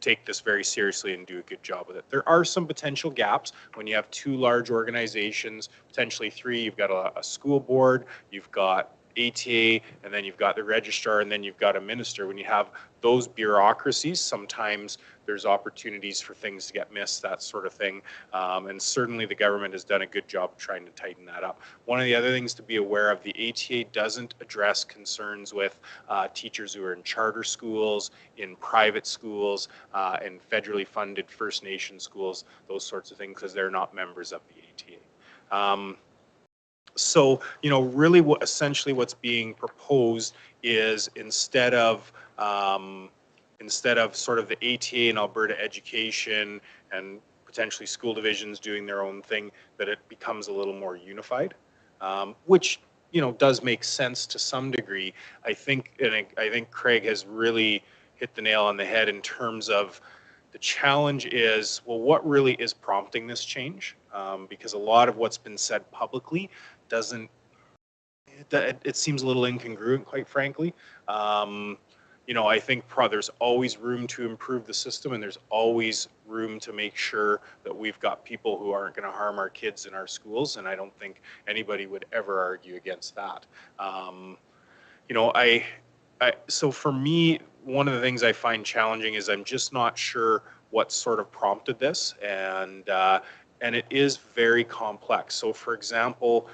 take this very seriously and do a good job with it. There are some potential gaps when you have two large organizations, potentially three. You've got a school board, you've got ATA, and then you've got the registrar, and then you've got a minister. When you have those bureaucracies, sometimes there's opportunities for things to get missed, that sort of thing. And certainly the government has done a good job trying to tighten that up. One of the other things to be aware of, the ATA doesn't address concerns with teachers who are in charter schools, in private schools, in federally funded First Nation schools, those sorts of things, because they're not members of the ATA. So, really essentially what's being proposed is instead of sort of the ATA and Alberta Education and potentially school divisions doing their own thing, that it becomes a little more unified, which, does make sense to some degree. I think Craig has really hit the nail on the head in terms of the challenge is, well, what really is prompting this change? Because a lot of what's been said publicly it seems a little incongruent, quite frankly. I think there's always room to improve the system, and there's always room to make sure that we've got people who aren't going to harm our kids in our schools, and I don't think anybody would ever argue against that. So for me, one of the things I find challenging is I'm just not sure what sort of prompted this, and it is very complex. So for example,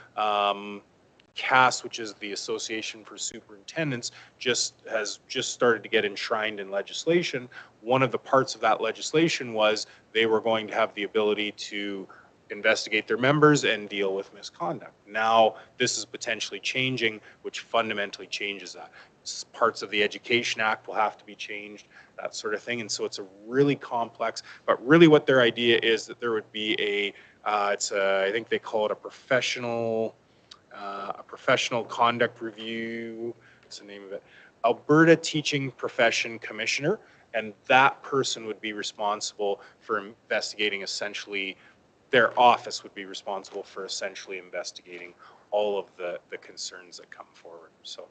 CAS, which is the Association for Superintendents, has just started to get enshrined in legislation. One of the parts of that legislation was they were going to have the ability to investigate their members and deal with misconduct. Now this is potentially changing, which fundamentally changes that. Parts of the Education Act will have to be changed, that sort of thing. And so it's a really complex, but really what their idea is that there would be I think they call it a professional conduct review. What's the name of it? Alberta Teaching Profession Commissioner, and that person would be responsible for investigating essentially. Their office would be responsible for essentially investigating all of the concerns that come forward. So,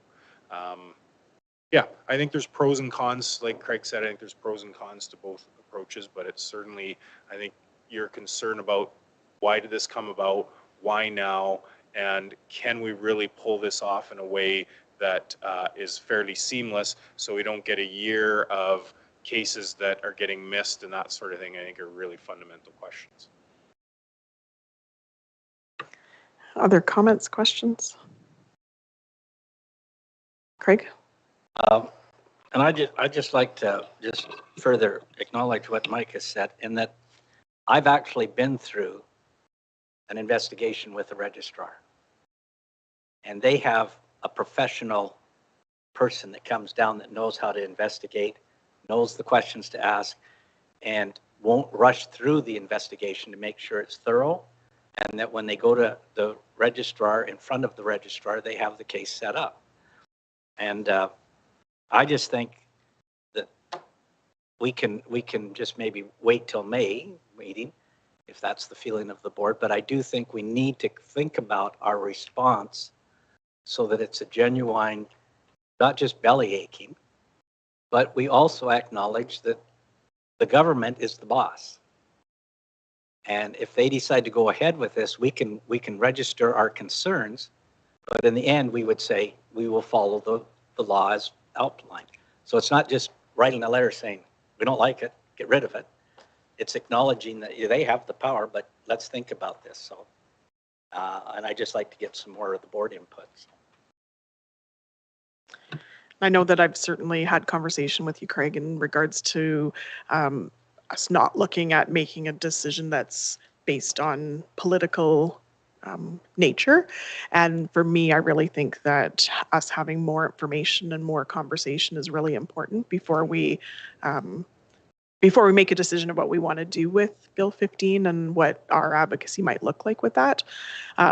yeah, I think there's pros and cons. Like Craig said, I think there's pros and cons to both approaches, but it's certainly, I think your concern about why did this come about, why now, and can we really pull this off in a way that is fairly seamless so we don't get a year of cases that are getting missed and that sort of thing, I think are really fundamental questions.
Other comments, questions? Craig?
And I just like to just further acknowledge what Mike has said, in that I've actually been through an investigation with a registrar. And they have a professional person that comes down that knows how to investigate, knows the questions to ask, and won't rush through the investigation to make sure it's thorough. And that when they go to the registrar, in front of the registrar, they have the case set up. And I just think that we can just maybe wait till May meeting, if that's the feeling of the board. But I do think we need to think about our response so that it's a genuine, not just belly aching, but we also acknowledge that the government is the boss. And if they decide to go ahead with this, we can register our concerns, but in the end, we would say we will follow the law as outlined. So it's not just writing a letter saying, we don't like it, get rid of it. It's acknowledging that they have the power, but let's think about this. So, and I just like to get some more of the board inputs.
I know that I've certainly had conversation with you, Craig, in regards to us not looking at making a decision that's based on political nature. And for me, I really think that us having more information and more conversation is really important before we make a decision of what we want to do with Bill 15 and what our advocacy might look like with that.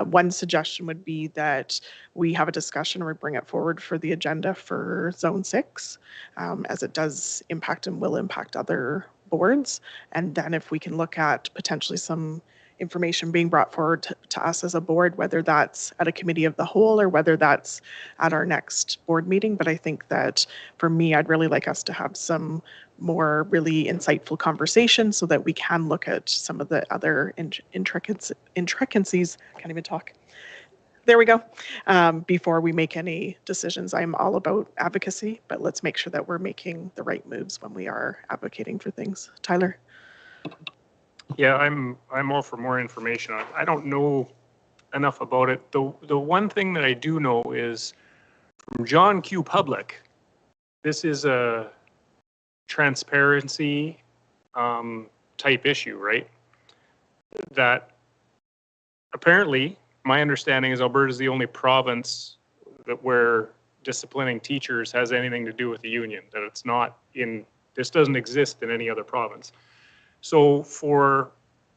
One suggestion would be that we have a discussion or we bring it forward for the agenda for Zone 6, as it does impact and will impact other boards. And then if we can look at potentially some information being brought forward to us as a board, whether that's at a committee of the whole or whether that's at our next board meeting. But I think that for me, I'd really like us to have some more really insightful conversations so that we can look at some of the other intricacies, can't even talk. There we go. Before we make any decisions, I'm all about advocacy, but let's make sure that we're making the right moves when we are advocating for things. Tyler?
Yeah, I'm all for more information on it. I don't know enough about it. The one thing that I do know is from John Q. Public, this is a transparency type issue, right? That apparently my understanding is Alberta is the only province where disciplining teachers has anything to do with the union, that it's not in, this doesn't exist in any other province. So for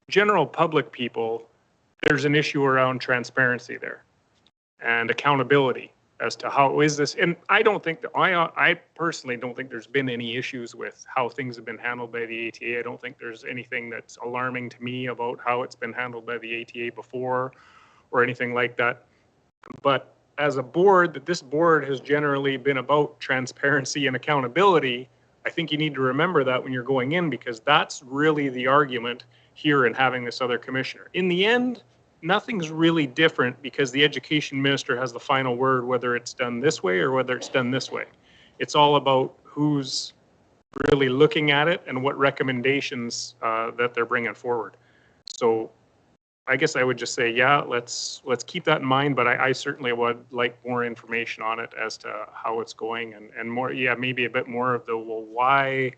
general public people, there's an issue around transparency there and accountability as to how is this, and I don't think that, I personally don't think there's been any issues with how things have been handled by the ATA. I don't think there's anything that's alarming to me about how it's been handled by the ATA before or anything like that. But as a board, this board has generally been about transparency and accountability. I think you need to remember that when you're going in, because that's really the argument here in having this other commissioner. In the end, nothing's really different because the education minister has the final word, whether it's done this way or whether it's done this way. It's all about who's really looking at it and what recommendations that they're bringing forward. So I guess I would just say, yeah, let's keep that in mind, but I certainly would like more information on it as to how it's going and more, yeah, maybe a bit more of the, well, why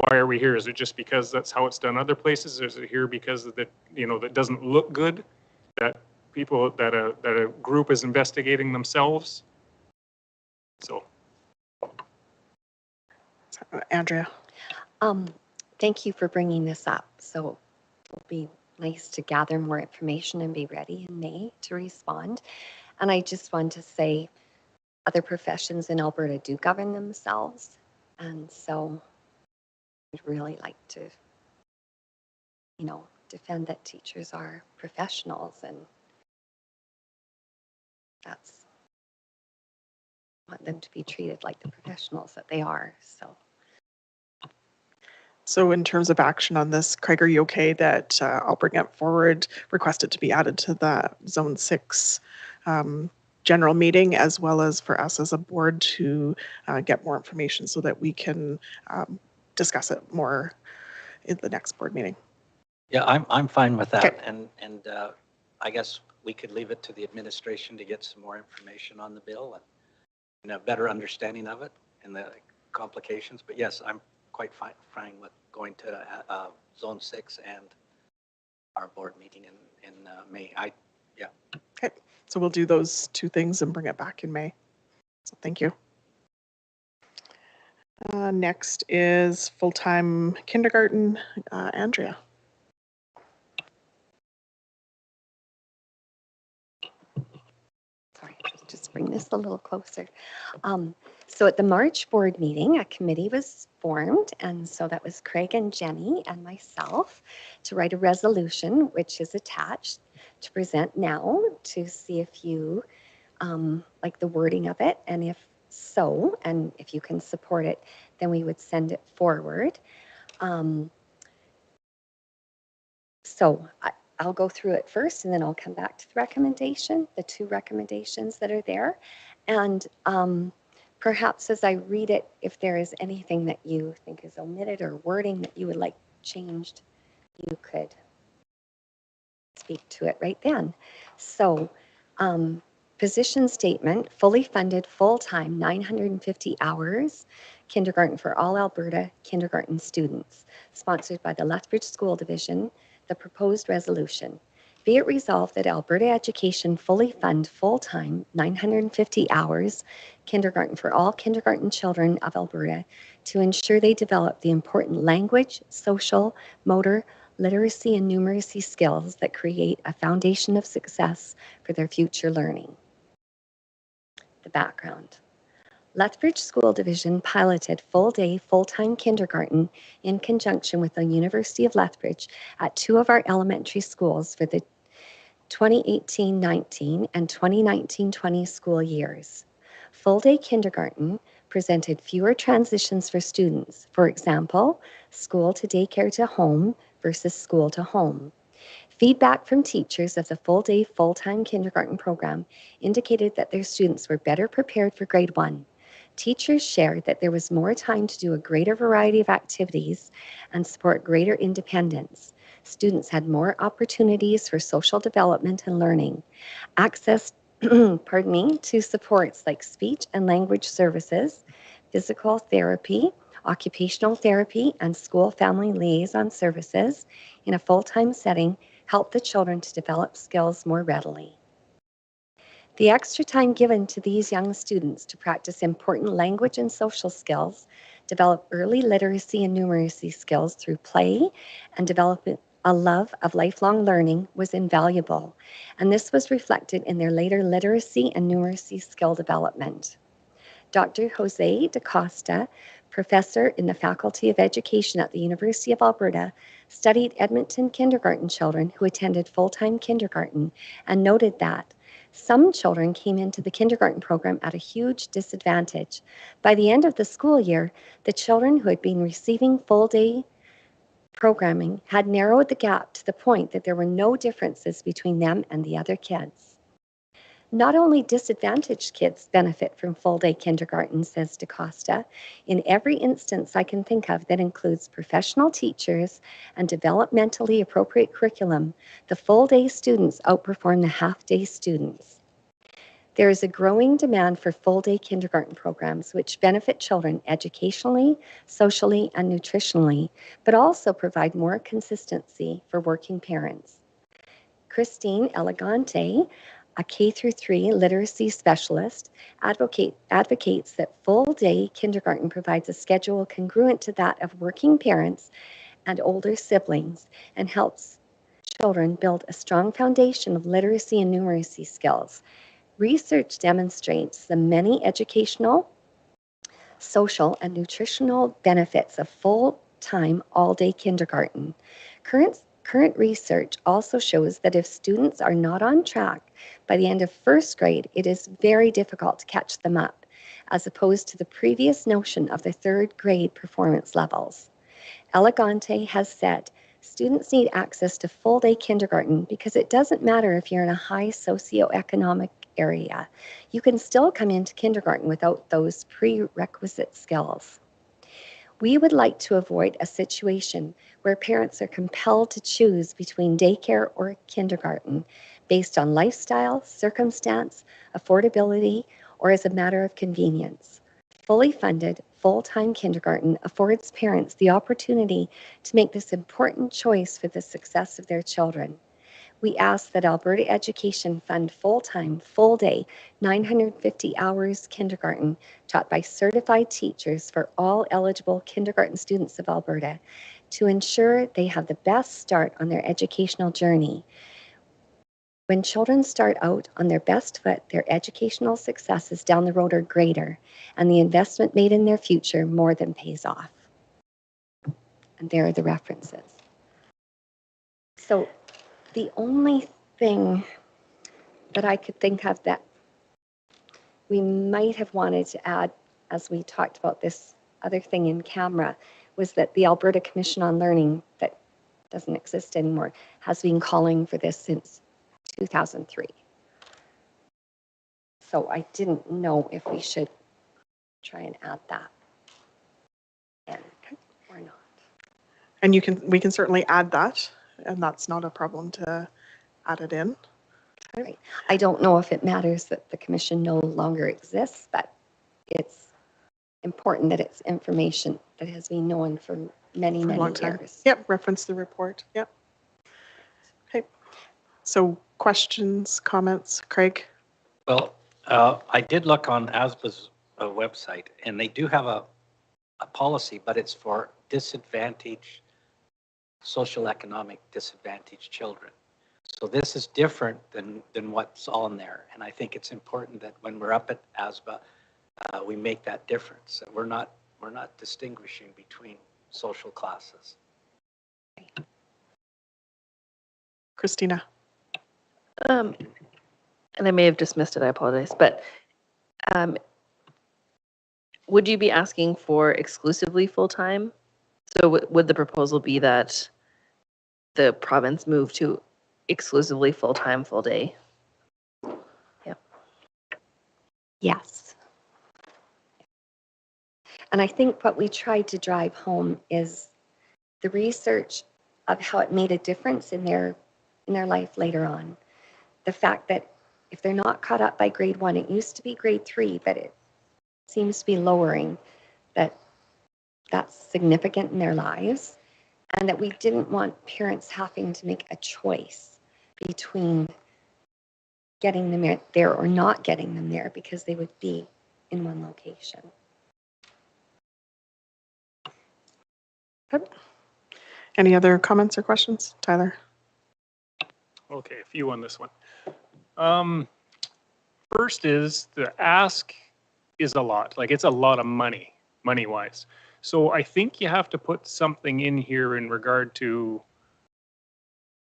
are we here? Is it just because that's how it's done other places? Or is it here because of the, you know, that doesn't look good? That people, that a group is investigating themselves. So.
Andrea.
Thank you for bringing this up. So it'll be nice to gather more information and be ready in May to respond. And I just want to say other professions in Alberta do govern themselves. And so I'd really like to, you know, defend that teachers are professionals, and that's, I want them to be treated like the professionals that they are.
So in terms of action on this, Craig, are you okay that I'll bring it forward, request it to be added to the Zone 6 general meeting, as well as for us as a board to get more information so that we can discuss it more in the next board meeting?
Yeah, I'm fine with that.
Okay.
And I guess we could leave it to the administration to get some more information on the bill and a better understanding of it and the complications. But yes, I'm quite fine with going to Zone 6 and our board meeting in May. Yeah.
Okay, so we'll do those two things and bring it back in May. So thank you. Next is full-time kindergarten, Andrea.
Sorry, just bring this a little closer. So at the March board meeting, a committee was formed, and so that was Craig and Jenny and myself to write a resolution, which is attached to present now to see if you like the wording of it, and if so, and if you can support it, then we would send it forward. So I'll go through it first, and then I'll come back to the recommendation, the two recommendations that are there. And perhaps as I read it, if there is anything that you think is omitted or wording that you would like changed, you could speak to it right then. So position statement, fully funded, full-time, 950 hours, kindergarten for all Alberta kindergarten students, sponsored by the Lethbridge School Division. The proposed resolution. Be it resolved that Alberta Education fully fund full-time 950 hours kindergarten for all kindergarten children of Alberta to ensure they develop the important language, social, motor, literacy, and numeracy skills that create a foundation of success for their future learning. The background. Lethbridge School Division piloted full-day, full-time kindergarten in conjunction with the University of Lethbridge at two of our elementary schools for the 2018-19 and 2019-20 school years. Full-day kindergarten presented fewer transitions for students. For example, school to daycare to home versus school to home. Feedback from teachers of the full-day, full-time kindergarten program indicated that their students were better prepared for grade 1. Teachers shared that there was more time to do a greater variety of activities and support greater independence. Students had more opportunities for social development and learning. Access, to supports like speech and language services, physical therapy, occupational therapy, and school family liaison services in a full-time setting helped the children to develop skills more readily. The extra time given to these young students to practice important language and social skills, develop early literacy and numeracy skills through play, and develop a love of lifelong learning was invaluable, and this was reflected in their later literacy and numeracy skill development. Dr. Jose da Costa, professor in the Faculty of Education at the University of Alberta, studied Edmonton kindergarten children who attended full-time kindergarten and noted that some children came into the kindergarten program at a huge disadvantage. By the end of the school year, the children who had been receiving full-day programming had narrowed the gap to the point that there were no differences between them and the other kids. Not only disadvantaged kids benefit from full-day kindergarten, says DaCosta. In every instance I can think of that includes professional teachers and developmentally appropriate curriculum, the full-day students outperform the half-day students. There is a growing demand for full-day kindergarten programs which benefit children educationally, socially, and nutritionally, but also provide more consistency for working parents. Christine Elegante, a K-3 literacy specialist, advocates that full-day kindergarten provides a schedule congruent to that of working parents and older siblings and helps children build a strong foundation of literacy and numeracy skills. Research demonstrates the many educational, social, and nutritional benefits of full-time, all-day kindergarten. Current research also shows that if students are not on track by the end of first grade, it is very difficult to catch them up, as opposed to the previous notion of the third grade performance levels. Elegante has said, students need access to full-day kindergarten because it doesn't matter if you're in a high socioeconomic area. You can still come into kindergarten without those prerequisite skills. We would like to avoid a situation where parents are compelled to choose between daycare or kindergarten based on lifestyle, circumstance, affordability, or as a matter of convenience. Fully funded, full-time kindergarten affords parents the opportunity to make this important choice for the success of their children. We ask that Alberta Education fund full-time, full-day, 950 hours kindergarten taught by certified teachers for all eligible kindergarten students of Alberta to ensure they have the best start on their educational journey. When children start out on their best foot, their educational successes down the road are greater, and the investment made in their future more than pays off. And there are the references. So the only thing that I could think of that we might have wanted to add as we talked about this other thing in camera was that the Alberta Commission on Learning, that doesn't exist anymore, has been calling for this since 2003. So I didn't know if we should try and add that in or not.
And we can certainly add that, and that's not a problem to add it in.
Right. I don't know if it matters that the commission no longer exists, but it's important that it's information that has been known for many, many years.
Yep, reference the report. Yep. Okay. So questions, comments, Craig?
Well, I did look on ASBA's website, and they do have a policy, but it's for social economic disadvantaged children. So this is different than what's on there. And I think it's important that when we're up at ASBA, we make that difference. That we're not distinguishing between social classes.
Christina.
And I may have dismissed it, I apologize, but would you be asking for exclusively full-time? So would the proposal be that the province move to exclusively full-time, full-day? Yeah.
Yes. And I think what we tried to drive home is the research of how it made a difference in their life later on. The fact that if they're not caught up by grade 1, it used to be grade 3, but it seems to be lowering, that's significant in their lives, and that we didn't want parents having to make a choice between getting them there or not getting them there because they would be in one location.
Any other comments or questions? Tyler?
Okay, a few on this one. First is the ask is a lot. Like, it's a lot of money, money-wise. So I think you have to put something in here in regard to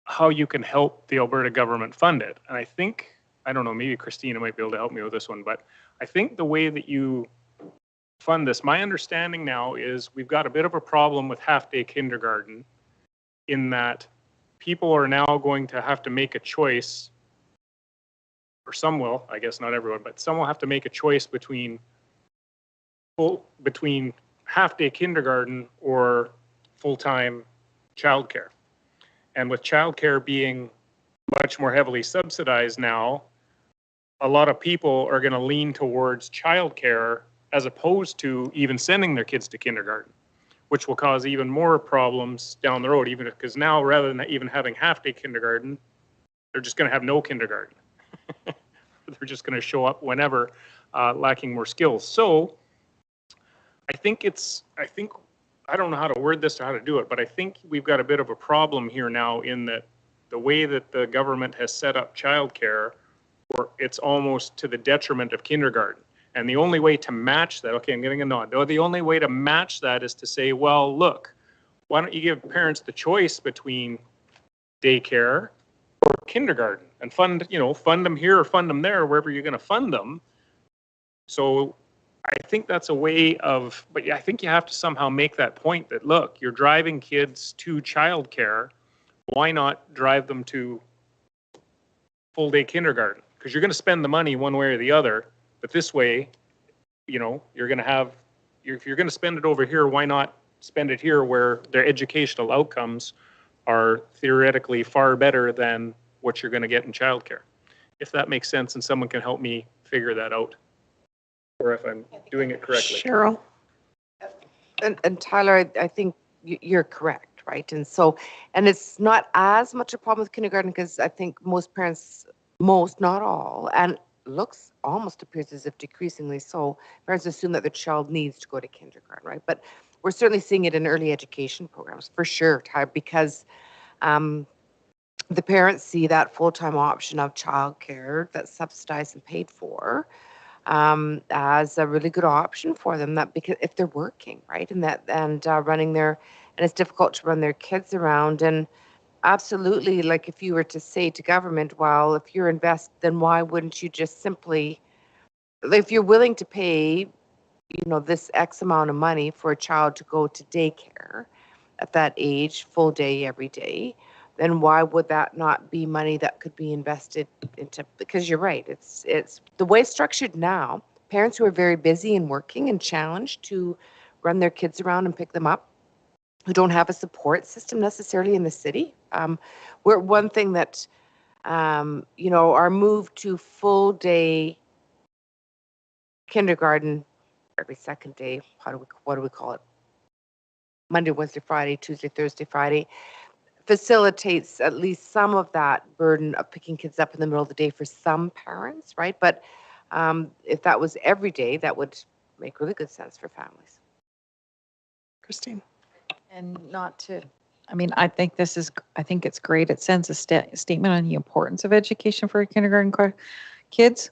how you can help the Alberta government fund it. And I think, I don't know, maybe Christina might be able to help me with this one, but I think the way that you fund this, my understanding now is we've got a bit of a problem with half-day kindergarten in that people are now going to have to make a choice, or some will, I guess not everyone, but some will have to make a choice between half-day kindergarten or full-time childcare. And with childcare being much more heavily subsidized now, a lot of people are going to lean towards childcare as opposed to even sending their kids to kindergarten, which will cause even more problems down the road, even because now rather than even having half-day kindergarten, they're just going to have no kindergarten. They're just going to show up whenever, lacking more skills. So I don't know how to word this or how to do it, but I think we've got a bit of a problem here now in that the way that the government has set up childcare, it's almost to the detriment of kindergarten. And the only way to match that, okay, I'm getting a nod. The only way to match that is to say, well, look, why don't you give parents the choice between daycare or kindergarten and fund them here or fund them there, wherever you're going to fund them. So I think that's a way of, but I think you have to somehow make that point that, look, you're driving kids to childcare. Why not drive them to full day kindergarten? Because you're going to spend the money one way or the other. But this way, you're going to have, if you're going to spend it over here, why not spend it here where their educational outcomes are theoretically far better than what you're going to get in childcare? If that makes sense and someone can help me figure that out, or if I'm doing it correctly.
Cheryl?
And Tyler, I think you're correct, right? And it's not as much a problem with kindergarten because I think most parents, not all, and almost appears as if decreasingly so, parents assume that their child needs to go to kindergarten, right? But we're certainly seeing it in early education programs for sure, Tyler, because the parents see that full-time option of childcare that's subsidized and paid for as a really good option for them. That because if they're working, right, and it's difficult to run their kids around. And absolutely, like if you were to say to government, well, if you're invested, then why wouldn't you just simply, if you're willing to pay, this X amount of money for a child to go to daycare at that age, full day every day, then why would that not be money that could be invested into, because you're right, it's the way it's structured now, parents who are very busy and working and challenged to run their kids around and pick them up, who don't have a support system necessarily in the city. One thing that, our move to full day kindergarten every second day, what do we call it? Monday, Wednesday, Friday, Tuesday, Thursday, Friday, facilitates at least some of that burden of picking kids up in the middle of the day for some parents, right? But if that was every day, that would make really good sense for families.
Christine?
And I think it's great. It sends a statement on the importance of education for kindergarten kids.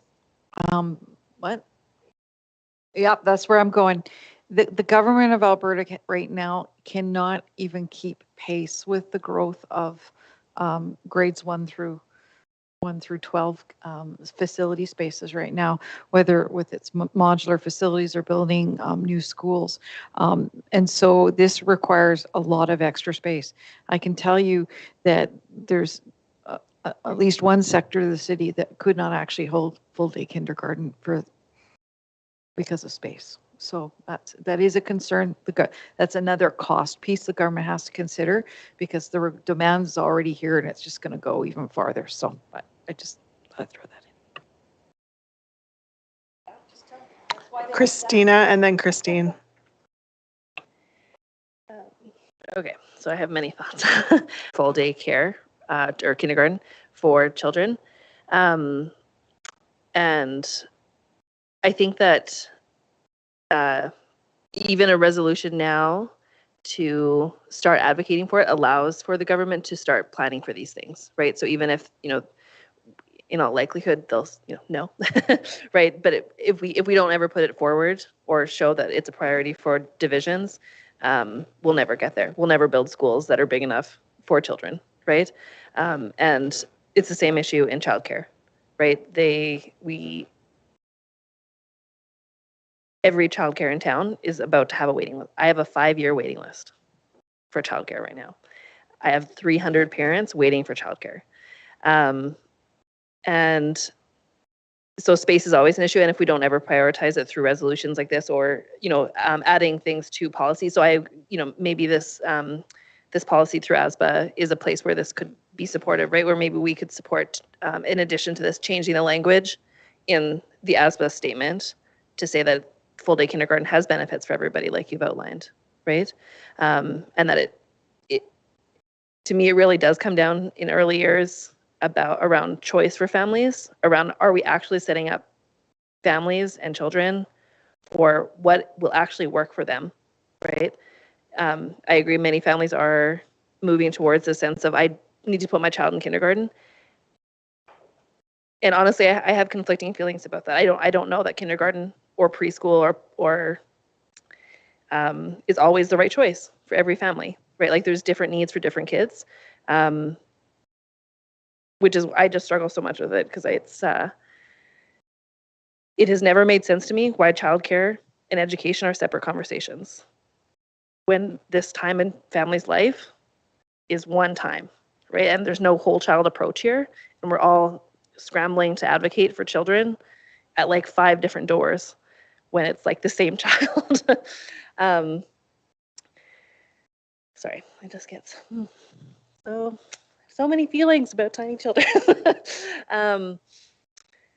Yep, that's where I'm going. The government of Alberta right now cannot even keep pace with the growth of grades 1 through 12 facility spaces right now, whether with its modular facilities or building new schools. And so this requires a lot of extra space. I can tell you that there's at least one sector of the city that could not actually hold full day kindergarten because of space. So that is a concern. That's another cost piece the government has to consider because the demand is already here and it's just going to go even farther. So I just thought I'd throw that in.
Christina and then Christine.
Okay, so I have many thoughts. Full day care or kindergarten for children. And I think that even a resolution now to start advocating for it allows for the government to start planning for these things, right? So even if, in all likelihood, they'll, no, right? But if we don't ever put it forward or show that it's a priority for divisions, we'll never get there. We'll never build schools that are big enough for children, right? And it's the same issue in childcare, right? Every childcare in town is about to have a waiting list. I have a 5-year waiting list for childcare right now. I have 300 parents waiting for childcare. And so space is always an issue. And if we don't ever prioritize it through resolutions like this, or, adding things to policy. So maybe this policy through ASBA is a place where this could be supported, right? Where maybe we could support, in addition to this, changing the language in the ASBA statement to say that full day kindergarten has benefits for everybody, like you've outlined, right? And that it to me, it really does come down in early years around choice for families, around, are we actually setting up families and children for what will actually work for them, right? I agree, many families are moving towards a sense of, I need to put my child in kindergarten. And honestly, I have conflicting feelings about that. I don't know that kindergarten or preschool or is always the right choice for every family, right? Like there's different needs for different kids, which is, I just struggle so much with it because it has never made sense to me why childcare and education are separate conversations, when this time in family's life is one time, right? And there's no whole child approach here, and we're all scrambling to advocate for children at like 5 different doors when it's like the same child. Sorry, I just get so many feelings about tiny children.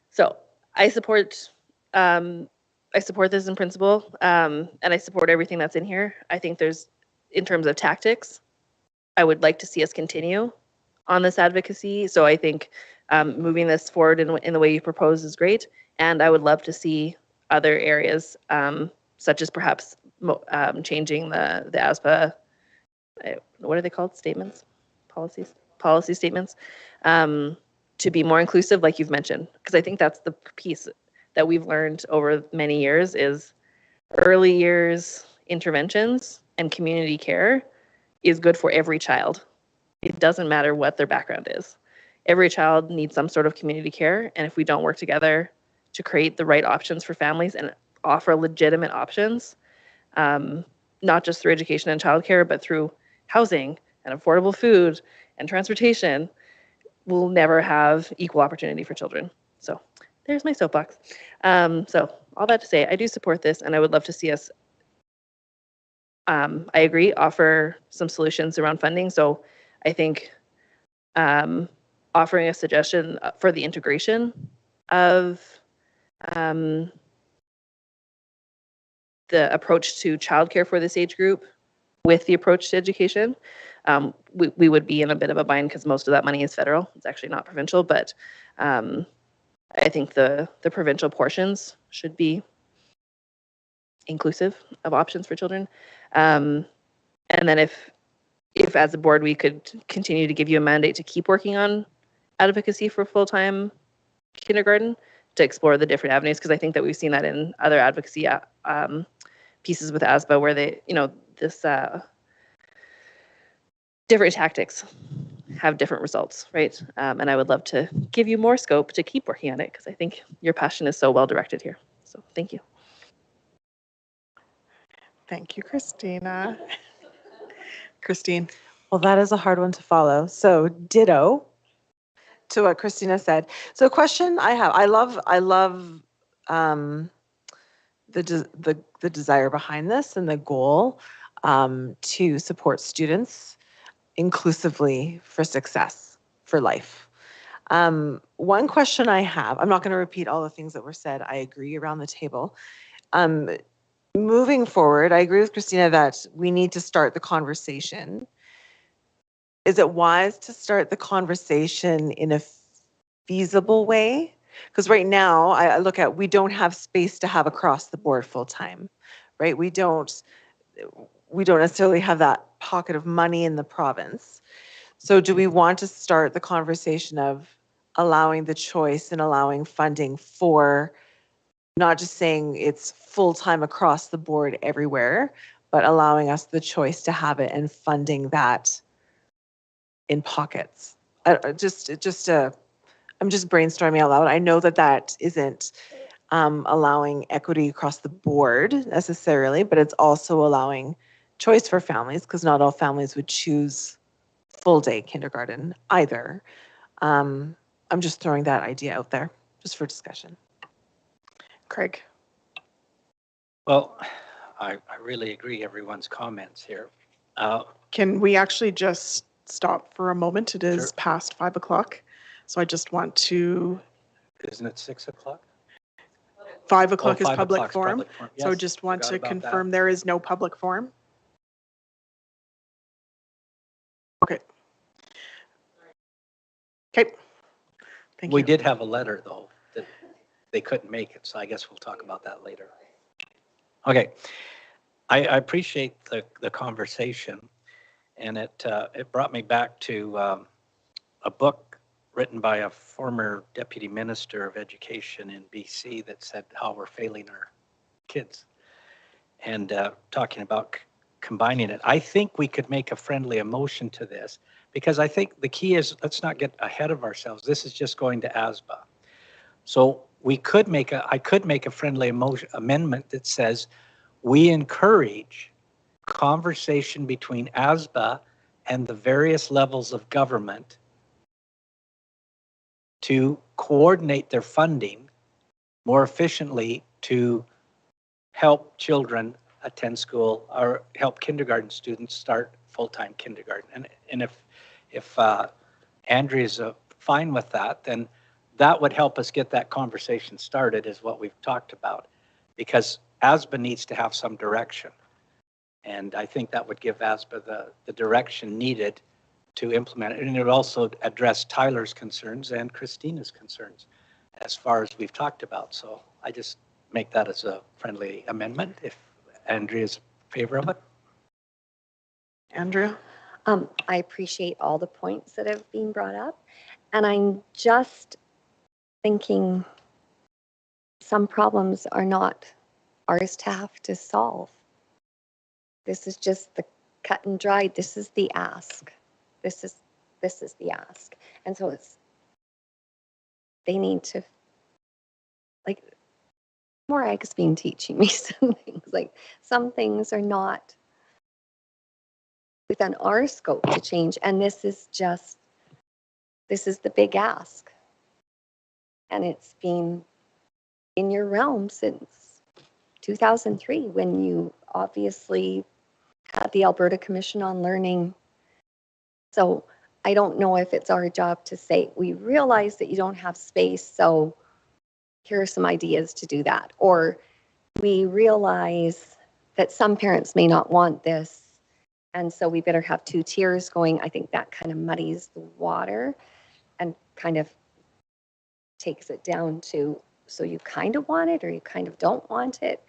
So I support this in principle, and I support everything that's in here. I think there's, in terms of tactics, I would like to see us continue on this advocacy. So I think moving this forward in the way you propose is great. And I would love to see other areas, such as perhaps changing the ASPA, what are they called? Statements? Policy statements, to be more inclusive, like you've mentioned. Because I think that's the piece that we've learned over many years is early years interventions and community care is good for every child. It doesn't matter what their background is. Every child needs some sort of community care. And if we don't work together to create the right options for families and offer legitimate options, not just through education and childcare, but through housing and affordable food and transportation, we'll never have equal opportunity for children. So there's my soapbox. So all that to say, I do support this, and I would love to see us, I agree, offer some solutions around funding. So I think offering a suggestion for the integration of the approach to childcare for this age group with the approach to education, we would be in a bit of a bind because most of that money is federal. It's actually not provincial, but I think the provincial portions should be inclusive of options for children. And then if as a board we could continue to give you a mandate to keep working on advocacy for full-time kindergarten, to explore the different avenues, because I think that we've seen that in other advocacy pieces with ASBA where they, this different tactics have different results, right? And I would love to give you more scope to keep working on it because I think your passion is so well directed here. So thank you.
Thank you, Christina. Christine.
Well, that is a hard one to follow. So ditto to what Christina said. So a question I have, I love the desire behind this and the goal to support students inclusively for success, for life. One question I have, I'm not going to repeat all the things that were said. I agree around the table. Moving forward, I agree with Christina that we need to start the conversation. Is it wise to start the conversation in a feasible way Because right now, I look at, we don't have space to have across the board full-time, right? We don't necessarily have that pocket of money in the province. So do we want to start the conversation of allowing the choice and allowing funding for not just saying it's full-time across the board everywhere, but allowing us the choice to have it and funding that in pockets? I'm just brainstorming out loud. I know that isn't allowing equity across the board necessarily, but it's also allowing choice for families, because not all families would choose full day kindergarten either. I'm just throwing that idea out there just for discussion.
Craig.
Well, I really agree everyone's comments here.
Can we actually just stop for a moment? It is
Sure.
past 5 o'clock. So I just want to,
Isn't it 6 o'clock?
5 o'clock is
5
public
o'clock's
forum.
public forum.
So
Yes,
just want
forgot
to
about that.
confirm there is no public forum. Okay. Okay. Thank
We
you.
did have a letter, though, that they couldn't make it, so I guess we'll talk about that later. Okay. I appreciate the conversation, and it brought me back to a book written by a former deputy minister of education in BC that said how we're failing our kids, and talking about combining it. I think we could make a friendly emotion to this, because I think the key is, let's not get ahead of ourselves. This is just going to ASBA. So I could make a friendly amendment that says we encourage conversation between ASBA and the various levels of government to coordinate their funding more efficiently to help children attend school or help kindergarten students start full-time kindergarten. And if Andrea's fine with that, then that would help us get that conversation started, is what we've talked about, because ASBA needs to have some direction. And I think that would give ASBA the direction needed to implement it. And it would also address Tyler's concerns and Christina's concerns as far as we've talked about. So I just make that as a friendly amendment if Andrea's in favor of it.
Andrea?
I appreciate all the points that have been brought up. And I'm just thinking some problems are not ours to have to solve. This is just the cut and dried. This is the ask. This is the ask. And so they need to, like, more Ag's been teaching me some things. Like, some things are not within our scope to change. And this is the big ask. And it's been in your realm since 2003, when you obviously had the Alberta Commission on Learning. So I don't know if it's our job to say, we realize that you don't have space, so here are some ideas to do that. Or we realize that some parents may not want this, and so we better have two tiers going. I think that kind of muddies the water and kind of takes it down to, so you kind of want it or you kind of don't want it.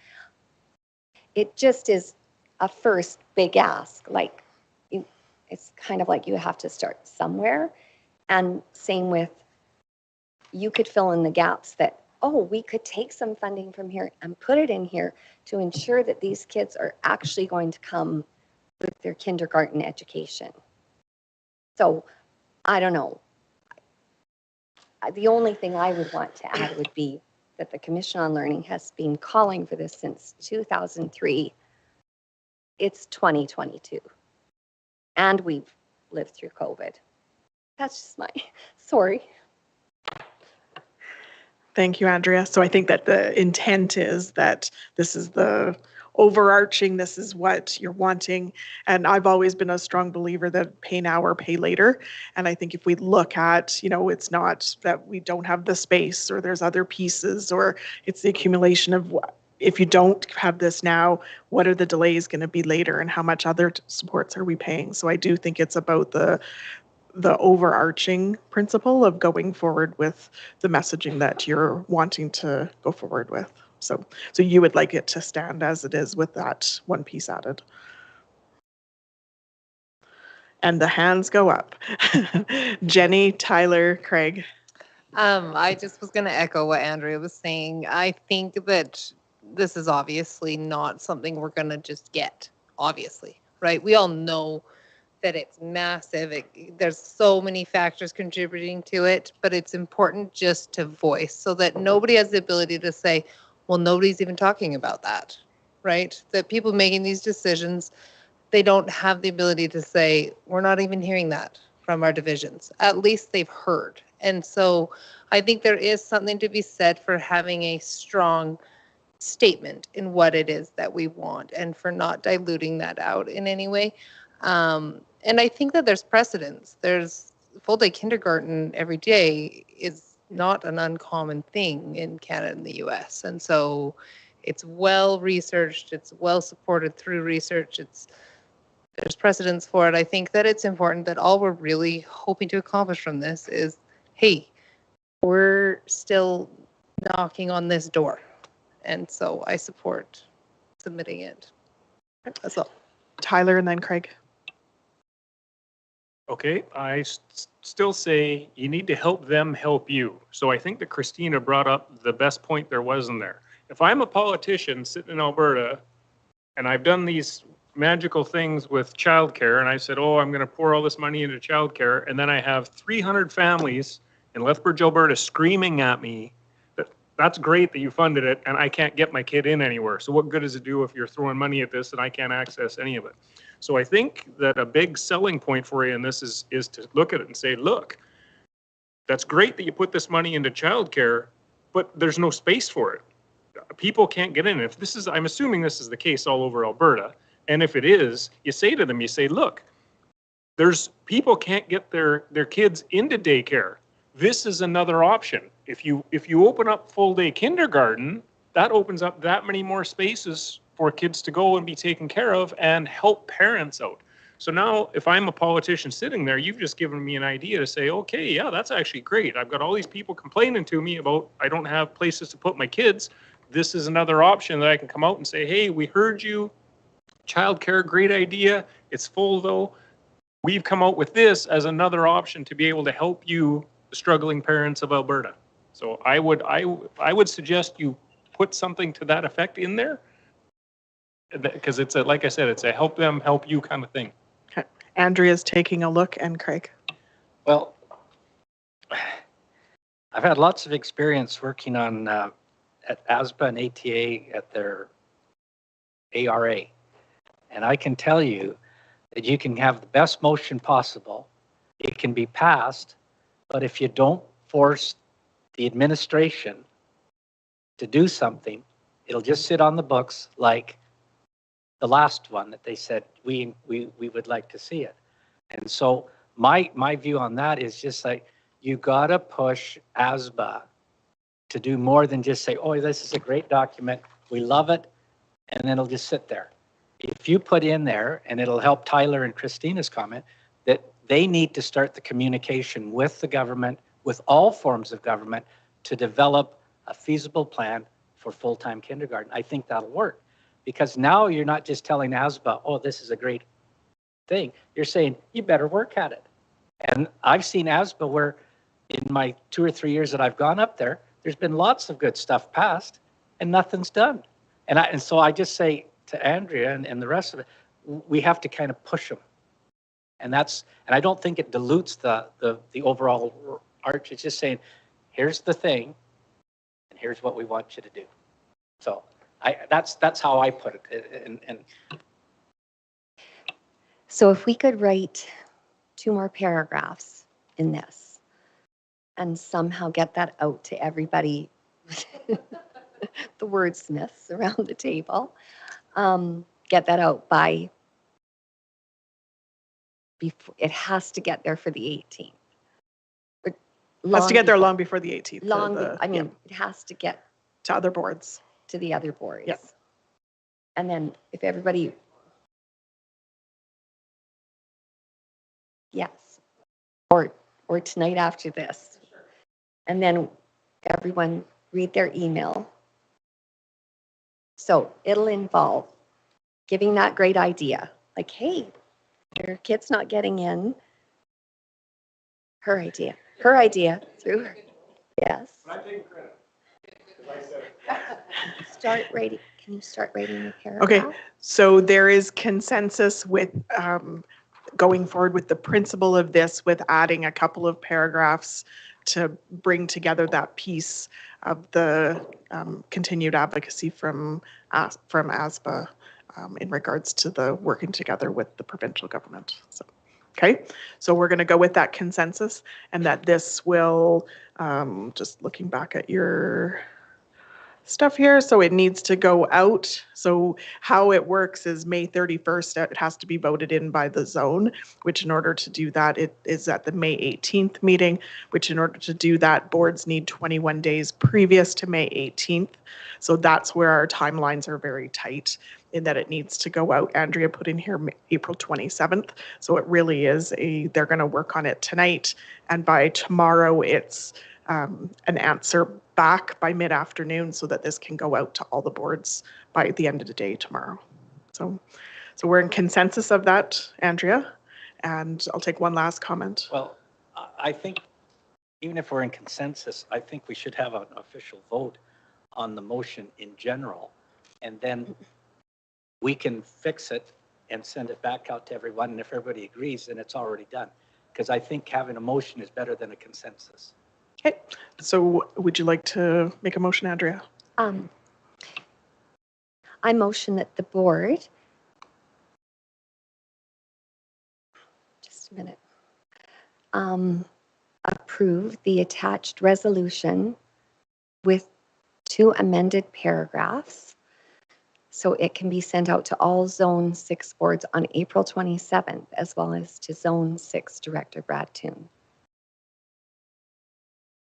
It just is a first big ask. Like, it's kind of like you have to start somewhere. And same with, you could fill in the gaps that, oh, we could take some funding from here and put it in here to ensure that these kids are actually going to come with their kindergarten education. So I don't know. The only thing I would want to add would be that the Commission on Learning has been calling for this since 2003. It's 2022. And we've lived through COVID. That's just my, sorry.
Thank you, Andrea. So I think that the intent is that this is the overarching, this is what you're wanting. And I've always been a strong believer that pay now or pay later. And I think if we look at, it's not that we don't have the space or there's other pieces, or it's the accumulation of if you don't have this now, what are the delays going to be later, and how much other supports are we paying? So I do think it's about the the overarching principle of going forward with the messaging that you're wanting to go forward with. So you would like it to stand as it is with that one piece added. And the hands go up. Jenny, Tyler, Craig.
I just was going to echo what Andrea was saying. I think that this is obviously not something we're going to just get, obviously, right? We all know that it's massive. There's so many factors contributing to it, but it's important just to voice so that nobody has the ability to say, well, nobody's even talking about that, right? That people making these decisions, they don't have the ability to say, we're not even hearing that from our divisions. At least they've heard. And so I think there is something to be said for having a strong statement in what it is that we want and for not diluting that out in any way. And I think that there's precedence. There's full-day kindergarten every day is not an uncommon thing in Canada and the US. And so it's well researched, it's well supported through research, there's precedence for it. I think that it's important that all we're really hoping to accomplish from this is, hey, we're still knocking on this door. And so I support submitting it. That's all.
Tyler and then Craig.
Okay, I still say you need to help them help you. So I think that Christina brought up the best point there was in there. If I'm a politician sitting in Alberta and I've done these magical things with childcare and I said, oh, I'm going to pour all this money into childcare, and then I have 300 families in Lethbridge, Alberta screaming at me that that's great that you funded it and I can't get my kid in anywhere. So what good does it do if you're throwing money at this and I can't access any of it? So I think that a big selling point for you in this is to look at it and say, look, that's great that you put this money into childcare, but there's no space for it. People can't get in. If this is, I'm assuming this is the case all over Alberta. And if it is, you say to them, you say, look, there's people can't get their kids into daycare. This is another option. If you open up full day kindergarten, that opens up that many more spaces for kids to go and be taken care of and help parents out. So now if I'm a politician sitting there, you've just given me an idea to say, okay, yeah, that's actually great. I've got all these people complaining to me about I don't have places to put my kids. This is another option that I can come out and say, hey, we heard you. Childcare, great idea. It's full though. We've come out with this as another option to be able to help you, the struggling parents of Alberta. So I would suggest you put something to that effect in there, because it's a, like I said, it's a help them help you kind of thing.
Okay. Andrea's taking a look, and Craig.
Well, I've had lots of experience working on at ASBA and ATA at their ARA. And I can tell you that you can have the best motion possible. It can be passed, but if you don't force the administration to do something, it'll just sit on the books like the last one that they said we would like to see it. And so my view on that is just like you gotta push ASBA to do more than just say, oh, this is a great document, we love it, and then it'll just sit there. If you put in there, and it'll help Tyler and Christina's comment, that they need to start the communication with the government, with all forms of government, to develop a feasible plan for full-time kindergarten. I think that'll work. Because now you're not just telling ASBA, oh, this is a great thing. You're saying, you better work at it. And I've seen ASBA where in my 2 or 3 years that I've gone up there, there's been lots of good stuff passed and nothing's done. And so I just say to Andrea and the rest of it, we have to kind of push them. And I don't think it dilutes the overall arch. It's just saying, here's the thing, and here's what we want you to do. So that's how I put it. And
So if we could write 2 more paragraphs in this and somehow get that out to everybody, the wordsmiths around the table, get that out by, before, it has to get there for the 18th.
Has to get there long before the 18th.
It has to get
to other boards.
To the other boards.
Yep.
And then if everybody, yes. or tonight after this. And then everyone read their email. So it'll involve giving that great idea, like, hey, your kid's not getting in. Her idea through her. Yes. Start writing. Can you start writing the paragraph?
Okay, so there is consensus with going forward with the principle of this, with adding a couple of paragraphs to bring together that piece of the continued advocacy from ASBA in regards to the working together with the provincial government. So, okay, so we're going to go with that consensus, and that this will, just looking back at your stuff here, so it needs to go out. So how it works is May 31st, it has to be voted in by the zone, which in order to do that, it is at the May 18th meeting, which in order to do that, boards need 21 days previous to May 18th. So that's where our timelines are very tight, in that it needs to go out. Andrea put in here April 27th. So it really is they're going to work on it tonight, and by tomorrow it's an answer back by mid-afternoon, so that this can go out to all the boards by the end of the day tomorrow. So we're in consensus of that, Andrea, and I'll take one last comment.
Well, I think even if we're in consensus, I think we should have an official vote on the motion in general, and then we can fix it and send it back out to everyone, and if everybody agrees, then it's already done. Because I think having a motion is better than a consensus.
Okay, so would you like to make a motion, Andrea?
I motion that the board, just a minute, approve the attached resolution with 2 amended paragraphs, so it can be sent out to all Zone 6 boards on April 27th, as well as to Zone 6 Director Brad Toon.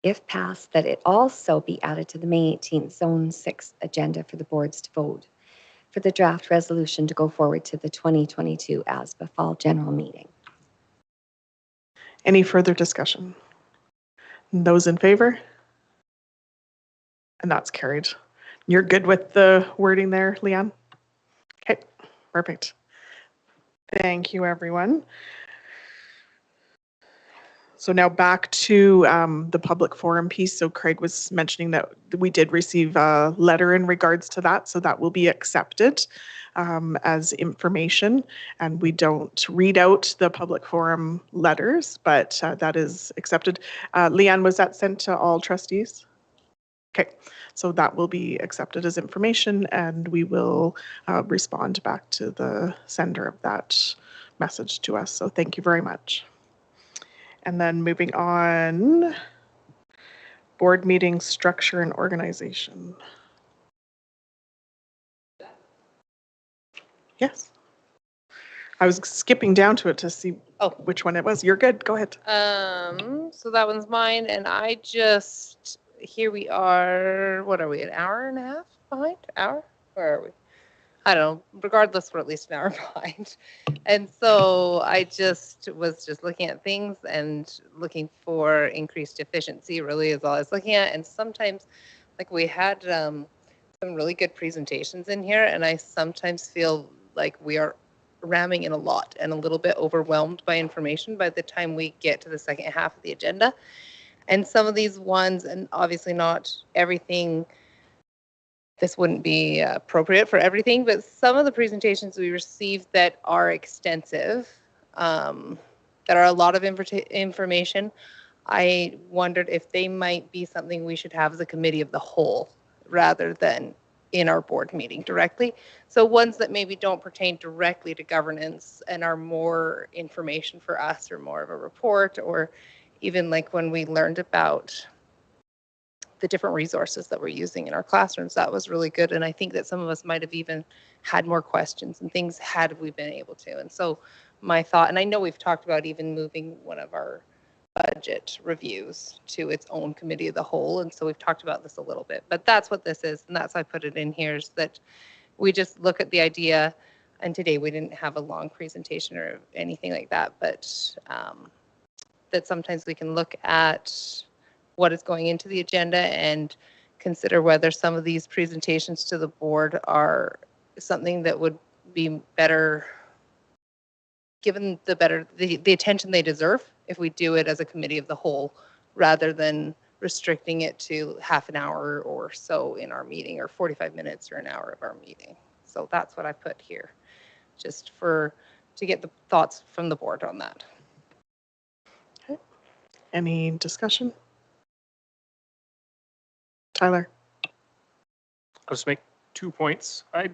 If passed, that it also be added to the May 18th Zone 6 agenda for the boards to vote for the draft resolution to go forward to the 2022 ASBA Fall General Meeting.
Any further discussion? Those in favor? And that's carried. You're good with the wording there, Leanne? Okay, perfect. Thank you, everyone. So now back to the public forum piece. So Craig was mentioning that we did receive a letter in regards to that, so that will be accepted as information. And we don't read out the public forum letters, but that is accepted. Leanne, was that sent to all trustees? Okay, so that will be accepted as information, and we will respond back to the sender of that message to us. So thank you very much. And then moving on, board meeting structure and organization. Yes. I was skipping down to it to see which one it was. You're good. Go ahead.
So that one's mine, and I just, here we are, what are we, an hour and a half behind? Hour? Where are we? I don't know. Regardless, we're at least an hour behind. And so I was just looking at things and looking for increased efficiency, really is all I was looking at. And sometimes, like, we had some really good presentations in here, and I sometimes feel like we are ramming in a lot and a little bit overwhelmed by information by the time we get to the second half of the agenda. And some of these ones, and obviously not everything, this wouldn't be appropriate for everything, but some of the presentations we received that are extensive, that are a lot of information, I wondered if they might be something we should have as a committee of the whole rather than in our board meeting directly. So ones that maybe don't pertain directly to governance and are more information for us, or more of a report, or even like when we learned about the different resources that we're using in our classrooms, that was really good. And I think that some of us might have even had more questions and things had we been able to. And so my thought, and I know we've talked about even moving one of our budget reviews to its own committee of the whole. And so we've talked about this a little bit, but that's what this is. And that's why I put it in here, is that we just look at the idea. And today we didn't have a long presentation or anything like that, but that sometimes we can look at what is going into the agenda and consider whether some of these presentations to the board are something that would be better, given the attention they deserve if we do it as a committee of the whole, rather than restricting it to half an hour or so in our meeting, or 45 minutes or an hour of our meeting. So that's what I put here, just to get the thoughts from the board on that.
Okay. Any discussion? Tyler?
I'll just make 2 points. I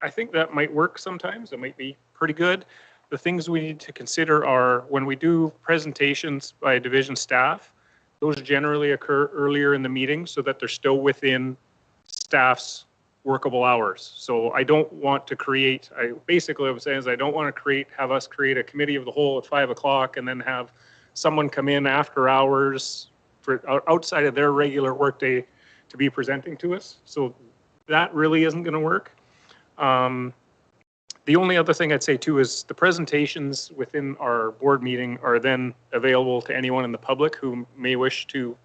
think that might work sometimes. It might be pretty good. The things we need to consider are when we do presentations by division staff, those generally occur earlier in the meeting so that they're still within staff's workable hours. So I don't want to create, basically what I'm saying is I don't want to have us create a committee of the whole at 5 o'clock and then have someone come in after hours for outside of their regular workday to be presenting to us. So that really isn't going to work. The only other thing I'd say too is the presentations within our board meeting are then available to anyone in the public who may wish to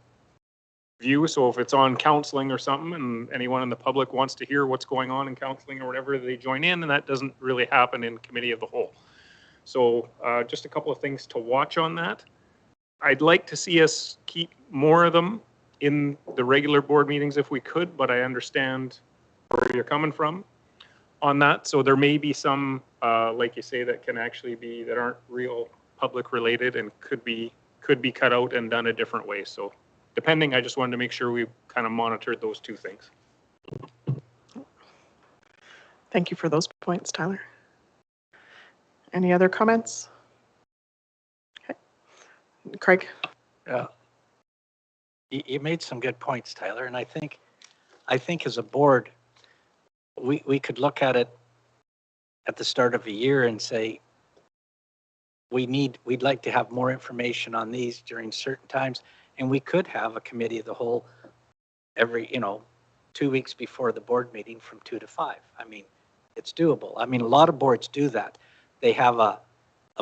view. So if it's on counseling or something and anyone in the public wants to hear what's going on in counseling or whatever, they join in, and that doesn't really happen in committee of the whole. So just a couple of things to watch on that. I'd like to see us keep more of them in the regular board meetings if we could, but I understand where you're coming from on that. So there may be some, like you say, that can actually be, that aren't real public related and could be cut out and done a different way. So depending, I just wanted to make sure we kind of monitored those two things.
Thank you for those points, Tyler. Any other comments? Okay. Craig?
Yeah. You made some good points, Tyler, and I think as a board, we could look at it at the start of a year and say, we'd like to have more information on these during certain times, and we could have a committee of the whole every, 2 weeks before the board meeting from 2 to 5. I mean, it's doable. I mean, a lot of boards do that. They have a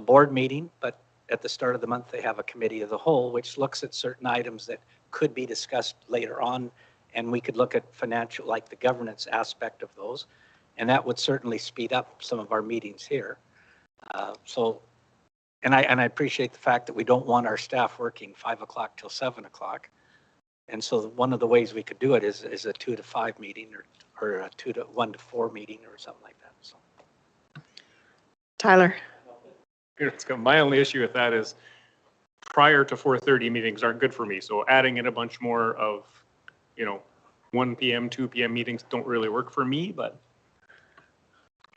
board meeting, but at the start of the month, they have a committee of the whole, which looks at certain items that could be discussed later on. And we could look at financial, like the governance aspect of those. And that would certainly speed up some of our meetings here. And I appreciate the fact that we don't want our staff working 5 o'clock till 7 o'clock. And so one of the ways we could do it is a 2 to 5 meeting or a 1 to 4 meeting or something like that. So.
Tyler?
My only issue with that is prior to 4:30 meetings aren't good for me. So adding in a bunch more of 1 p.m., 2 p.m. meetings don't really work for me, but.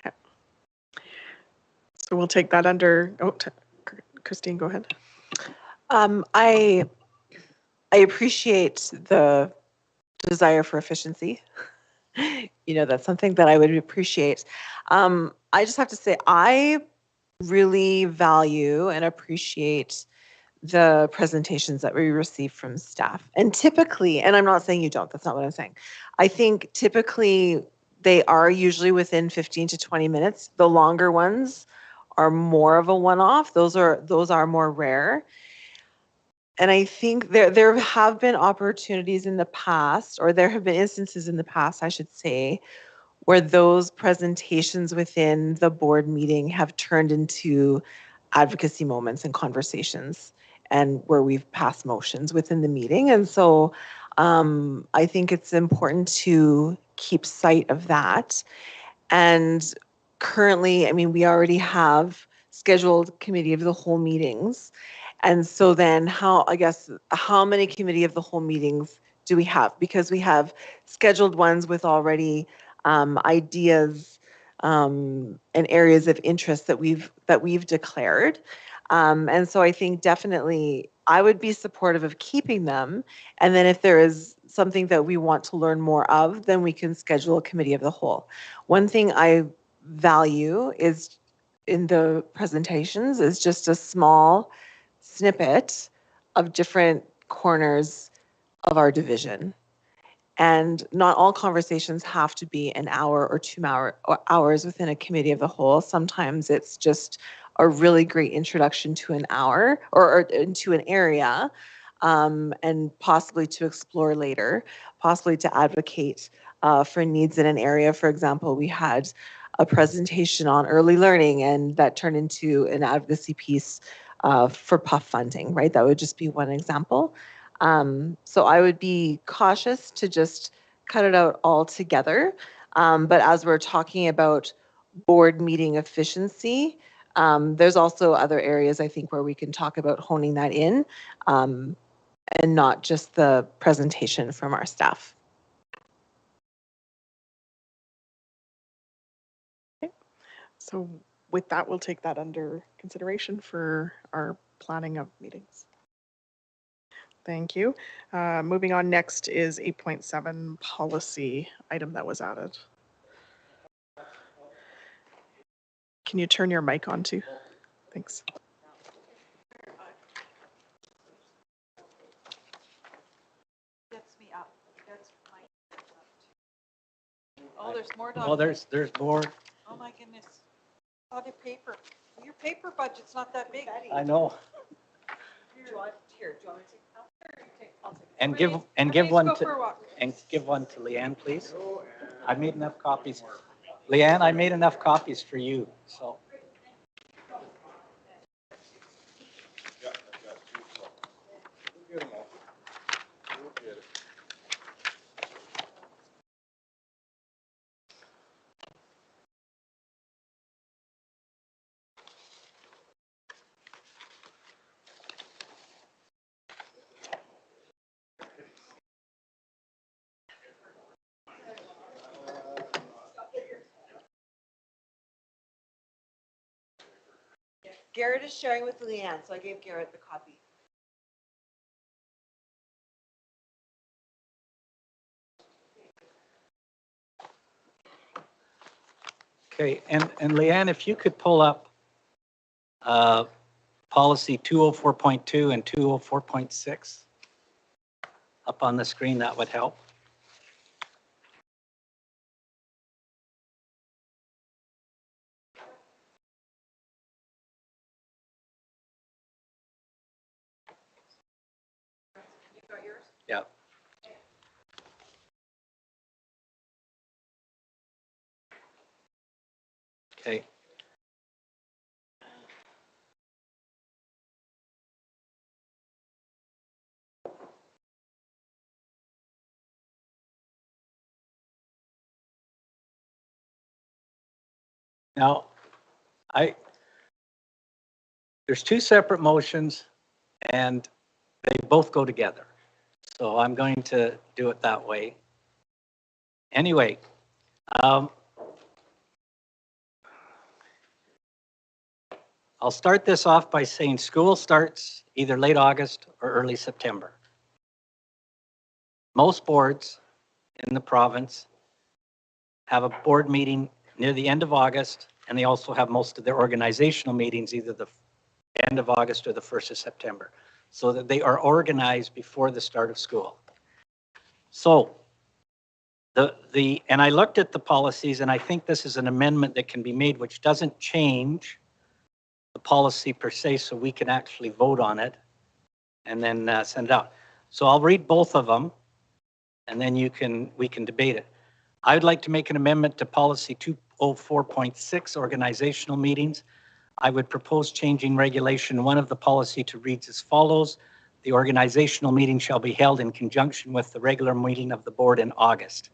Okay. So we'll take that under, Christine, go ahead.
I appreciate the desire for efficiency. That's something that I would appreciate. I just have to say, I really value and appreciate the presentations that we receive from staff. And typically, and I'm not saying you don't, that's not what I'm saying. I think typically they are usually within 15 to 20 minutes. The longer ones are more of a one-off. Those are more rare. And I think there have been opportunities in the past, or there have been instances in the past, I should say, where those presentations within the board meeting have turned into advocacy moments and conversations, and where we've passed motions within the meeting. And so I think it's important to keep sight of that. And currently, we already have scheduled committee of the whole meetings. And so then how many committee of the whole meetings do we have? Because we have scheduled ones with already ideas and areas of interest that we've declared. And so I think definitely I would be supportive of keeping them. And then if there is something that we want to learn more of, then we can schedule a committee of the whole. One thing I value is in the presentations is just a small snippet of different corners of our division. And not all conversations have to be an hour or 2 hours within a committee of the whole. Sometimes it's just a really great introduction to an hour or into an area, and possibly to explore later, possibly to advocate for needs in an area. For example, we had a presentation on early learning, and that turned into an advocacy piece for PUF funding, right? That would just be one example. So I would be cautious to just cut it out altogether. But as we're talking about board meeting efficiency, there's also other areas I think where we can talk about honing that in, and not just the presentation from our staff.
So with that, we'll take that under consideration for our planning of meetings. Thank you. Moving on, next is 8.7 policy item that was added. Can you turn your mic on too? Thanks.
Gets me up. That's my. Oh, there's more.
Well, there's more.
Oh my goodness. Other paper. Your paper budget's not that big.
I know.
Do you want me to take? I'll take it.
And give one to Leanne, please. I made enough copies. Leanne, I made enough copies for you, so.
Garrett is sharing with Leanne, so I gave Garrett the copy.
Okay, and Leanne, if you could pull up policy 204.2 and 204.6 up on the screen, that would help. Yeah. Okay. Now, there's two separate motions and they both go together. So I'm going to do it that way. Anyway, I'll start this off by saying school starts either late August or early September. Most boards in the province have a board meeting near the end of August, and they also have most of their organizational meetings either the end of August or the 1st of September, so that they are organized before the start of school. So and I looked at the policies, and I think this is an amendment that can be made which doesn't change the policy per se, so we can actually vote on it and then send it out. So I'll read both of them, and then we can debate it. I would like to make an amendment to policy 204.6, organizational meetings. I would propose changing regulation 1 of the policy to read as follows. The organizational meeting shall be held in conjunction with the regular meeting of the board in August.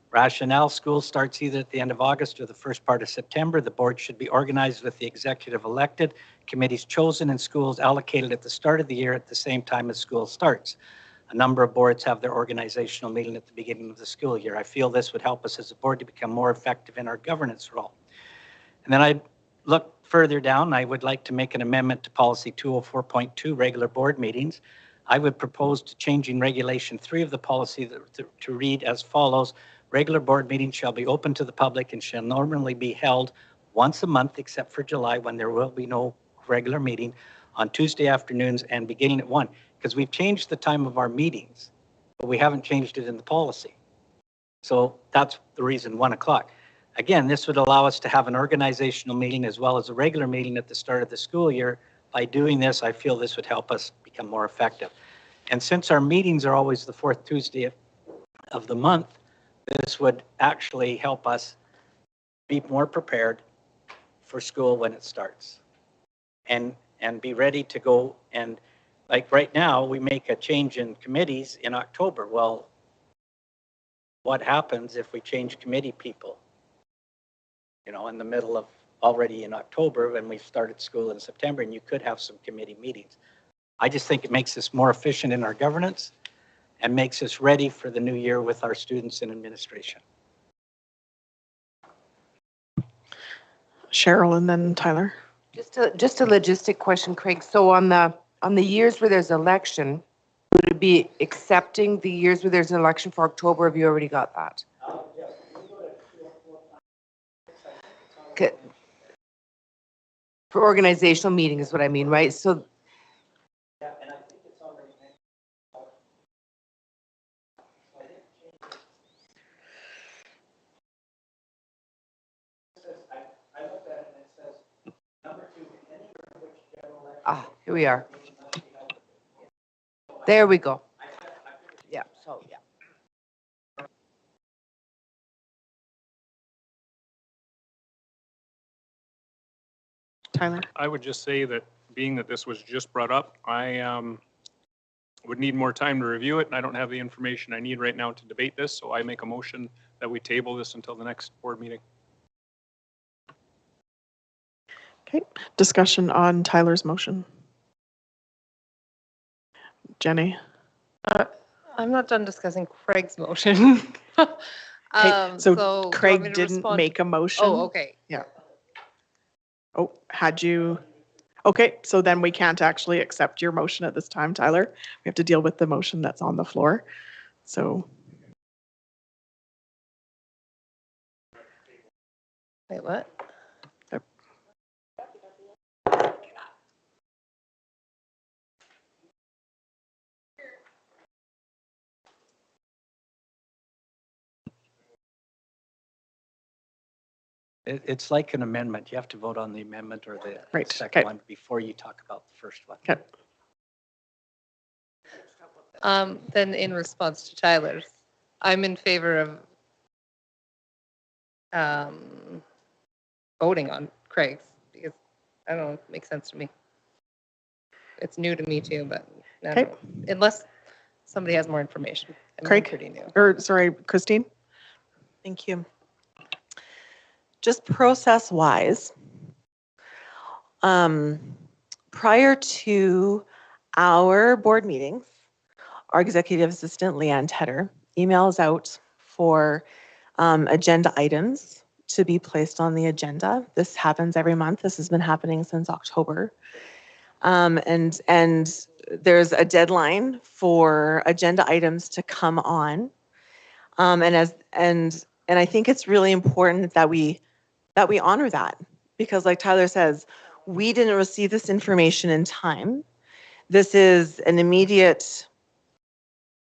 Rationale: school starts either at the end of August or the first part of September. The board should be organized with the executive elected, committees chosen, and schools allocated at the start of the year at the same time as school starts. A number of boards have their organizational meeting at the beginning of the school year. I feel this would help us as a board to become more effective in our governance role. And then I look further down. I would like to make an amendment to policy 204.2, regular board meetings. I would propose to changing regulation 3 of the policy to read as follows. Regular board meetings shall be open to the public and shall normally be held once a month, except for July, when there will be no regular meeting, on Tuesday afternoons and beginning at 1. Because we've changed the time of our meetings, but we haven't changed it in the policy. So that's the reason 1 o'clock. again, this would allow us to have an organizational meeting as well as a regular meeting at the start of the school year. By doing this, I feel this would help us become more effective. And since our meetings are always the fourth Tuesday of the month, this would actually help us be more prepared for school when it starts and be ready to go. And like right now, we make a change in committees in October. Well, what happens if we change committee people? You know, in the middle of already in October when we started school in September, and you could have some committee meetings. I just think it makes us more efficient in our governance and makes us ready for the new year with our students and administration.
Cheryl and then Tyler.
Just a logistic question, Craig. So on the years where there's election, would it be accepting the years where there's an election for October? Have you already got that? Okay. For organizational meeting is what I mean, right? So here we are. There we go. Yeah, so yeah.
Tyler.
I would just say that being that this was just brought up, I would need more time to review it, and I don't have the information I need right now to debate this, so I make a motion that we table this until the next board meeting.
Okay, discussion on Tyler's motion. Jenny.
I'm not done discussing Craig's motion.
Okay, so
do you want
Craig
me to
didn't
respond?
make a motion.
Oh, okay.
Yeah. Oh, had you? Okay, so then we can't actually accept your motion at this time, Tyler. We have to deal with the motion that's on the floor. So.
Wait, what?
It's like an amendment. You have to vote on the amendment or the
Right,
second
okay.
one before you talk about the first one.
Okay.
Then in response to Tyler's, I'm in favor of voting on Craig's because I don't know, it makes sense to me. It's new to me too, but I don't know. Unless somebody has more information. I mean,
Craig?
pretty new.
Or sorry, Christine.
Thank you. Just process-wise, prior to our board meetings, our executive assistant, Leanne Tedder, emails out for agenda items to be placed on the agenda. This happens every month. This has been happening since October. And there's a deadline for agenda items to come on. And I think it's really important that we honor that, because like Tyler says, we didn't receive this information in time. This is an immediate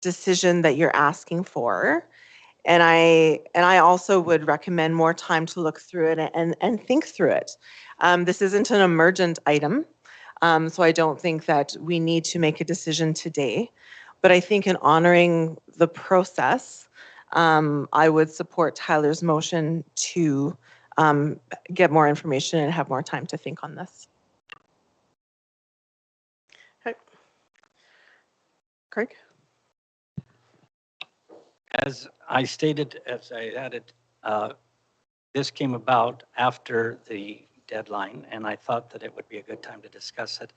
decision that you're asking for. And I also would recommend more time to look through it and think through it. This isn't an emergent item, so I don't think that we need to make a decision today. But I think in honoring the process, I would support Tyler's motion to get more information and have more time to think on this.
Okay. Craig?
As I stated, as I added, this came about after the deadline, and I thought that it would be a good time to discuss it.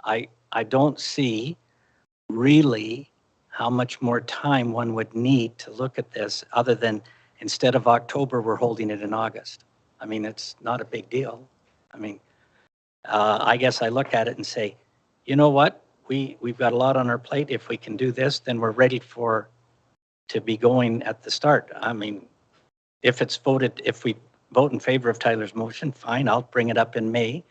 I don't see really how much more time one would need to look at this other than instead of October, we're holding it in August. I mean, it's not a big deal. I mean, I guess I look at it and say, you know what? We've got a lot on our plate. If we can do this, then we're ready to be going at the start. I mean, if we vote in favor of Tyler's motion, fine, I'll bring it up in May.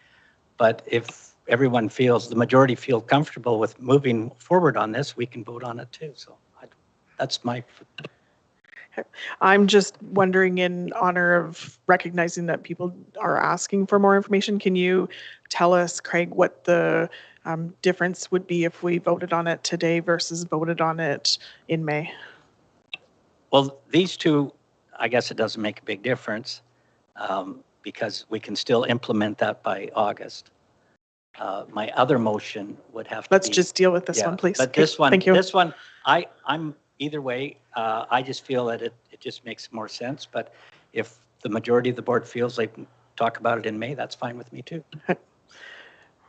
But if everyone feels, the majority feel comfortable with moving forward on this, we can vote on it too. So that's my.
I'm just wondering, in honor of recognizing that people are asking for more information, can you tell us, Craig, what the difference would be if we voted on it today versus voted on it in May?
Well, these two, I guess it doesn't make a big difference because we can still implement that by August. My other motion would have to
Let's
be.
just deal with this one, please.
But
Okay,
this one,
thank you.
I'm either way. I just feel that it just makes more sense. But if the majority of the board feels they can talk about it in May, that's fine with me too.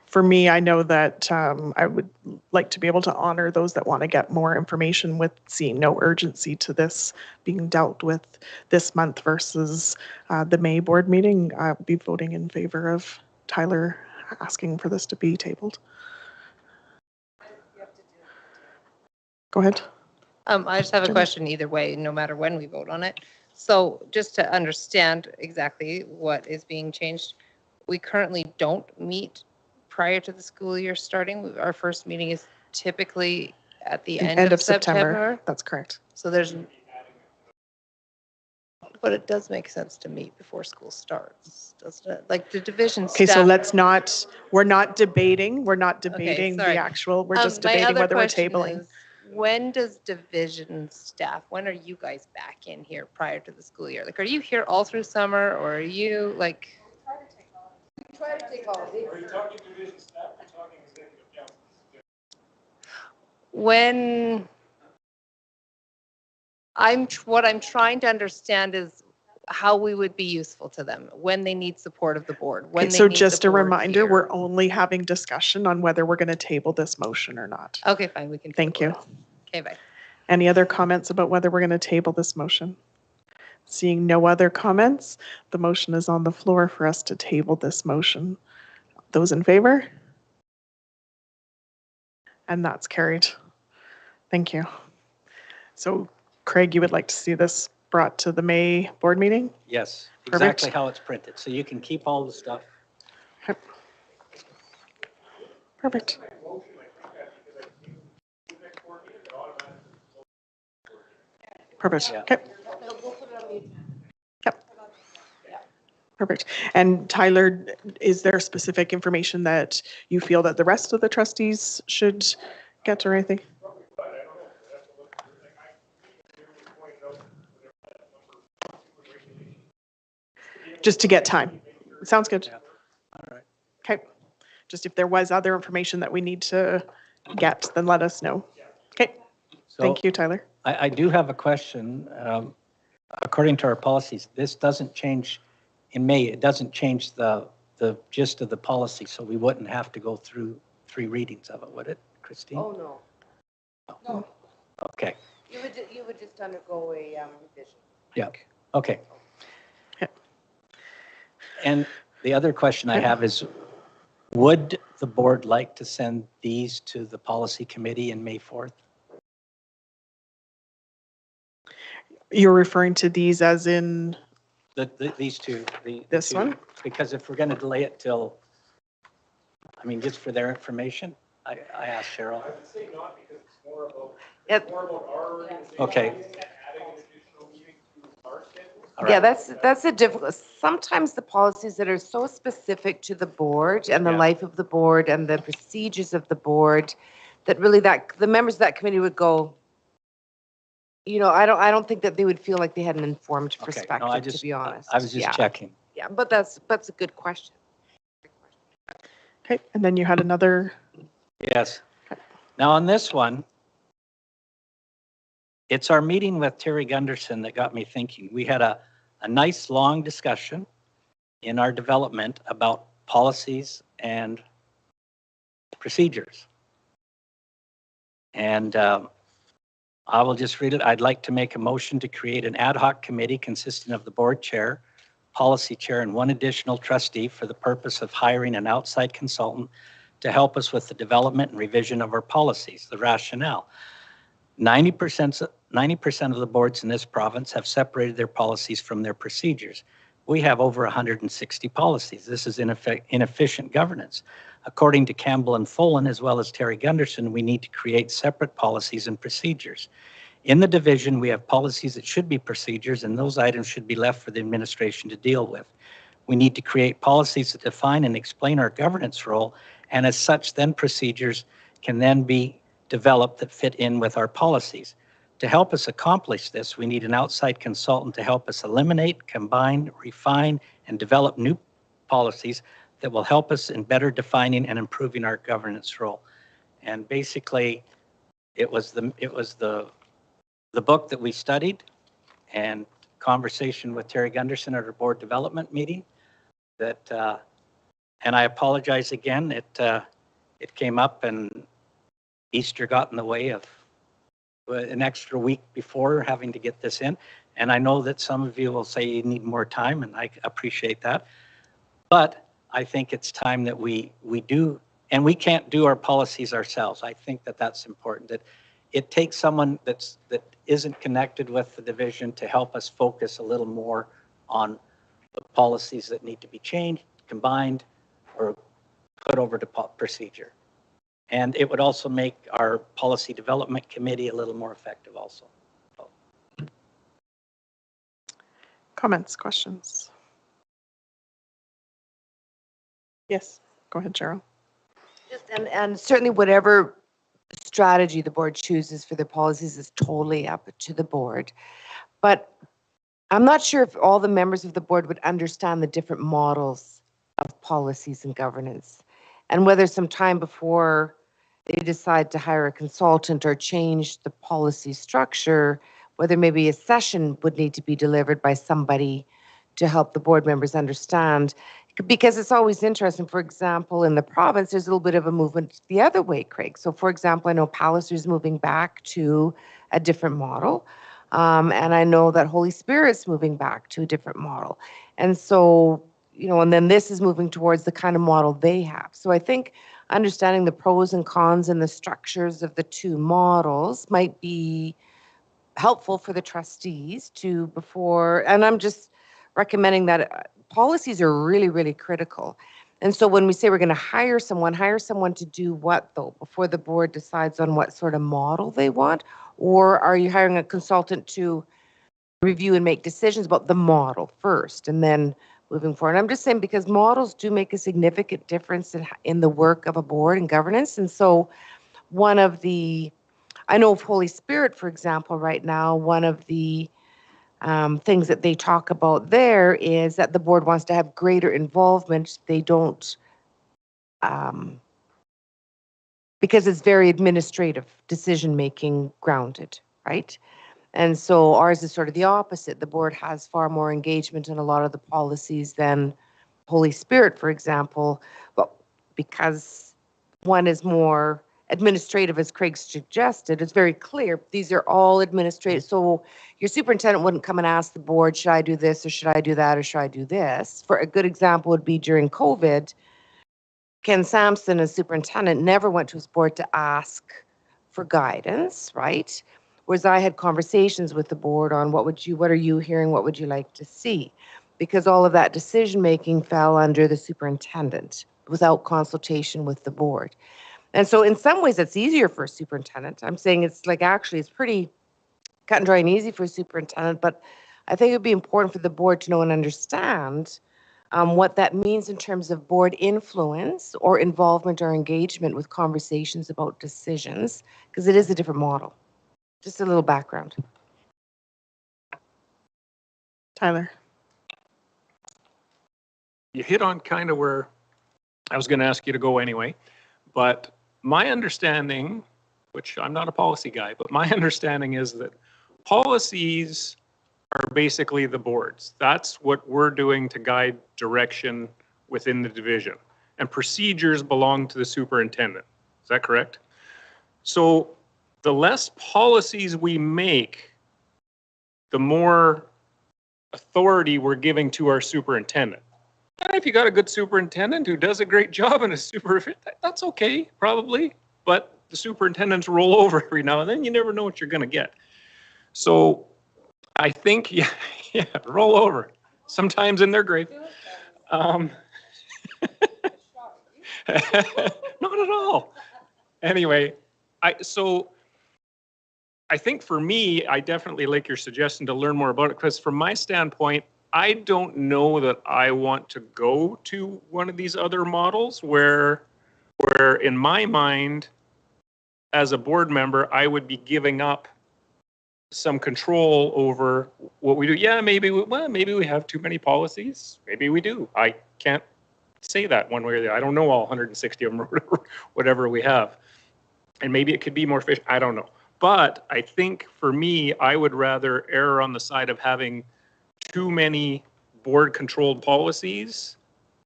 For me, I know that I would like to be able to honor those that want to get more information with seeing no urgency to this being dealt with this month versus the May board meeting. I'll be voting in favor of Tyler asking for this to be tabled. Go ahead.
I just have a
Jenny.
question either way, no matter when we vote on it. So just to understand exactly what is being changed, we currently don't meet prior to the school year starting. Our first meeting is typically at the end of September.
That's correct.
So there's, but it does make sense to meet before school starts, doesn't it? Like the division
Okay, so
staff.
let's not, we're not debating the
sorry.
actual, we're just
My
debating
other
whether we're
question
tabling.
is, when does division staff, when are you guys back in here prior to the school year? Like, are you here all through summer or are you like?
Try to take all of these.
Are you talking division staff or talking executive council?
When what I'm trying to understand is how we would be useful to them when they need support of the board. When
Okay,
they
so
need
just
the
a
board
reminder,
here.
we're only having discussion on whether we're going to table this motion or not.
Okay, fine, we can.
Thank
table
you.
it. Okay, bye.
Any other comments about whether we're going to table this motion? Seeing no other comments, the motion is on the floor for us to table this motion. Those in favor? And that's carried. Thank you. So Craig, you would like to see this brought to the May board meeting?
Yes,
Perfect.
exactly how it's printed. So you can keep all the stuff.
Okay. Perfect. Perfect.
Yeah.
Okay. Yep. Perfect. And Tyler, is there specific information that you feel that the rest of the trustees should get or anything? Just to get time. Sounds good.
Yeah. All right.
Okay. Just if there was other information that we need to get, then let us know. Okay.
So
Thank you, Tyler.
I do have a question. According to our policies, this doesn't change in May. It doesn't change the gist of the policy, so we wouldn't have to go through 3 readings of it, would it, Christine?
Oh, no. No.
Okay.
You would just undergo a revision.
Yeah. Okay.
Yeah.
And the other question I have is, would the board like to send these to the policy committee in May 4th?
You're referring to these as in
These two.
This
two,
one?
Because if we're going to delay it till, I mean, just for their information, I asked Cheryl.
I would say not because it's more about,
Yep.
more about our organization.
Okay.
Adding an additional meeting to our schedule.
All
Yeah,
right.
that's a difficult, sometimes the policies that are so specific to the board and the
Yeah.
life of the board and the procedures of the board, that really the members of that committee would go, I don't think that they would feel like they had an informed
Okay.
perspective,
No,
to be honest.
I was just
Yeah.
checking.
Yeah, but that's a good question.
Okay, and then you had another,
Yes. Now on this one, it's our meeting with Terry Gunderson that got me thinking. We had a nice long discussion in our development about policies and procedures. And I will just read it. I'd like to make a motion to create an ad hoc committee consisting of the board chair, policy chair, and 1 additional trustee for the purpose of hiring an outside consultant to help us with the development and revision of our policies. The rationale: 90% of the boards in this province have separated their policies from their procedures. We have over 160 policies. This is inefficient governance. According to Campbell and Folan, as well as Terry Gunderson, we need to create separate policies and procedures. In the division, we have policies that should be procedures, and those items should be left for the administration to deal with. We need to create policies that define and explain our governance role, and as such, then procedures can then be developed that fit in with our policies. To help us accomplish this, we need an outside consultant to help us eliminate, combine, refine, and develop new policies that will help us in better defining and improving our governance role. And basically, it was the book that we studied and conversation with Terry Gunderson at our board development meeting that, and I apologize again, it came up and Easter got in the way of an extra week before having to get this in. And I know that some of you will say you need more time, and I appreciate that. But I think it's time that we do, and we can't do our policies ourselves. I think that that's important, that it takes someone that isn't connected with the division to help us focus a little more on the policies that need to be changed, combined, or put over to procedure. And it would also make our policy development committee a little more effective also.
Comments, questions? Yes, go ahead, Cheryl.
And certainly whatever strategy the board chooses for their policies is totally up to the board. But I'm not sure if all the members of the board would understand the different models of policies and governance, and whether some time before they decide to hire a consultant or change the policy structure, whether maybe a session would need to be delivered by somebody to help the board members understand. Because it's always interesting, for example, in the province, there's a little bit of a movement the other way, Craig. So for example, I know Palliser's moving back to a different model. And I know that Holy Spirit's moving back to a different model. And so, you know, and then this is moving towards the kind of model they have. So I think understanding the pros and cons and the structures of the two models might be helpful for the trustees to before, and I'm just recommending that policies are really, really critical. And so when we say we're going to hire someone to do what though, before the board decides on what sort of model they want? Or are you hiring a consultant to review and make decisions about the model first and then moving forward? I'm just saying because models do make a significant difference in the work of a board and governance. And so one of the, I know of Holy Spirit, for example, right now, one of the things that they talk about there is that the board wants to have greater involvement. They don't, because it's very administrative decision-making grounded, right? And so ours is sort of the opposite. The board has far more engagement in a lot of the policies than Holy Spirit, for example, but because one is more administrative, as Craig suggested, it's very clear. These are all administrative. So your superintendent wouldn't come and ask the board, should I do this or should I do that or should I do this? For a good example would be during COVID, Ken Sampson as superintendent never went to his board to ask for guidance, right? Whereas I had conversations with the board on what are you hearing, what would you like to see? Because all of that decision making fell under the superintendent without consultation with the board. And so in some ways it's easier for a superintendent. I'm saying it's like actually it's pretty cut and dry and easy for a superintendent, but I think it would be important for the board to know and understand what that means in terms of board influence or involvement or engagement with conversations about decisions, because it is a different model. Just a little background.
Tyler.
You hit on kind of where I was going to ask you to go anyway, but my understanding, which I'm not a policy guy, but my understanding is that policies are basically the boards. That's what we're doing to guide direction within the division. And procedures belong to the superintendent. Is that correct? So the less policies we make, the more authority we're giving to our superintendent. And if you got a good superintendent who does a great job and is that's okay, probably. But the superintendents roll over every now and then. You never know what you're going to get. So I think, yeah, roll over. Sometimes in their grave. Not at all. Anyway, so I think for me, I definitely like your suggestion to learn more about it, because from my standpoint, I don't know that I want to go to one of these other models where in my mind, as a board member, I would be giving up some control over what we do. Yeah, maybe we have too many policies. Maybe we do. I can't say that one way or the other. I don't know all 160 of them or whatever we have. And maybe it could be more efficient. I don't know. But I think for me, I would rather err on the side of having too many board-controlled policies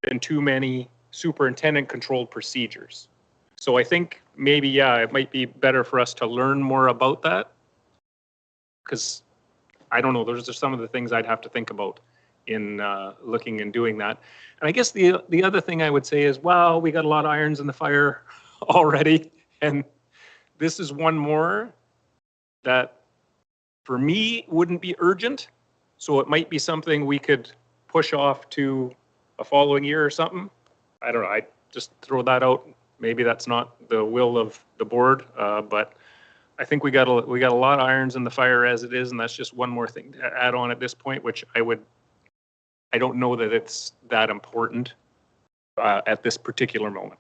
than too many superintendent-controlled procedures. So I think maybe, yeah, it might be better for us to learn more about that, because I don't know, those are some of the things I'd have to think about in looking and doing that. And I guess the other thing I would say is, well, we got a lot of irons in the fire already, and this is one more that for me wouldn't be urgent. So it might be something we could push off to a following year or something. I don't know. I just throw that out. Maybe that's not the will of the board, but I think we got a lot of irons in the fire as it is, and that's just one more thing to add on at this point, which I don't know that it's that important at this particular moment.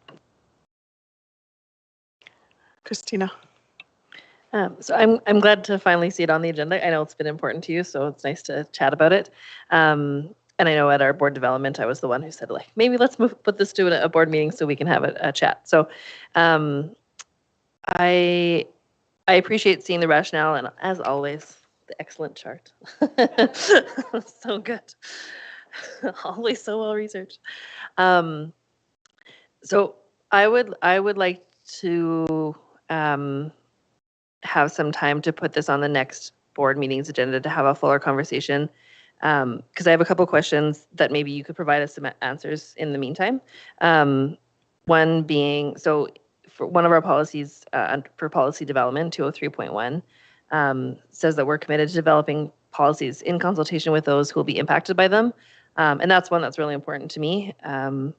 Christina.
So I'm glad to finally see it on the agenda. I know it's been important to you, so it's nice to chat about it. And I know at our board development, I was the one who said, like, maybe let's put this to a board meeting so we can have a chat. So I appreciate seeing the rationale, and as always, the excellent chart. So good. Always so well researched. So I would like to have some time to put this on the next board meeting's agenda to have a fuller conversation. Because I have a couple questions that maybe you could provide us some answers in the meantime. One being, so for one of our policies for policy development, 203.1, says that we're committed to developing policies in consultation with those who will be impacted by them. And that's one that's really important to me. And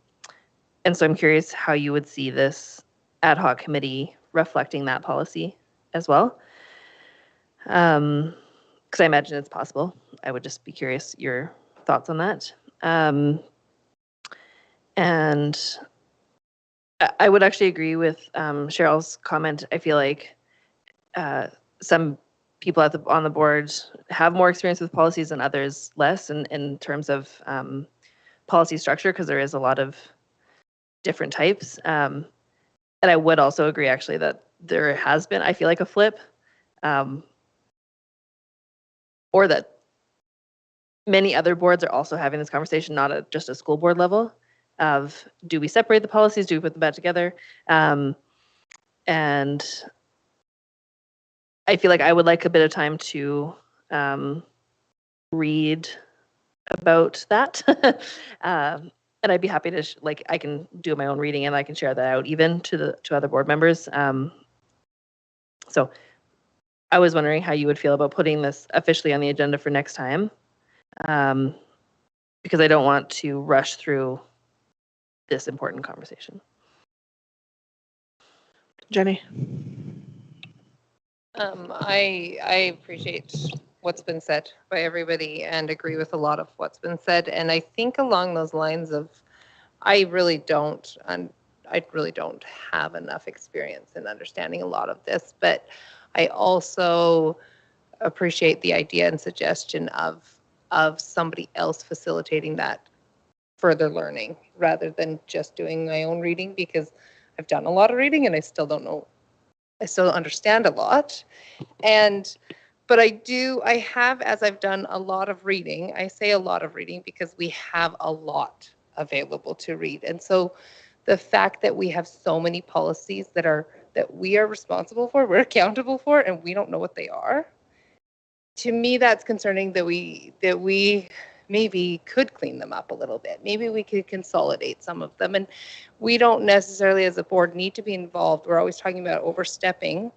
so I'm curious how you would see this ad hoc committee reflecting that policy as well. Because I imagine it's possible. I would just be curious your thoughts on that. And I would actually agree with Cheryl's comment. I feel like some people on the board have more experience with policies and others less in terms of policy structure, because there is a lot of different types. And I would also agree actually that there has been, I feel like, a flip, or that many other boards are also having this conversation, not at just a school board level, of do we separate the policies, do we put them back together? And I feel like I would like a bit of time to read about that. And I'd be happy to, I can do my own reading and I can share that out even to other board members. So I was wondering how you would feel about putting this officially on the agenda for next time. Because I don't want to rush through this important conversation.
Jenny.
I appreciate what's been said by everybody and agree with a lot of what's been said. And I think along those lines of, I really don't have enough experience in understanding a lot of this, but I also appreciate the idea and suggestion of somebody else facilitating that further learning rather than just doing my own reading, because I've done a lot of reading and I still don't understand a lot. But I have, as I've done a lot of reading, I say a lot of reading because we have a lot available to read. And so the fact that we have so many policies that we are responsible for, we're accountable for, and we don't know what they are, to me, that's concerning that we maybe could clean them up a little bit. Maybe we could consolidate some of them. And we don't necessarily as a board need to be involved. We're always talking about overstepping.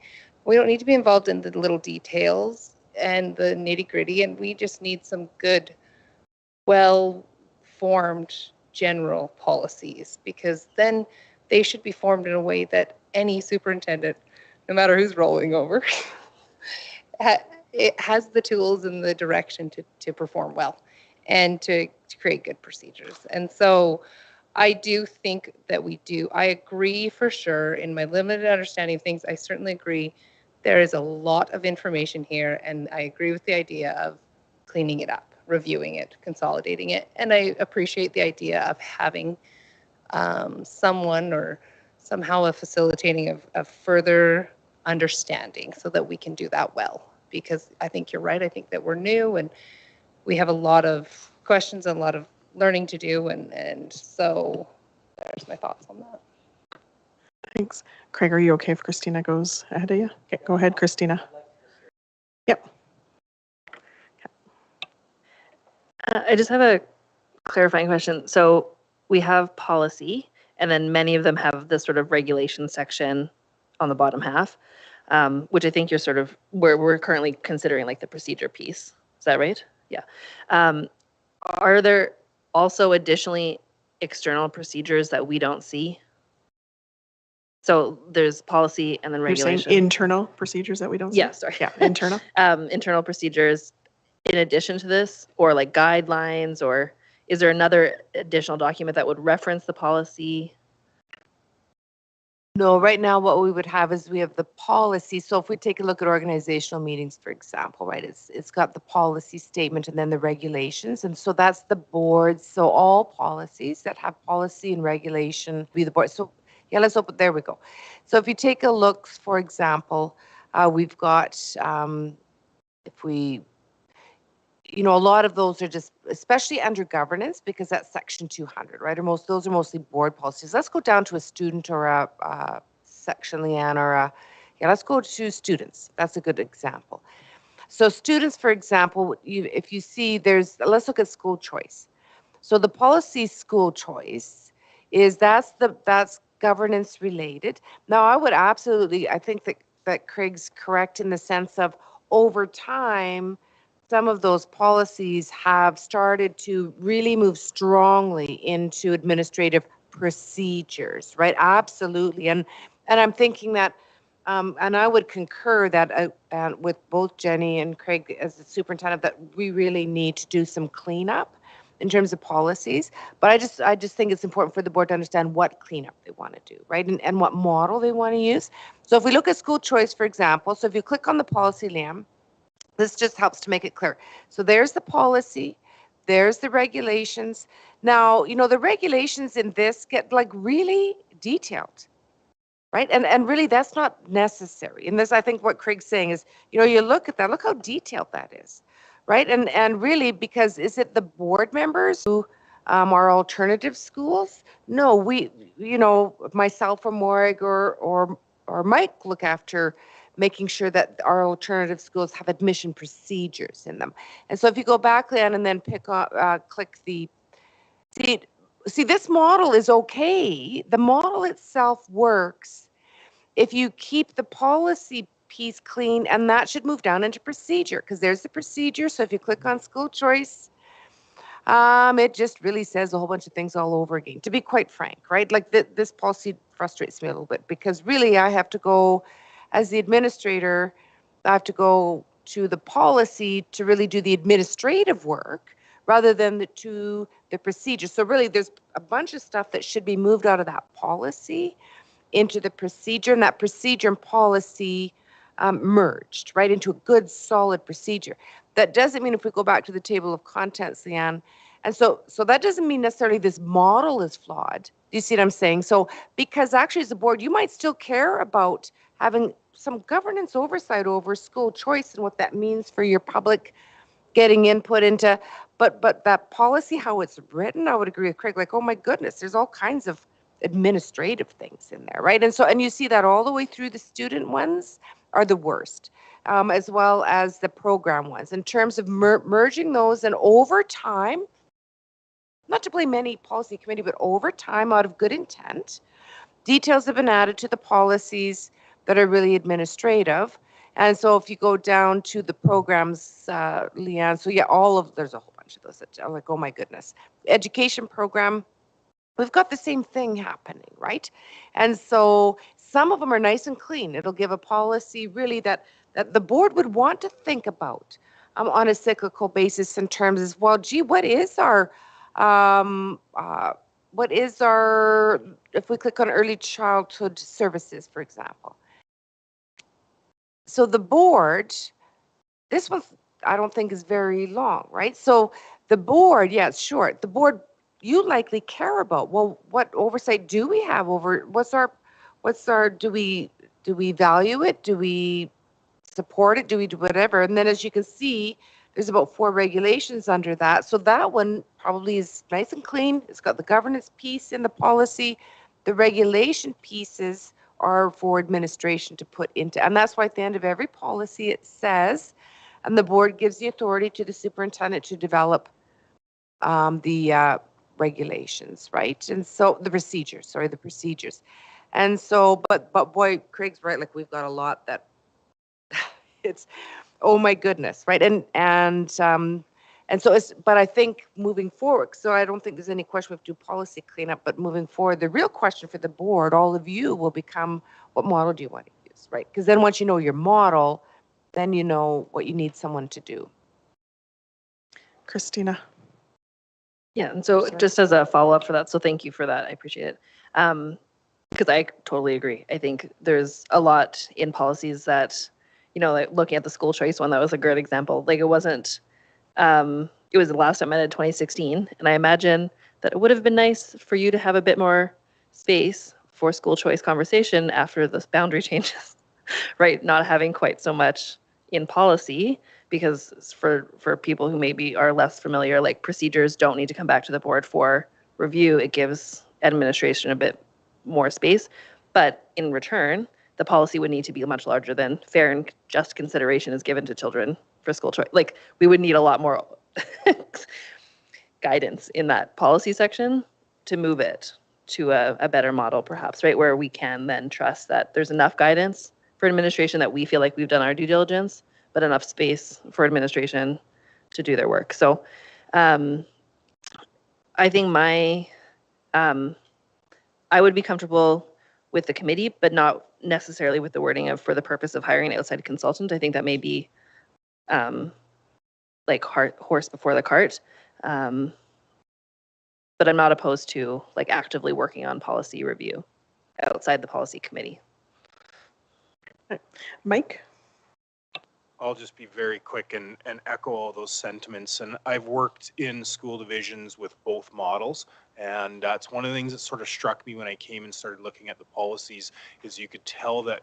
We don't need to be involved in the little details and the nitty gritty. And we just need some good, well-formed general policies, because then they should be formed in a way that any superintendent, no matter who's rolling over, it has the tools and the direction to perform well and to create good procedures. And so I do think that we do. I agree for sure. In my limited understanding of things, I certainly agree there is a lot of information here, and I agree with the idea of cleaning it up, reviewing it, consolidating it. And I appreciate the idea of having someone or somehow a facilitating of further understanding so that we can do that well. Because I think you're right. I think that we're new and we have a lot of questions and a lot of learning to do. And so there's my thoughts on that.
Thanks. Craig, are you okay if Christina goes ahead of you? Okay, go ahead, Christina. Yep.
I just have a clarifying question. So we have policy, and then many of them have this sort of regulation section on the bottom half, which I think you're sort of where we're currently considering like the procedure piece. Is that right? Yeah. Are there also additionally external procedures that we don't see? So there's policy and then regulation.
You're saying internal procedures that we don't see?
Yeah, sorry.
Yeah, internal.
Internal procedures in addition to this, or like guidelines, or is there another additional document that would reference the policy?
No, right now what we would have is we have the policy. So if we take a look at organizational meetings, for example, right, it's got the policy statement and then the regulations. And so that's the board. So all policies that have policy and regulation be the board. So yeah, let's open, there we go. So if you take a look, for example, we've got, if we, you know, a lot of those are just, especially under governance, because that's section 200, right? Or those are mostly board policies. Let's go down to a student or a section, Leanne, or yeah, let's go to students. That's a good example. So students, for example, if you see let's look at school choice. So the policy school choice is that's governance related. Now I would absolutely, I think that Craig's correct in the sense of over time, some of those policies have started to really move strongly into administrative procedures, right? Absolutely. And I'm thinking that, and I would concur that with both Jenny and Craig as the superintendent, that we really need to do some cleanup in terms of policies. But I just think it's important for the board to understand what cleanup they want to do, right? And what model they want to use. So if we look at school choice, for example, so if you click on the policy, Liam, this just helps to make it clear. So there's the policy, there's the regulations. Now, you know, the regulations in this get like really detailed, right? And really that's not necessary. And this, I think what Craig's saying is, you know, you look at that, look how detailed that is, right? And really, because is it the board members who are alternative schools? No, we, you know, myself or Morag or Mike look after making sure that our alternative schools have admission procedures in them. And so if you go back then and then click the, see this model is okay. The model itself works if you keep the policy piece clean, and that should move down into procedure because there's the procedure. So if you click on school choice, it just really says a whole bunch of things all over again, to be quite frank, right? Like this policy frustrates me a little bit because really I have to go, as the administrator, I have to go to the policy to really do the administrative work rather than to the procedure. So really there's a bunch of stuff that should be moved out of that policy into the procedure, and that procedure and policy merged right into a good solid procedure. That doesn't mean if we go back to the table of contents, Leanne, and so that doesn't mean necessarily this model is flawed. Do you see what I'm saying? So because actually as a board, you might still care about having some governance oversight over school choice and what that means for your public getting input into, but that policy, how it's written, I would agree with Craig, like, oh my goodness, there's all kinds of administrative things in there, right? And you see that all the way through. The student ones are the worst, as well as the program ones. In terms of merging those, and over time, not to blame any policy committee, but over time, out of good intent, details have been added to the policies that are really administrative. And so if you go down to the programs, Leanne, so yeah, there's a whole bunch of those that are like, oh my goodness. Education program, we've got the same thing happening, right? And so some of them are nice and clean. It'll give a policy really that the board would want to think about on a cyclical basis in terms of, well, gee, what is our, if we click on early childhood services, for example. So the board, this one I don't think is very long, right? So the board, yeah, it's short. The board, you likely care about, well, what oversight do we have over, do we value it? Do we support it? Do we do whatever? And then as you can see, there's about 4 regulations under that. So that one probably is nice and clean. It's got the governance piece in the policy. The regulation pieces are for administration to put into, and that's why at the end of every policy it says, and the board gives the authority to the superintendent to develop the regulations, right? And so the procedures. And so, but boy, Craig's right. Like we've got a lot that it's, oh my goodness, right? And so it's, but I think moving forward, so I don't think there's any question we have to do policy cleanup, but moving forward, the real question for the board, all of you, will become, what model do you want to use, right? Because then once you know your model, then you know what you need someone to do.
Christina.
Yeah, and so just as a follow-up for that, so thank you for that. I appreciate it. Because I totally agree. I think there's a lot in policies that, you know, like looking at the school choice one, that was a great example. Like it wasn't, it was the last time I did 2016. And I imagine that it would have been nice for you to have a bit more space for school choice conversation after this boundary changes, right? Not having quite so much in policy, because for people who maybe are less familiar, like procedures don't need to come back to the board for review. It gives administration a bit more space, but in return, the policy would need to be much larger than fair and just consideration is given to children for school choice. Like we would need a lot more guidance in that policy section to move it to a better model perhaps, right? Where we can then trust that there's enough guidance for administration that we feel like we've done our due diligence, but enough space for administration to do their work. So I think I would be comfortable with the committee, but not necessarily with the wording of for the purpose of hiring an outside consultant. I think that may be like horse before the cart. But I'm not opposed to like actively working on policy review outside the policy committee.
Mike?
I'll just be very quick and echo all those sentiments. And I've worked in school divisions with both models. And that's one of the things that sort of struck me when I came and started looking at the policies, is you could tell that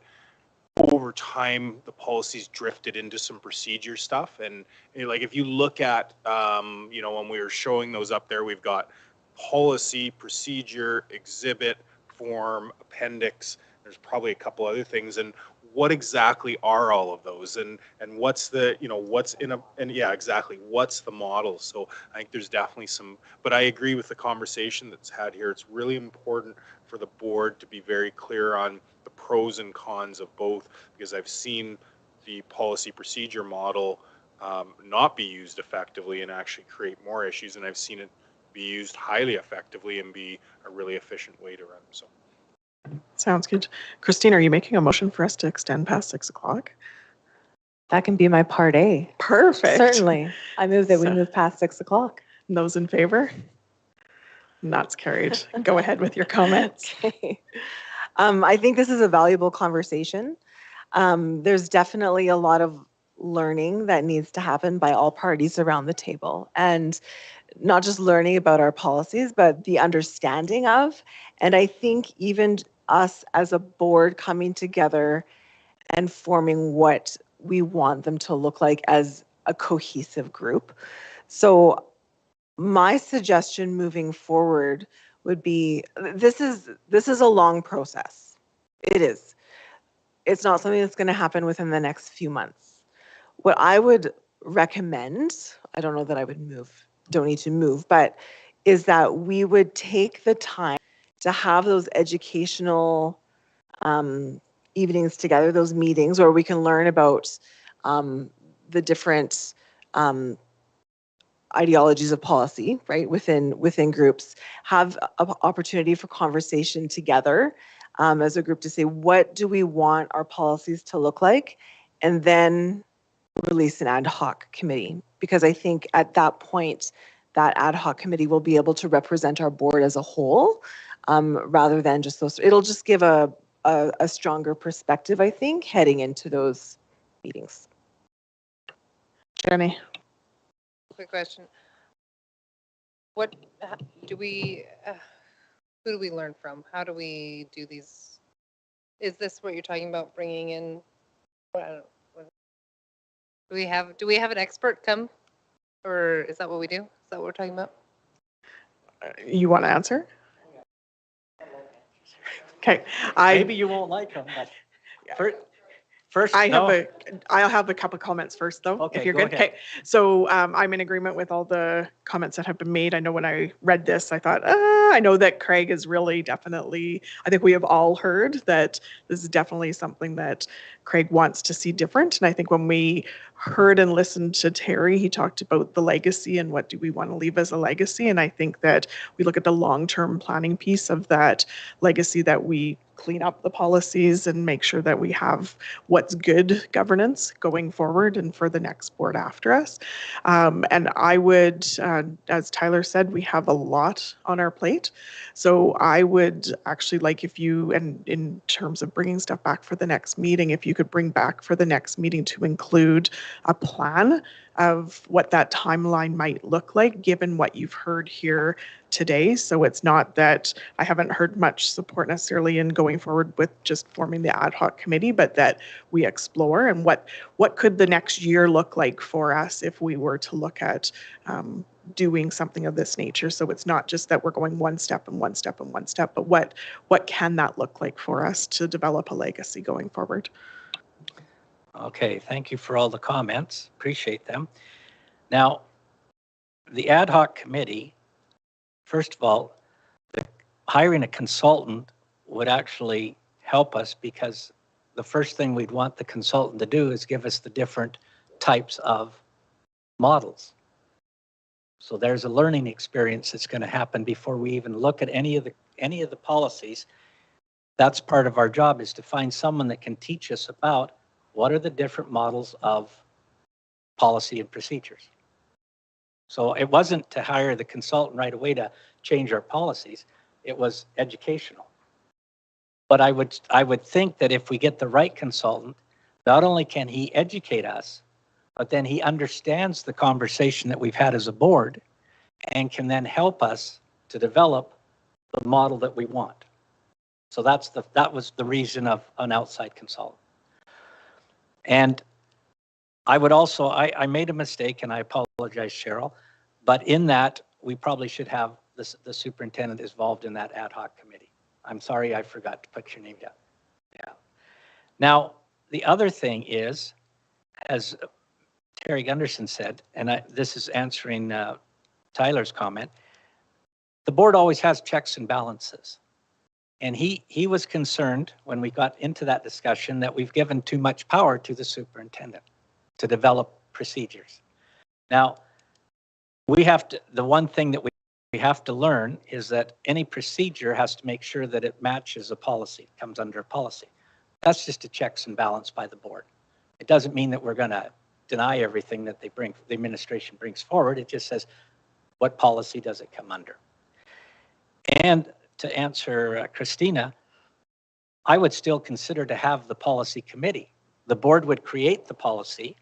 over time, the policies drifted into some procedure stuff. And like, if you look at, you know, when we were showing those up there, we've got policy, procedure, exhibit, form, appendix. There's probably a couple other things. And what exactly are all of those, and what's the, you know, what's in a, and yeah, exactly, what's the model? So I think there's definitely some, but I agree with the conversation that's had here. It's really important for the board to be very clear on the pros and cons of both, because I've seen the policy procedure model not be used effectively and actually create more issues, and I've seen it be used highly effectively and be a really efficient way to run. So.
Sounds good. Christine, are you making a motion for us to extend past 6 o'clock?
That can be my part A.
Perfect.
Certainly. I move that we
So-
move past 6 o'clock.
Those in favor? And that's carried. Go ahead with your comments.
Okay. I think this is a valuable conversation. There's definitely a lot of learning that needs to happen by all parties around the table, and not just learning about our policies, but the understanding of, and I think even us as a board coming together and forming what we want them to look like as a cohesive group. So my suggestion moving forward would be, this is a long process. It is. It's not something that's going to happen within the next few months. What I would recommend, I don't know that I would move, don't need to move, but is that we would take the time to have those educational evenings together, those meetings where we can learn about the different ideologies of policy, right, within groups, have an opportunity for conversation together, as a group to say, what do we want our policies to look like? And then release an ad hoc committee. Because I think at that point, that ad hoc committee will be able to represent our board as a whole, rather than just those. It'll just give a stronger perspective, I think, heading into those meetings.
Jenny?
Quick question. What do we, who do we learn from? How do we do these? Is this what you're talking about, bringing in? Do we have an expert come, or is that what we do? Is that what we're talking about?
You want to answer? Okay.
Maybe you won't like them, but first, no.
I'll have a couple comments first, though,
Okay,
if you're
go
good.
ahead.
Okay. So I'm in agreement with all the comments that have been made. I know when I read this, I thought, I know that Craig is really definitely, I think we have all heard that this is definitely something that Craig wants to see different. And I think when we heard and listened to Terry, he talked about the legacy and what do we want to leave as a legacy. And I think that we look at the long-term planning piece of that legacy, that we clean up the policies and make sure that we have what's good governance going forward and for the next board after us. And I would, as Tyler said, we have a lot on our plate. So I would actually like if you, and in terms of bringing stuff back for the next meeting, if you could bring back for the next meeting to include a plan of what that timeline might look like, given what you've heard here today. So it's not that I haven't heard much support necessarily in going forward with just forming the ad hoc committee, but that we explore and what could the next year look like for us if we were to look at doing something of this nature. So it's not just that we're going one step and one step and one step, but what can that look like for us to develop a legacy going forward?
Okay, thank you for all the comments. Appreciate them. Now, the ad hoc committee, first of all, hiring a consultant would actually help us, because the first thing we'd want the consultant to do is give us the different types of models. So there's a learning experience that's going to happen before we even look at any of the policies. That's part of our job, is to find someone that can teach us about what are the different models of policy and procedures. So it wasn't to hire the consultant right away to change our policies. It was educational. But I would think that if we get the right consultant, not only can he educate us, but then he understands the conversation that we've had as a board and can then help us to develop the model that we want. So that was the reason of an outside consultant. And I would also, I made a mistake, and I apologize, Cheryl, but in that, we probably should have the superintendent involved in that ad hoc committee. I'm sorry, I forgot to put your name down. Yeah. Now, the other thing is, as Terry Gunderson said, and this is answering Tyler's comment, the board always has checks and balances. And he was concerned when we got into that discussion that we've given too much power to the superintendent to develop procedures. Now, the one thing that we have to learn is that any procedure has to make sure that it matches a policy, comes under a policy. That's just a checks and balance by the board. It doesn't mean that we're going to deny everything that the administration brings forward. It just says, what policy does it come under? And to answer Christina, I would still consider to have the policy committee. The board would create the policy.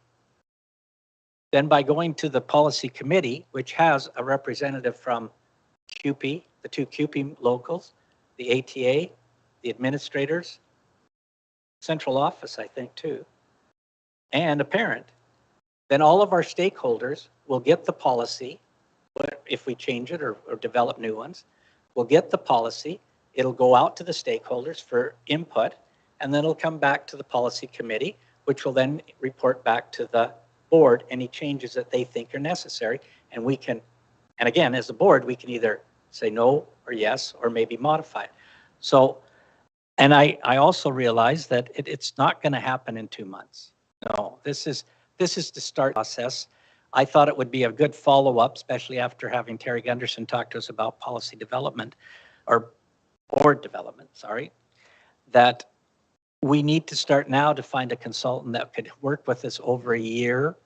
Then by going to the policy committee, which has a representative from CUPE, the two CUPE locals, the ATA, the administrators, central office, I think too, and a parent, then all of our stakeholders will get the policy. If we change it or develop new ones, we'll get the policy. It'll go out to the stakeholders for input, and then it'll come back to the policy committee, which will then report back to the board any changes that they think are necessary. And we can, and again, as a board, we can either say no or yes, or maybe modify it. So, and I also realize that it's not going to happen in 2 months. No, this is the start process. I thought it would be a good follow-up, especially after having Terry Gunderson talk to us about policy development, or board development, sorry. that we need to start now to find a consultant that could work with us over a year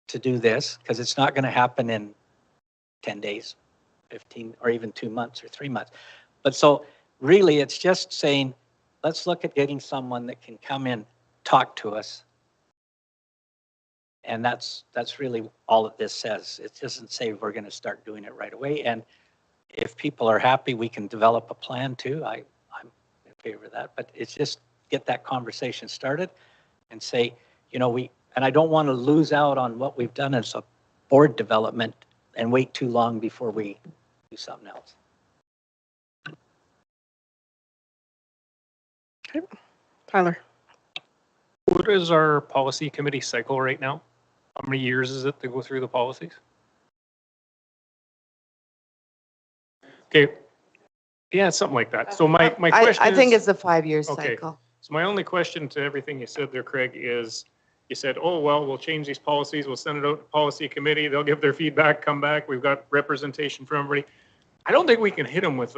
to do this, because it's not going to happen in 10 days, 15, or even 2 months or 3 months. But so really it's just saying, let's look at getting someone that can come in, talk to us. And that's really all that this says. It doesn't say we're going to start doing it right away. And if people are happy, we can develop a plan too. I'm in favor of that. But it's just get that conversation started and say, you know, and I don't want to lose out on what we've done as a board development and wait too long before we do something else.
Okay. Tyler.
What is our policy committee cycle right now? How many years is it to go through the policies? Okay. Yeah, something like that. So my question
I think
is,
it's a 5-year
okay.
cycle.
So my only question to everything you said there, Craig, is you said, oh, well, we'll change these policies. We'll send it out to policy committee. They'll give their feedback, come back. We've got representation from everybody. I don't think we can hit them with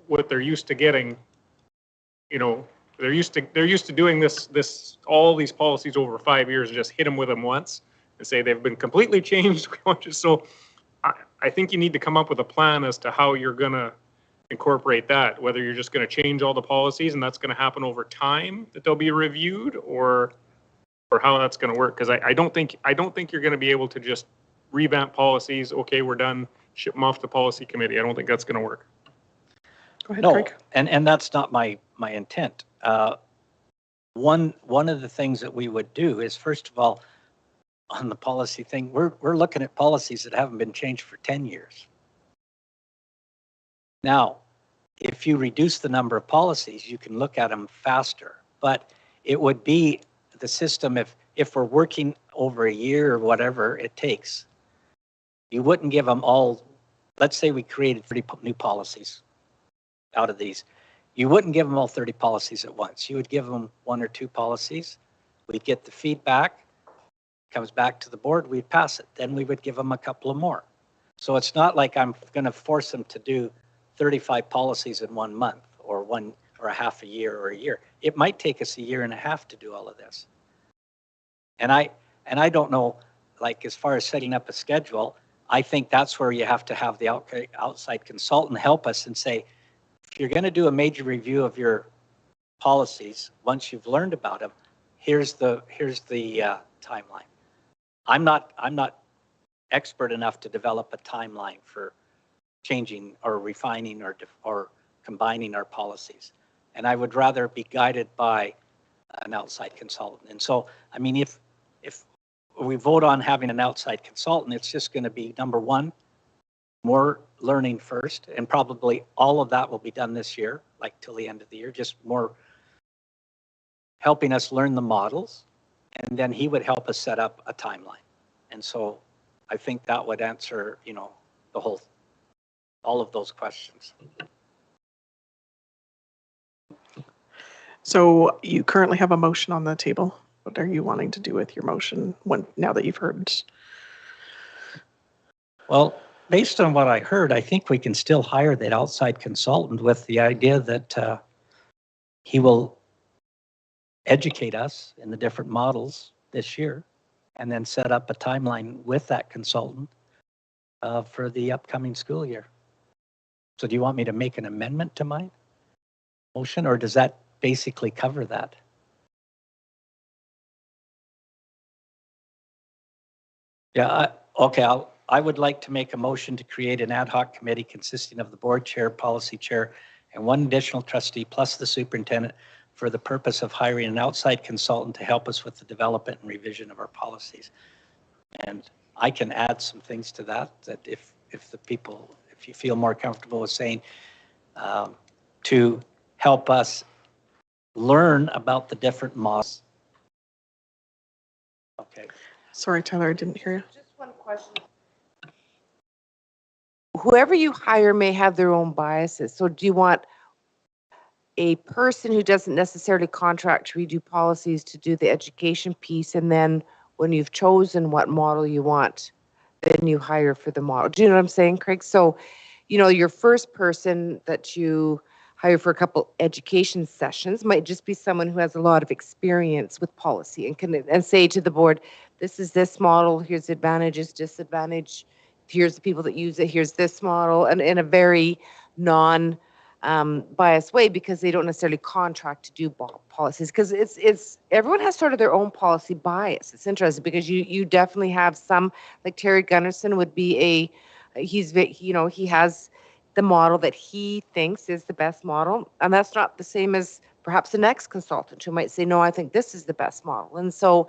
what they're used to getting. You know, they're used to doing this all these policies over 5 years and just hit them with them once and say they've been completely changed. So I think you need to come up with a plan as to how you're going to incorporate that, whether you're just going to change all the policies and that's going to happen over time that they'll be reviewed, or how that's going to work. Because I don't think you're going to be able to just revamp policies. Okay, we're done. Ship them off to policy committee. I don't think that's going to work.
Go ahead,
No,
Craig.
and that's not my intent. One of the things that we would do is, first of all, on the policy thing, we're looking at policies that haven't been changed for 10 years. Now, if you reduce the number of policies, you can look at them faster, but it would be the system if we're working over a year or whatever it takes, you wouldn't give them all. Let's say we created 30 new policies out of these. You wouldn't give them all 30 policies at once. You would give them 1 or 2 policies. We'd get the feedback, comes back to the board, we'd pass it. Then we would give them a couple of more. So it's not like I'm going to force them to do 35 policies in 1 month or a half a year or a year. It might take us a year and a half to do all of this. And I don't know, like, as far as setting up a schedule, I think that's where you have to have the outside consultant help us and say, if you're going to do a major review of your policies, once you've learned about them, here's the timeline. I'm not expert enough to develop a timeline for changing or refining or combining our policies. And I would rather be guided by an outside consultant. And so, I mean, if we vote on having an outside consultant, it's just going to be, number one, more learning first, and probably all of that will be done this year, like till the end of the year, just more helping us learn the models. And then he would help us set up a timeline. And so I think that would answer, you know, all of those questions.
So you currently have a motion on the table. What are you wanting to do with your motion now that you've heard?
Well, based on what I heard, I think we can still hire that outside consultant with the idea that he will educate us in the different models this year and then set up a timeline with that consultant for the upcoming school year. So do you want me to make an amendment to my motion, or does that basically cover that? Yeah, okay, I would like to make a motion to create an ad hoc committee consisting of the board chair, policy chair, and 1 additional trustee plus the superintendent for the purpose of hiring an outside consultant to help us with the development and revision of our policies. And I can add some things to that if you feel more comfortable with saying, to help us learn about the different models. Okay.
Sorry, Tyler, I didn't hear you.
Just one question. Whoever you hire may have their own biases. So do you want a person who doesn't necessarily contract to redo policies to do the education piece, and then when you've chosen what model you want, then you hire for the model? Do you know what I'm saying, Craig? So, you know, your first person that you hire for a couple education sessions. Might just be someone who has a lot of experience with policy and can and say to the board, this is this model, here's the advantages, disadvantage, here's the people that use it, here's this model, and in a very non biased way, because they don't necessarily contract to do policies, because it's everyone has sort of their own policy bias. It's interesting because you definitely have some, like Terry Gunderson would be he has the model that he thinks is the best model, and that's not the same as perhaps the next consultant who might say, no, I think this is the best model. And so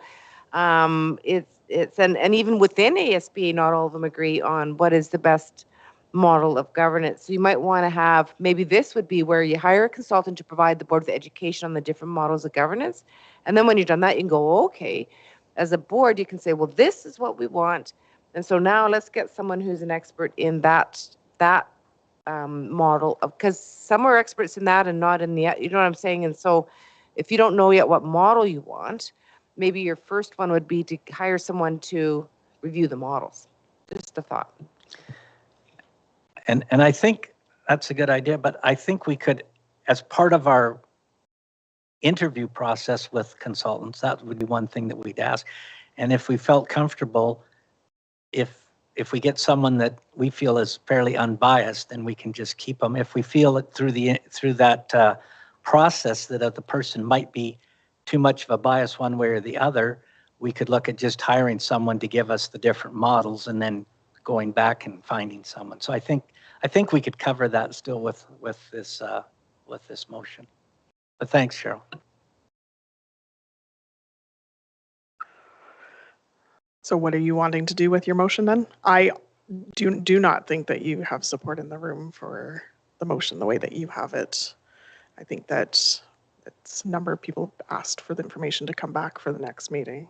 and even within ASBA, not all of them agree on what is the best model of governance. So you might want to have, maybe this would be where you hire a consultant to provide the board with education on the different models of governance. And then when you've done that, you can go, okay, as a board, you can say, well, this is what we want. And so now let's get someone who's an expert in that model, because some are experts in that and not in the, you know what I'm saying? And so if you don't know yet what model you want, maybe your first one would be to hire someone to review the models. Just a thought.
And I think that's a good idea, but I think we could, as part of our interview process with consultants, that would be one thing that we'd ask. And if we felt comfortable, if we get someone that we feel is fairly unbiased, then we can just keep them. If we feel that through that process that the person might be too much of a bias one way or the other, we could look at just hiring someone to give us the different models and then going back and finding someone. So I think we could cover that still with this motion. But thanks, Cheryl.
So what are you wanting to do with your motion then? I do not think that you have support in the room for the motion the way that you have it. I think that it's a number of people asked for the information to come back for the next meeting.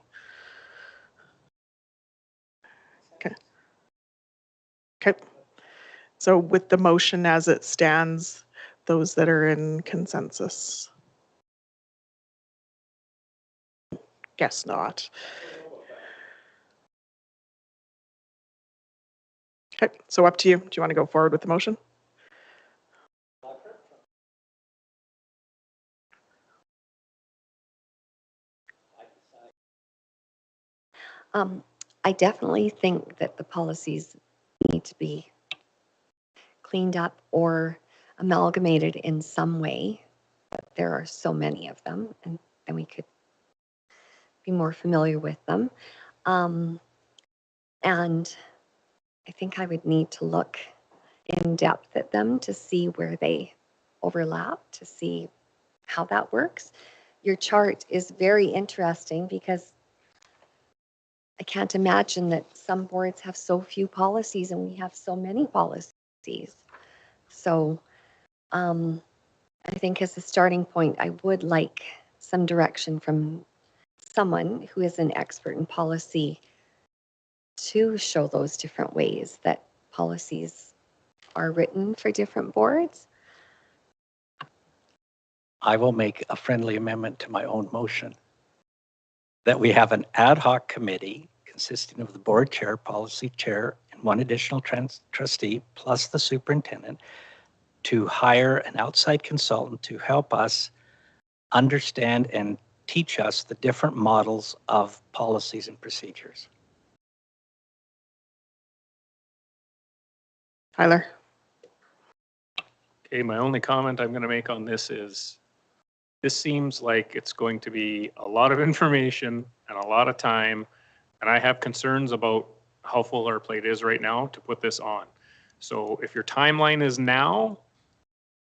Okay. Okay. So with the motion as it stands, those that are in consensus? Guess not. Okay, so up to you. Do you want to go forward with the motion?
I definitely think that the policies need to be cleaned up or amalgamated in some way. But there are so many of them, and we could be more familiar with them. And I think I would need to look in depth at them to see where they overlap, to see how that works. Your chart is very interesting because I can't imagine that some boards have so few policies and we have so many policies. So I think as a starting point, I would like some direction from someone who is an expert in policy to show those different ways that policies are written for different boards.
I will make a friendly amendment to my own motion that we have an ad hoc committee consisting of the board chair, policy chair, and one additional trustee, plus the superintendent, to hire an outside consultant to help us understand and teach us the different models of policies and procedures.
Tyler?
Okay, my only comment I'm going to make on this is this seems like it's going to be a lot of information and a lot of time, and I have concerns about how full our plate is right now to put this on. So if your timeline is now,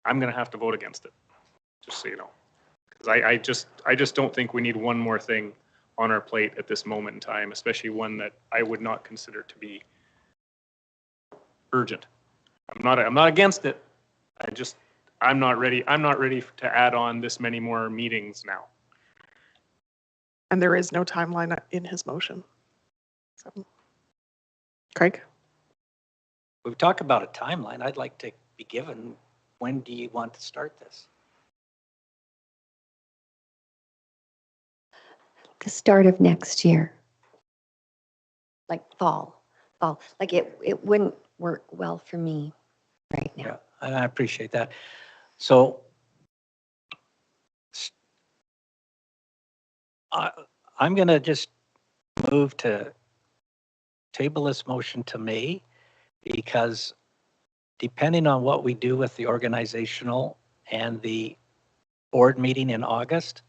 I'm going to have to vote against it, just so you know. Because I just don't think we need one more thing on our plate at this moment in time, especially one that I would not consider to be urgent. I'm not against it. I'm not ready to add on this many more meetings now.
And there is no timeline in his motion. So. Craig?
We talk about a timeline. I'd like to be given, when do you want to start this?
The start of next year. Like fall. Like it wouldn't work well for me right now.
Yeah, and I appreciate that. So I'm going to just move to table this motion to May, because depending on what we do with the organizational and the board meeting in August,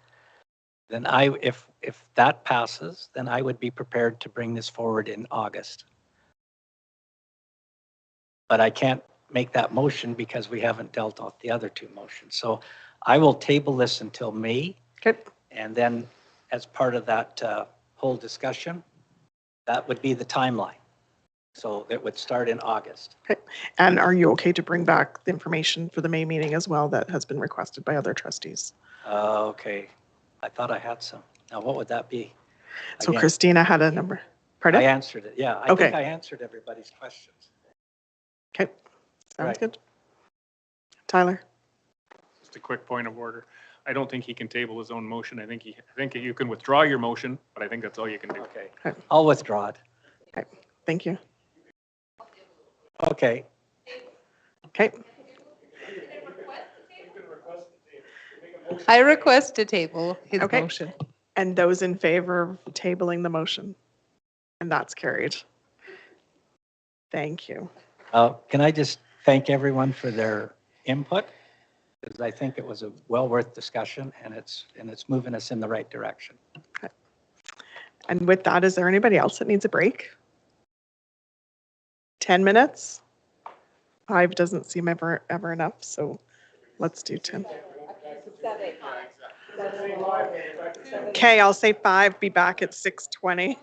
then if that passes, then I would be prepared to bring this forward in August. But I can't make that motion because we haven't dealt with the other two motions. So I will table this until May.
Okay.
And then as part of that whole discussion, that would be the timeline. So it would start in August.
Okay. And are you okay to bring back the information for the May meeting as well that has been requested by other trustees?
Okay. I thought I had some. Now, what would that be?
So
Again,
Christina had a number. Pardon?
I answered it. Yeah, I
Okay.
think I answered everybody's questions.
Okay. Sounds
Right.
good. Tyler?
Just a quick point of order. I don't think he can table his own motion. I think you can withdraw your motion, but I think that's all you can do.
Okay.
Okay.
I'll withdraw it.
Okay. Thank you.
Okay.
Okay.
I request to table his
Okay.
motion.
And those in favor of tabling the motion? And that's carried. Thank you.
Can I just thank everyone for their input? Because I think it was a well worth discussion, and it's moving us in the right direction.
And with that, is there anybody else that needs a break? 10 minutes? 5 doesn't seem ever enough, so let's do 10. Okay, I'll say 5, be back at 6:20.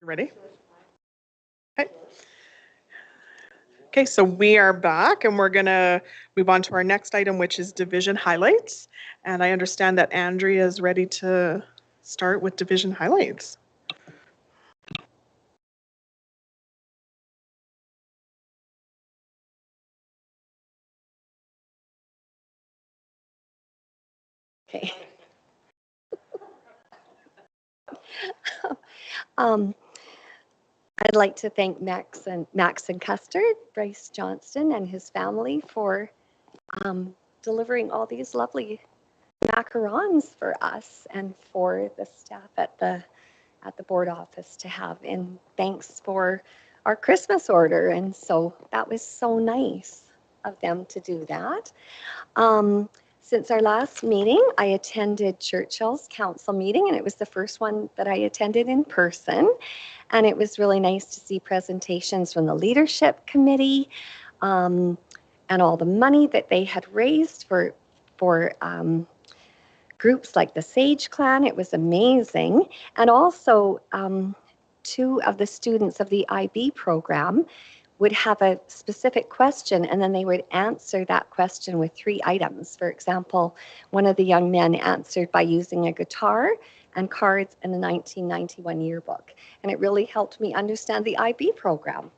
Ready? Okay. Okay, so we are back and we're gonna move on to our next item, which is division highlights. And I understand that Andrea is ready to start with division highlights.
Okay. um, I'd like to thank Max and Custard, Bryce Johnston and his family for delivering all these lovely macarons for us and for the staff at the board office to have. And thanks for our Christmas order. And so that was so nice of them to do that. Since our last meeting, I attended Churchill's council meeting, and it was the first one that I attended in person. And it was really nice to see presentations from the leadership committee and all the money that they had raised for groups like the Sage Clan. It was amazing. And also, two of the students of the IB program would have a specific question, and then they would answer that question with 3 items. For example, one of the young men answered by using a guitar and cards in the 1991 yearbook. And it really helped me understand the IB program.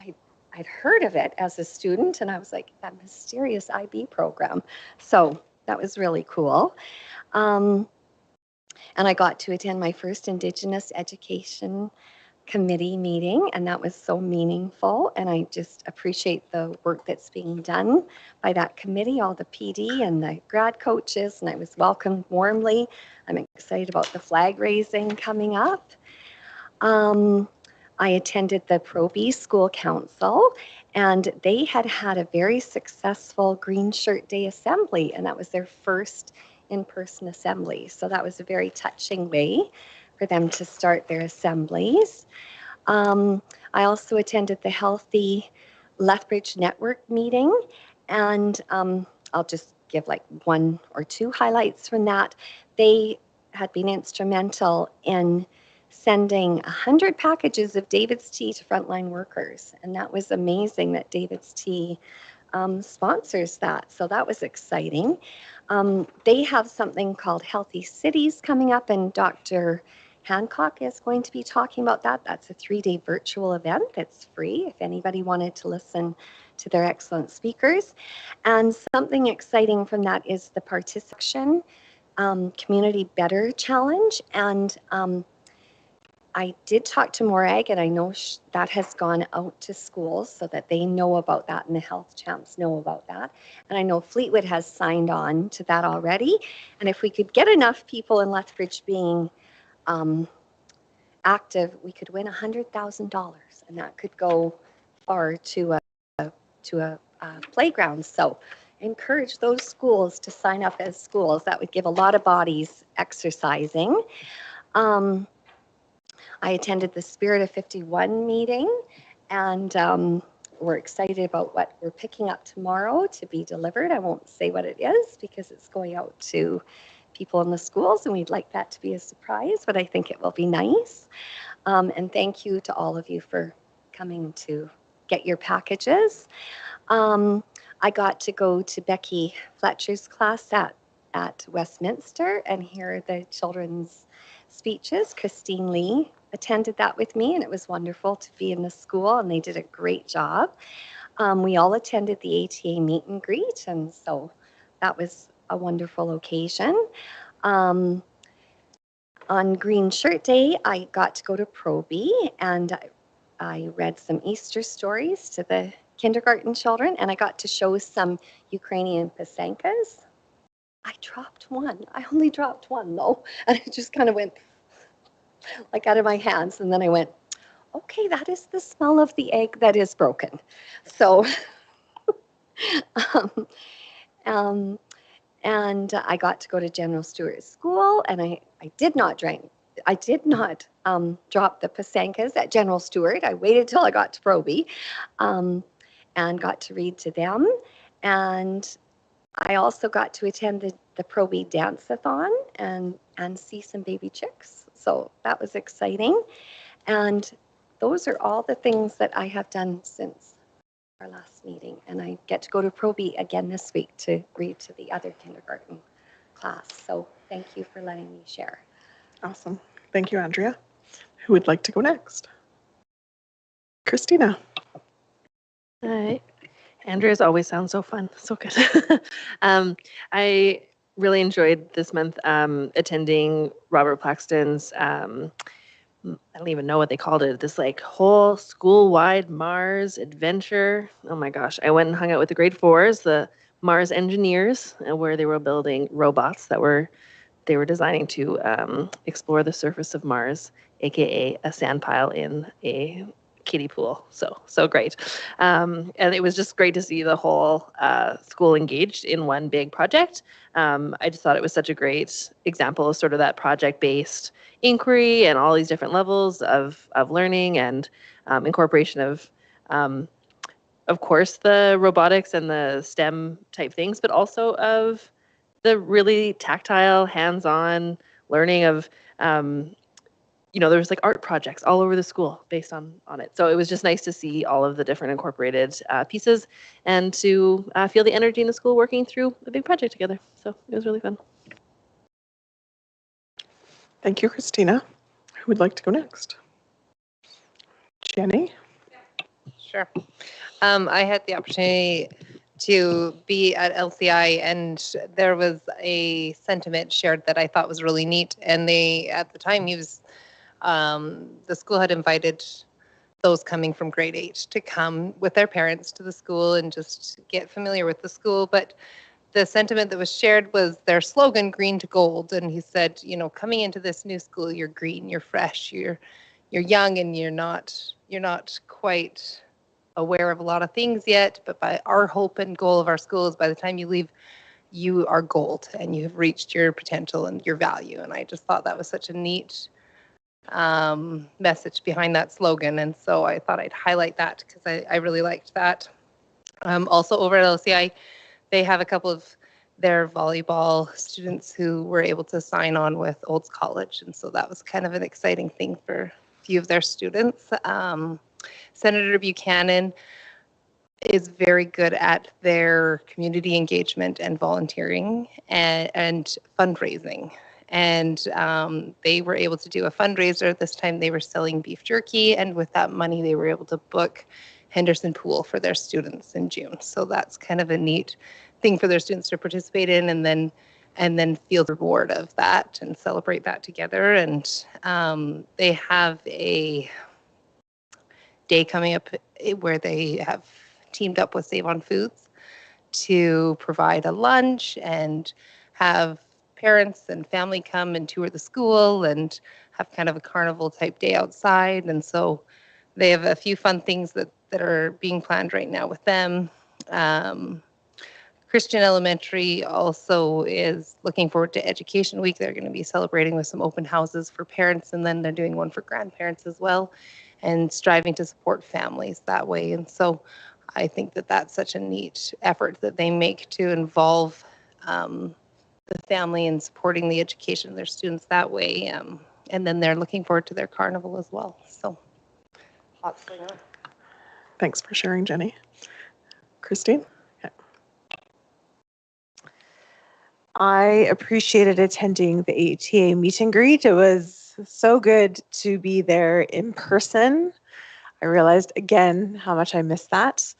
I'd heard of it as a student, and I was like, that mysterious IB program. So that was really cool. And I got to attend my first Indigenous Education Committee meeting, and that was so meaningful. And I just appreciate the work that's being done by that committee, all the PD and the grad coaches, and I was welcomed warmly. I'm excited about the flag raising coming up. I attended the Pro B School Council, and they had a very successful Green Shirt Day assembly, and that was their first in-person assembly. So that was a very touching way for them to start their assemblies. I also attended the Healthy Lethbridge Network meeting, and I'll just give like 1 or 2 highlights from that. They had been instrumental in sending 100 packages of David's Tea to frontline workers, and that was amazing that David's Tea sponsors that, so that was exciting. They have something called Healthy Cities coming up, and Dr. Hancock is going to be talking about that. That's a 3-day virtual event that's free if anybody wanted to listen to their excellent speakers. And something exciting from that is the Participation Community Better Challenge. And I did talk to Morag, and I know that has gone out to schools so that they know about that, and the health champs know about that. And I know Fleetwood has signed on to that already. And if we could get enough people in Lethbridge being active, we could win $100,000, and that could go far to a playground. So encourage those schools to sign up as schools. That would give a lot of bodies exercising. I attended the Spirit of 51 meeting, and we're excited about what we're picking up tomorrow to be delivered. I won't say what it is because it's going out to people in the schools, and we'd like that to be a surprise, but I think it will be nice. And thank you to all of you for coming to get your packages. I got to go to Becky Fletcher's class at Westminster and hear the children's speeches. Christine Lee attended that with me, and it was wonderful to be in the school, and they did a great job. We all attended the ATA meet and greet, and so that was a wonderful occasion. On Green Shirt Day, I got to go to Pro B, and I read some Easter stories to the kindergarten children, and I got to show some Ukrainian pasankas. I dropped one. I only dropped one, though, and it just kind of went like out of my hands, and then I went, okay, that is the smell of the egg that is broken. So and I got to go to General Stewart School, and I did not drop the pasankas at General Stewart. I waited till I got to Proby and got to read to them. And I also got to attend the Proby Dance-a-thon and see some baby chicks. So that was exciting. And those are all the things that I have done since our last meeting. And I get to go to Pro B again this week to read to the other kindergarten class. So thank you for letting me share.
Awesome. Thank you, Andrea. Who would like to go next? Christina.
Hi. Andrea's always sounds so fun. So good. I really enjoyed this month attending Robert Plaxton's, I don't even know what they called it, this like whole school-wide Mars adventure. Oh my gosh. I went and hung out with the grade 4s, the Mars engineers, where they were building robots that they were designing to explore the surface of Mars, aka a sand pile in a kiddie pool. So great. And it was just great to see the whole school engaged in one big project. I just thought it was such a great example of sort of that project-based inquiry and all these different levels of learning and incorporation of course, the robotics and the STEM type things, but also of the really tactile, hands-on learning of there was like art projects all over the school based on it. So it was just nice to see all of the different incorporated pieces and to feel the energy in the school working through a big project together. So it was really fun.
Thank you, Christina. Who would like to go next? Jenny?
Sure. I had the opportunity to be at LCI, and there was a sentiment shared that I thought was really neat. And at the time, the school had invited those coming from grade 8 to come with their parents to the school and just get familiar with the school. But the sentiment that was shared was their slogan, green to gold. And he said, coming into this new school, you're green, you're fresh, you're young, and you're not quite aware of a lot of things yet. But by our hope and goal of our school is by the time you leave, you are gold and you have reached your potential and your value. And I just thought that was such a neat message behind that slogan. And so I thought I'd highlight that because I really liked that. Also over at LCI, they have a couple of their volleyball students who were able to sign on with Olds College. And so that was kind of an exciting thing for a few of their students. Senator Buchanan is very good at their community engagement and volunteering and fundraising. And they were able to do a fundraiser. This time they were selling beef jerky. And with that money, they were able to book Henderson Pool for their students in June. So that's kind of a neat thing for their students to participate in and then feel the reward of that and celebrate that together. And they have a day coming up where they have teamed up with Save on Foods to provide a lunch and have parents and family come and tour the school and have kind of a carnival type day outside. And so they have a few fun things that are being planned right now with them. Christian Elementary also is looking forward to Education Week. They're going to be celebrating with some open houses for parents, and then they're doing one for grandparents as well, and striving to support families that way. And so I think that that's such a neat effort that they make to involve the family in supporting the education of their students that way. And then they're looking forward to their carnival as well. So lots going on.
Thanks for sharing, Jenny. Christine? Yeah.
I appreciated attending the ATA meet and greet. It was so good to be there in person. I realized again how much I missed that,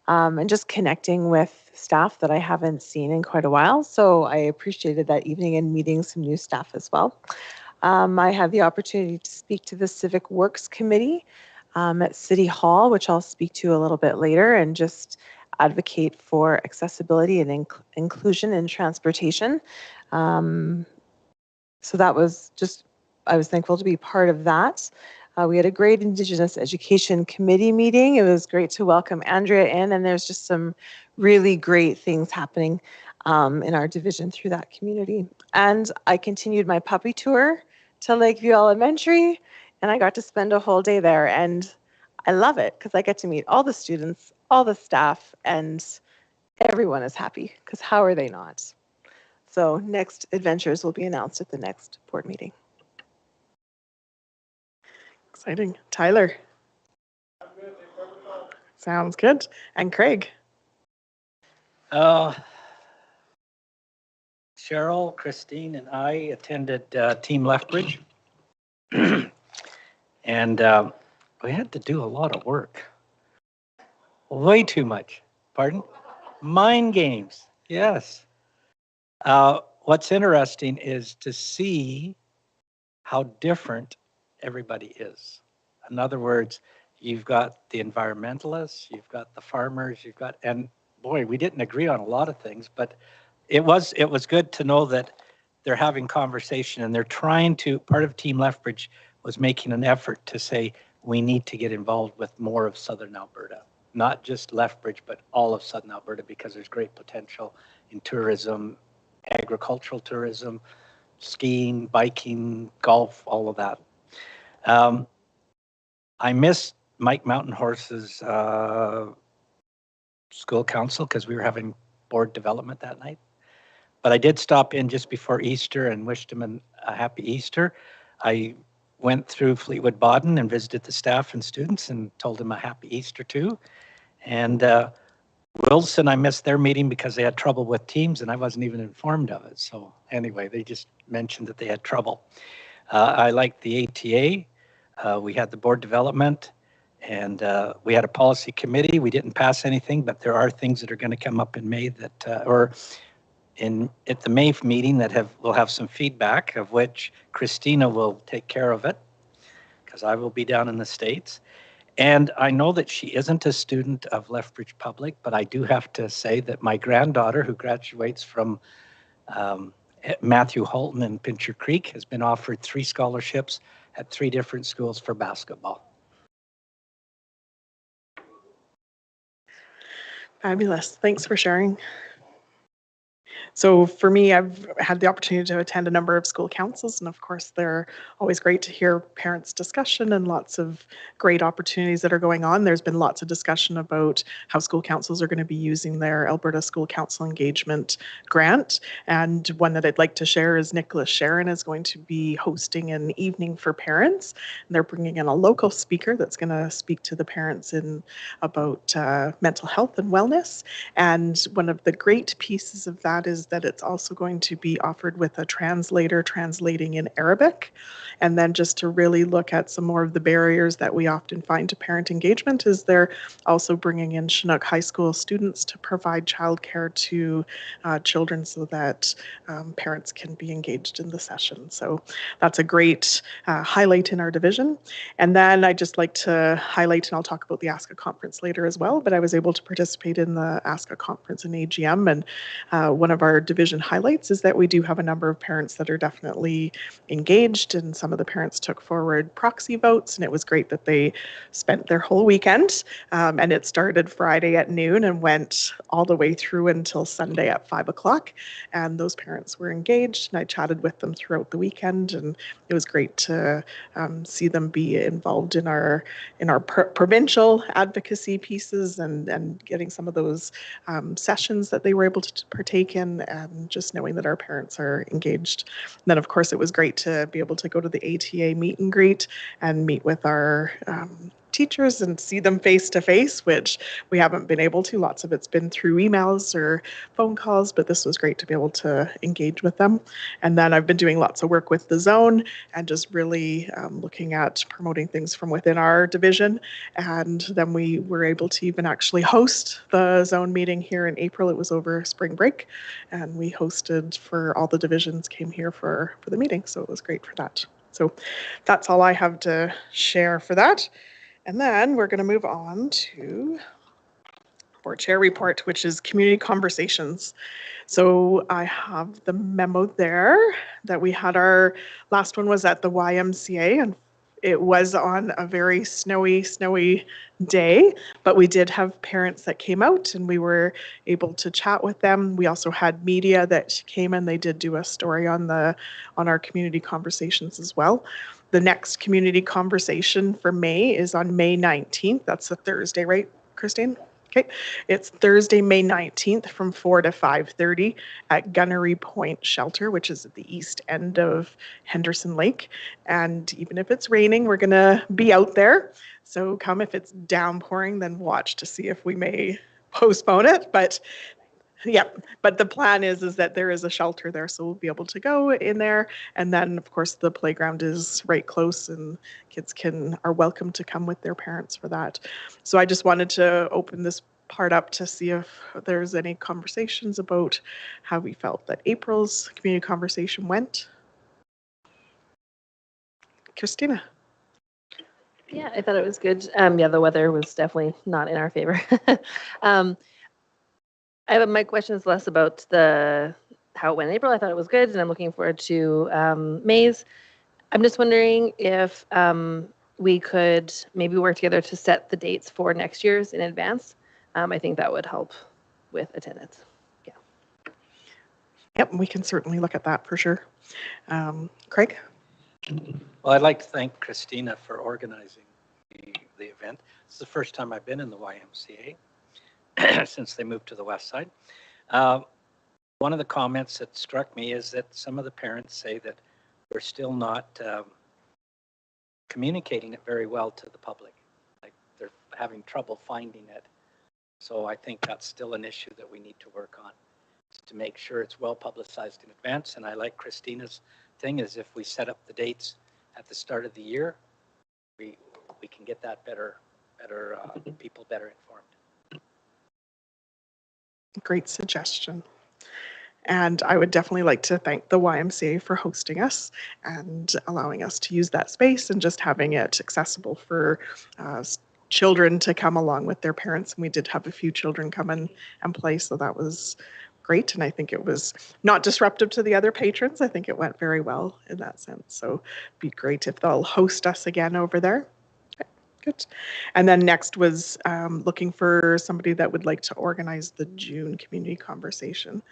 and just connecting with staff that I haven't seen in quite a while. So I appreciated that evening and meeting some new staff as well. I had the opportunity to speak to the Civic Works Committee at City Hall, which I'll speak to a little bit later, and just advocate for accessibility and inclusion in transportation. So that was just, I was thankful to be part of that. We had a great Indigenous Education Committee meeting. It was great to welcome Andrea in, and there's just some really great things happening in our division through that community. And I continued my puppy tour to Lakeview Elementary, and I got to spend a whole day there. And I love it because I get to meet all the students, all the staff, and everyone is happy, because how are they not? So next adventures will be announced at the next board meeting.
Exciting. Tyler? Sounds good. And Craig?
Cheryl, Christine, and I attended Team Lethbridge. And we had to do a lot of work. Way too much. Pardon? Mind games. Yes. What's interesting is to see how different everybody is. In other words, you've got the environmentalists, you've got the farmers, and boy, we didn't agree on a lot of things, but it was good to know that they're having conversation and they're trying to, part of Team Lethbridge was making an effort to say, we need to get involved with more of Southern Alberta, not just Lethbridge, but all of Southern Alberta, because there's great potential in tourism, agricultural tourism, skiing, biking, golf, all of that. I missed Mike Mountain Horse's school council because we were having board development that night. But I did stop in just before Easter and wished him a happy Easter. I went through Fleetwood Baden and visited the staff and students and told them a happy Easter too. And Wilson, I missed their meeting because they had trouble with Teams and I wasn't even informed of it. So anyway, they just mentioned that they had trouble. I liked the ATA. We had the board development and we had a policy committee. We didn't pass anything, but there are things that are going to come up in May that, at the May meeting that will have some feedback, of which Christina will take care of it because I will be down in the States. And I know that she isn't a student of Lethbridge Public, but I do have to say that my granddaughter, who graduates from Matthew Holton in Pincher Creek, has been offered 3 scholarships at 3 different schools for basketball.
Fabulous. Thanks for sharing. So for me, I've had the opportunity to attend a number of school councils, and of course, they're always great to hear parents' discussion and lots of great opportunities that are going on. There's been lots of discussion about how school councils are going to be using their Alberta School Council Engagement Grant, and one that I'd like to share is Nicholas Sharon is going to be hosting an evening for parents. And they're bringing in a local speaker that's going to speak to the parents about mental health and wellness. And one of the great pieces of that is that it's also going to be offered with a translator translating in Arabic. And then just to really look at some more of the barriers that we often find to parent engagement is they're also bringing in Chinook High School students to provide childcare to children so that parents can be engaged in the session. So that's a great highlight in our division. And then I'd just like to highlight, and I'll talk about the ASCA conference later as well, but I was able to participate in the ASCA conference in AGM, and one of our division highlights is that we do have a number of parents that are definitely engaged, and some of the parents took forward proxy votes, and it was great that they spent their whole weekend, and it started Friday at noon and went all the way through until Sunday at 5 o'clock, and those parents were engaged, and I chatted with them throughout the weekend, and it was great to see them be involved in our provincial advocacy pieces and getting some of those sessions that they were able to partake in, and just knowing that our parents are engaged. And then, of course, it was great to be able to go to the ATA meet and greet and meet with our teachers and see them face to face, which we haven't been able to. Lots of it's been through emails or phone calls, but this was great to be able to engage with them. And then I've been doing lots of work with the zone and just really looking at promoting things from within our division. And then we were able to even actually host the zone meeting here in April. It was over spring break, and we hosted for all the divisions came here for the meeting. So it was great for that. So that's all I have to share for that. And then we're going to move on to board chair report, which is community conversations. So I have the memo there that we had. Our last one was at the YMCA, and it was on a very snowy day, but we did have parents that came out and we were able to chat with them. We also had media that came and they did do a story on our community conversations as well. The next community conversation for May is on May 19th. That's a Thursday, right, Christine? Okay, it's Thursday, May 19th from 4 to 5:30 at Gunnery Point Shelter, which is at the east end of Henderson Lake. And even if it's raining, we're going to be out there. So come. If it's downpouring, then watch to see if we may postpone it. But yeah, but the plan is that there is a shelter there, so we'll be able to go in there. And then, of course, the playground is right close, and kids are welcome to come with their parents for that. So I just wanted to open this part up to see if there's any conversations about how we felt that April's community conversation went. Christina.
Yeah, I thought it was good. Yeah, the weather was definitely not in our favor. My question is less about how it went in April. I thought it was good, and I'm looking forward to May's. I'm just wondering if we could maybe work together to set the dates for next year's in advance. I think that would help with attendance. Yeah.
Yep, we can certainly look at that for sure. Craig?
Well, I'd like to thank Christina for organizing the event. It's the first time I've been in the YMCA since they moved to the west side. One of the comments that struck me is that some of the parents say that we're still not communicating it very well to the public. Like they're having trouble finding it. So I think that's still an issue that we need to work on, to make sure it's well publicized in advance. And I like Christina's thing is if we set up the dates at the start of the year, we can get that people better informed.
Great suggestion. And I would definitely like to thank the YMCA for hosting us and allowing us to use that space and just having it accessible for children to come along with their parents. And we did have a few children come in and play, so that was great. And I think it was not disruptive to the other patrons. I think it went very well in that sense. So it'd be great if they'll host us again over there. Okay, good. And then next was looking for somebody that would like to organize the June community conversation.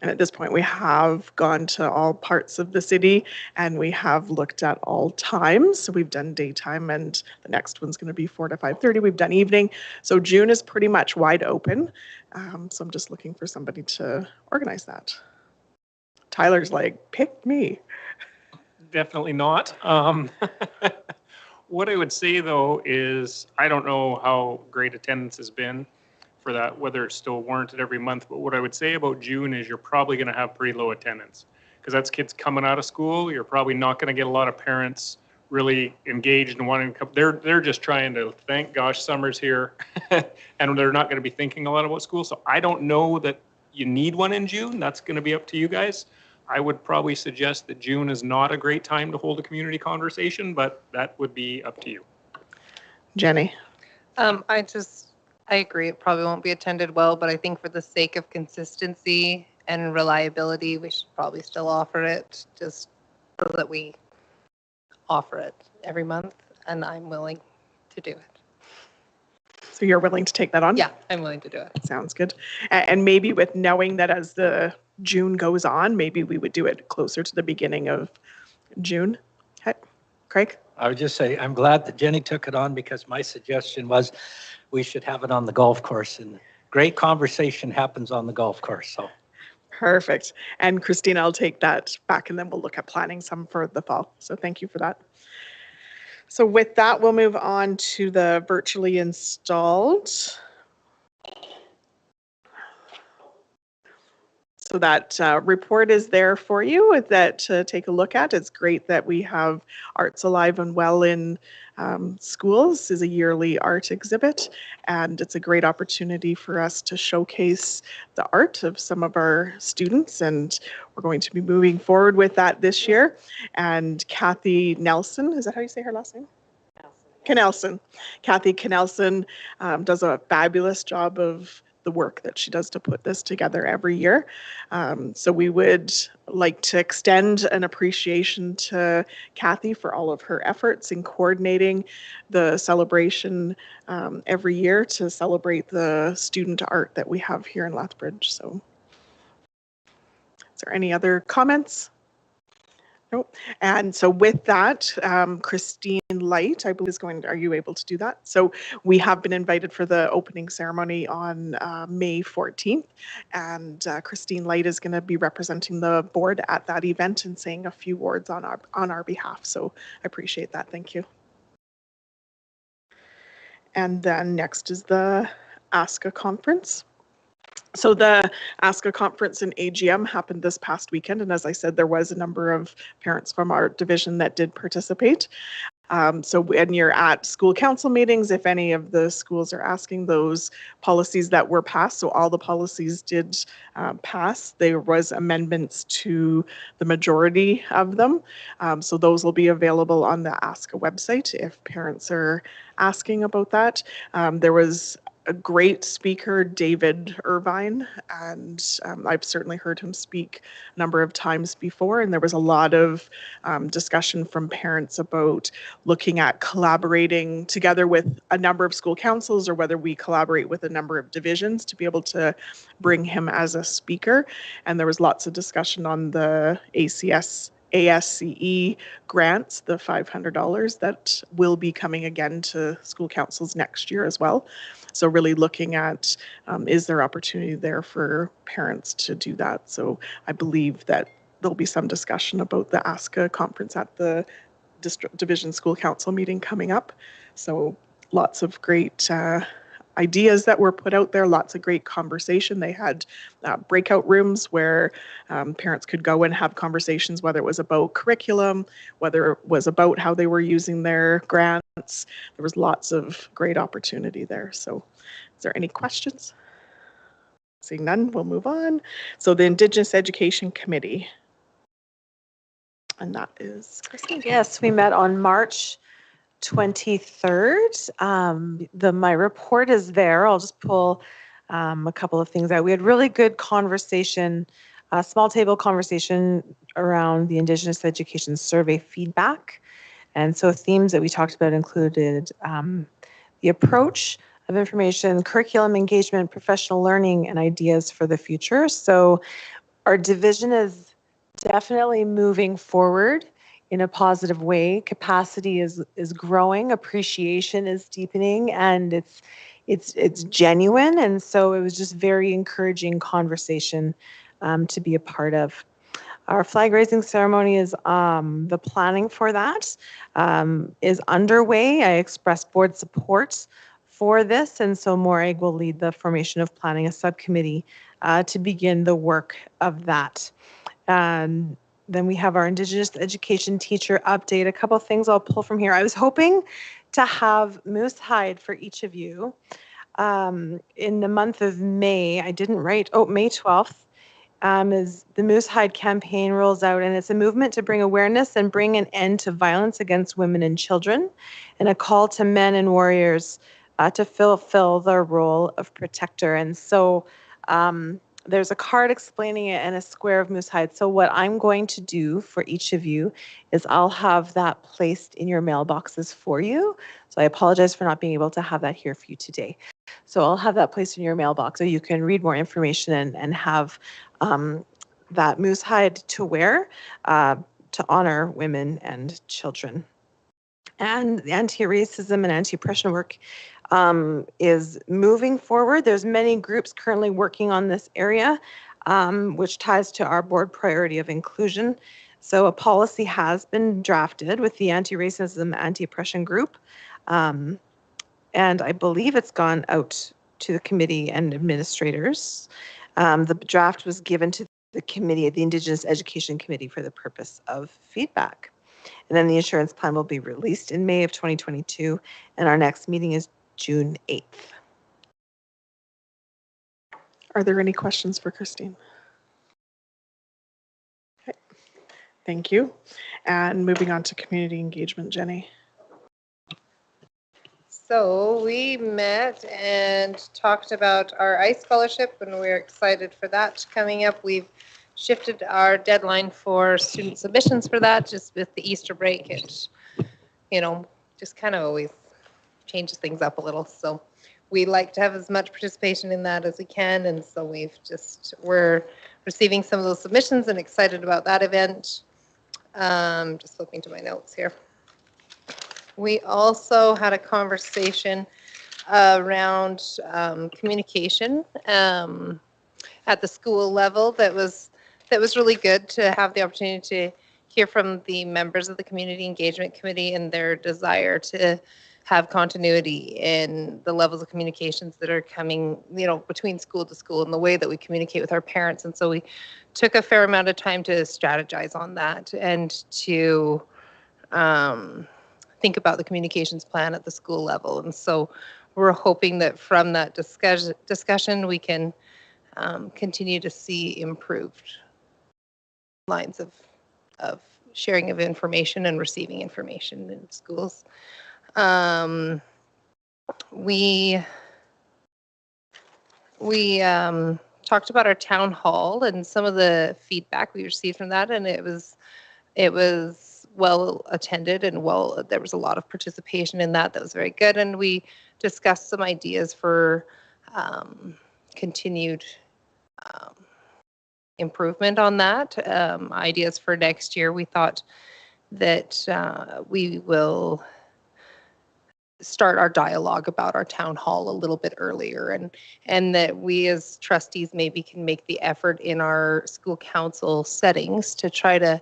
And at this point, we have gone to all parts of the city and we have looked at all times. So we've done daytime and the next one's going to be 4 to 5:30. We've done evening. So June is pretty much wide open. So I'm just looking for somebody to organize that. Tyler's like, pick me.
Definitely not. What I would say though is, I don't know how great attendance has been for that, whether it's still warranted every month, but what I would say about June is you're probably going to have pretty low attendance because that's kids coming out of school. You're probably not going to get a lot of parents really engaged and wanting to come. They're just trying to, thank gosh, summer's here, and they're not going to be thinking a lot about school. So I don't know that you need one in June. That's going to be up to you guys. I would probably suggest that June is not a great time to hold a community conversation, but that would be up to you.
Jenny.
I agree. It probably won't be attended well, but I think for the sake of consistency and reliability, we should probably still offer it, just so that we offer it every month, and I'm willing to do it.
So you're willing to take that on?
Yeah, I'm willing to do it.
Sounds good. And maybe with knowing that as the June goes on, maybe we would do it closer to the beginning of June. Okay. Craig?
I would just say I'm glad that Jenny took it on because my suggestion was we should have it on the golf course, and great conversation happens on the golf course. So
perfect. And Christina, I'll take that back and then we'll look at planning some for the fall. So thank you for that. So with that, we'll move on to the virtually installed. So that report is there for you to take a look at. It's great that we have Arts Alive and Well in schools. This is a yearly art exhibit, and it's a great opportunity for us to showcase the art of some of our students, and we're going to be moving forward with that this year. And Kathy Nelson, is that how you say her last name? Knelson. Kathy Knelson does a fabulous job of the work that she does to put this together every year. So we would like to extend an appreciation to Kathy for all of her efforts in coordinating the celebration every year to celebrate the student art that we have here in Lethbridge. So is there any other comments? Nope. And so with that, Christine Light, I believe is going, are you able to do that? So we have been invited for the opening ceremony on May 14th. And Christine Light is going to be representing the board at that event and saying a few words on our behalf. So I appreciate that. Thank you. And then next is the ASCA conference. So the ASCA conference and AGM happened this past weekend. And as I said, there was a number of parents from our division that did participate. So when you're at school council meetings, if any of the schools are asking, those policies that were passed, so all the policies did pass. There was amendments to the majority of them. So those will be available on the ASCA website if parents are asking about that. There was a great speaker, David Irvine, and I've certainly heard him speak a number of times before, and there was a lot of discussion from parents about looking at collaborating together with a number of school councils, or whether we collaborate with a number of divisions to be able to bring him as a speaker. And there was lots of discussion on the ASCE grants, the $500 that will be coming again to school councils next year as well. So really looking at, is there opportunity there for parents to do that? So I believe that there'll be some discussion about the ASCA conference at the district division school council meeting coming up. So lots of great ideas that were put out there, lots of great conversation. They had breakout rooms where parents could go and have conversations, whether it was about curriculum, whether it was about how they were using their grants. There was lots of great opportunity there. So is there any questions? Seeing none, we'll move on. So the Indigenous Education Committee. And that is Christine.
Yes, we met on March 23rd. My report is there. I'll just pull a couple of things out. We had really good conversation, small table conversation around the Indigenous Education Survey feedback. And so themes that we talked about included the approach of information, curriculum engagement, professional learning, and ideas for the future. So our division is definitely moving forward in a positive way. Capacity is growing, appreciation is deepening, and it's genuine. And so it was just very encouraging conversation to be a part of. Our flag raising ceremony is the planning for that is underway. I expressed board support for this, and so Morag will lead the formation of planning a subcommittee to begin the work of that. And then we have our Indigenous education teacher update. A couple of things I'll pull from here. I was hoping to have moose hide for each of you in the month of May. I didn't write, May 12th is the Moose Hide campaign rolls out, and it's a movement to bring awareness and bring an end to violence against women and children, and a call to men and warriors to fulfill their role of protector. And so there's a card explaining it and a square of moose hide. So what I'm going to do for each of you is I'll have that placed in your mailboxes for you. So I apologize for not being able to have that here for you today. So I'll have that placed in your mailbox so you can read more information and have that moose hide to wear to honor women and children. And the anti-racism and anti-oppression work is moving forward. There's many groups currently working on this area, which ties to our board priority of inclusion. So a policy has been drafted with the anti-racism, anti-oppression group. And I believe it's gone out to the committee and administrators. The draft was given to the committee, the Indigenous Education Committee, for the purpose of feedback. And then the insurance plan will be released in May of 2022, and our next meeting is June 8th.
Are there any questions for Christine? Okay. Thank you. And moving on to community engagement, Jenny.
So we met and talked about our ICE scholarship, and we're excited for that coming up. We've shifted our deadline for student submissions for that just with the Easter break. It, just kind of always changes things up a little. So we like to have as much participation in that as we can. And so we're receiving some of those submissions and excited about that event. Just flipping to my notes here. We also had a conversation around communication at the school level that was really good to have the opportunity to hear from the members of the Community Engagement Committee and their desire to have continuity in the levels of communications that are coming, between school to school and the way that we communicate with our parents. And so we took a fair amount of time to strategize on that and to think about the communications plan at the school level. And so we're hoping that from that discussion we can continue to see improved lines of sharing of information and receiving information in schools. We talked about our town hall and some of the feedback we received from that, and it was well attended and there was a lot of participation in that. That was very good, and we discussed some ideas for continued improvement on that. Ideas for next year. We thought that we will start our dialogue about our town hall a little bit earlier, and that we as trustees maybe can make the effort in our school council settings to try to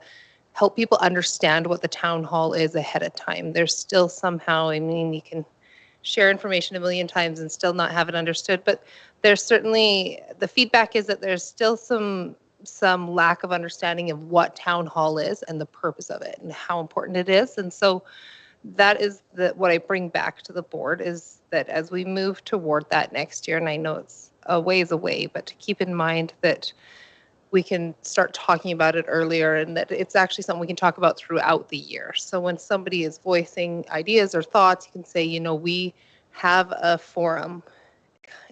help people understand what the town hall is ahead of time. There's still somehow, you can share information a million times and still not have it understood, but there's certainly, the feedback is that there's still some lack of understanding of what town hall is and the purpose of it and how important it is. And so that is what I bring back to the board, is that as we move toward that next year, and I know it's a ways away, but to keep in mind that we can start talking about it earlier and that it's actually something we can talk about throughout the year. So when somebody is voicing ideas or thoughts, you can say, we have a forum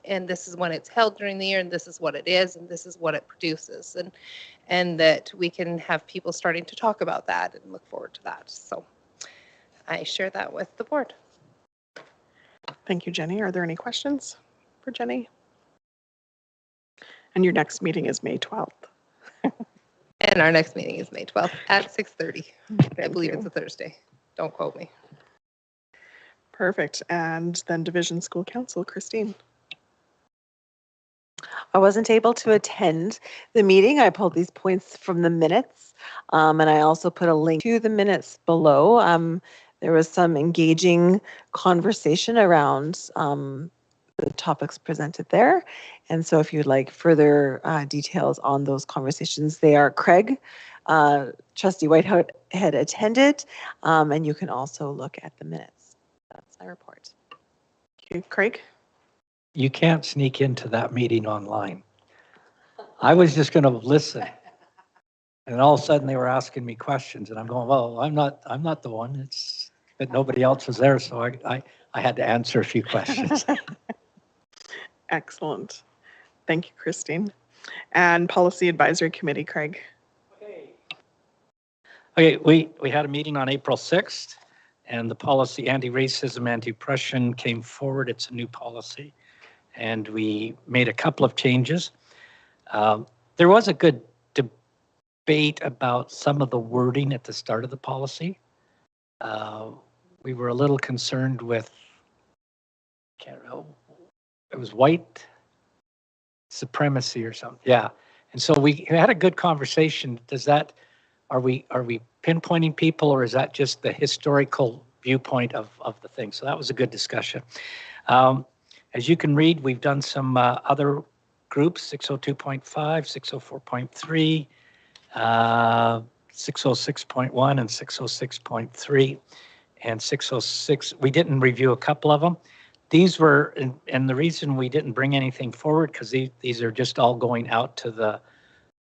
and this is when it's held during the year and this is what it is and this is what it produces, and that we can have people starting to talk about that and look forward to that. So I share that with the board.
Thank you, Jenny. Are there any questions for Jenny? And your next meeting is May 12th.
And our next meeting is May 12th at 6:30. I believe it's a Thursday. Don't quote me.
Perfect. And then Division School Council, Christine.
I wasn't able to attend the meeting. I pulled these points from the minutes, and I also put a link to the minutes below. There was some engaging conversation around the topics presented there. And so if you'd like further details on those conversations, they are Craig, Trustee Whitehead had attended, and you can also look at the minutes. That's my report.
Okay, Craig?
You can't sneak into that meeting online. I was just going to listen. And all of a sudden they were asking me questions and I'm going, well, I'm not the one. It's that nobody else was there. So I had to answer a few questions.
Excellent. Thank you, Christine. And Policy Advisory Committee, Craig.
Okay, we had a meeting on April 6th and the policy anti-racism, anti-oppression came forward. It's a new policy. And we made a couple of changes. There was a good debate about some of the wording at the start of the policy. We were a little concerned with, it was white supremacy or something. Yeah. And so we had a good conversation. Are we pinpointing people or is that just the historical viewpoint of the thing? So that was a good discussion. As you can read, we've done some other groups, 602.5, 604.3, 606.1, and 606.3, and 606. We didn't review a couple of them. These were, and the reason we didn't bring anything forward, because these are just all going out to the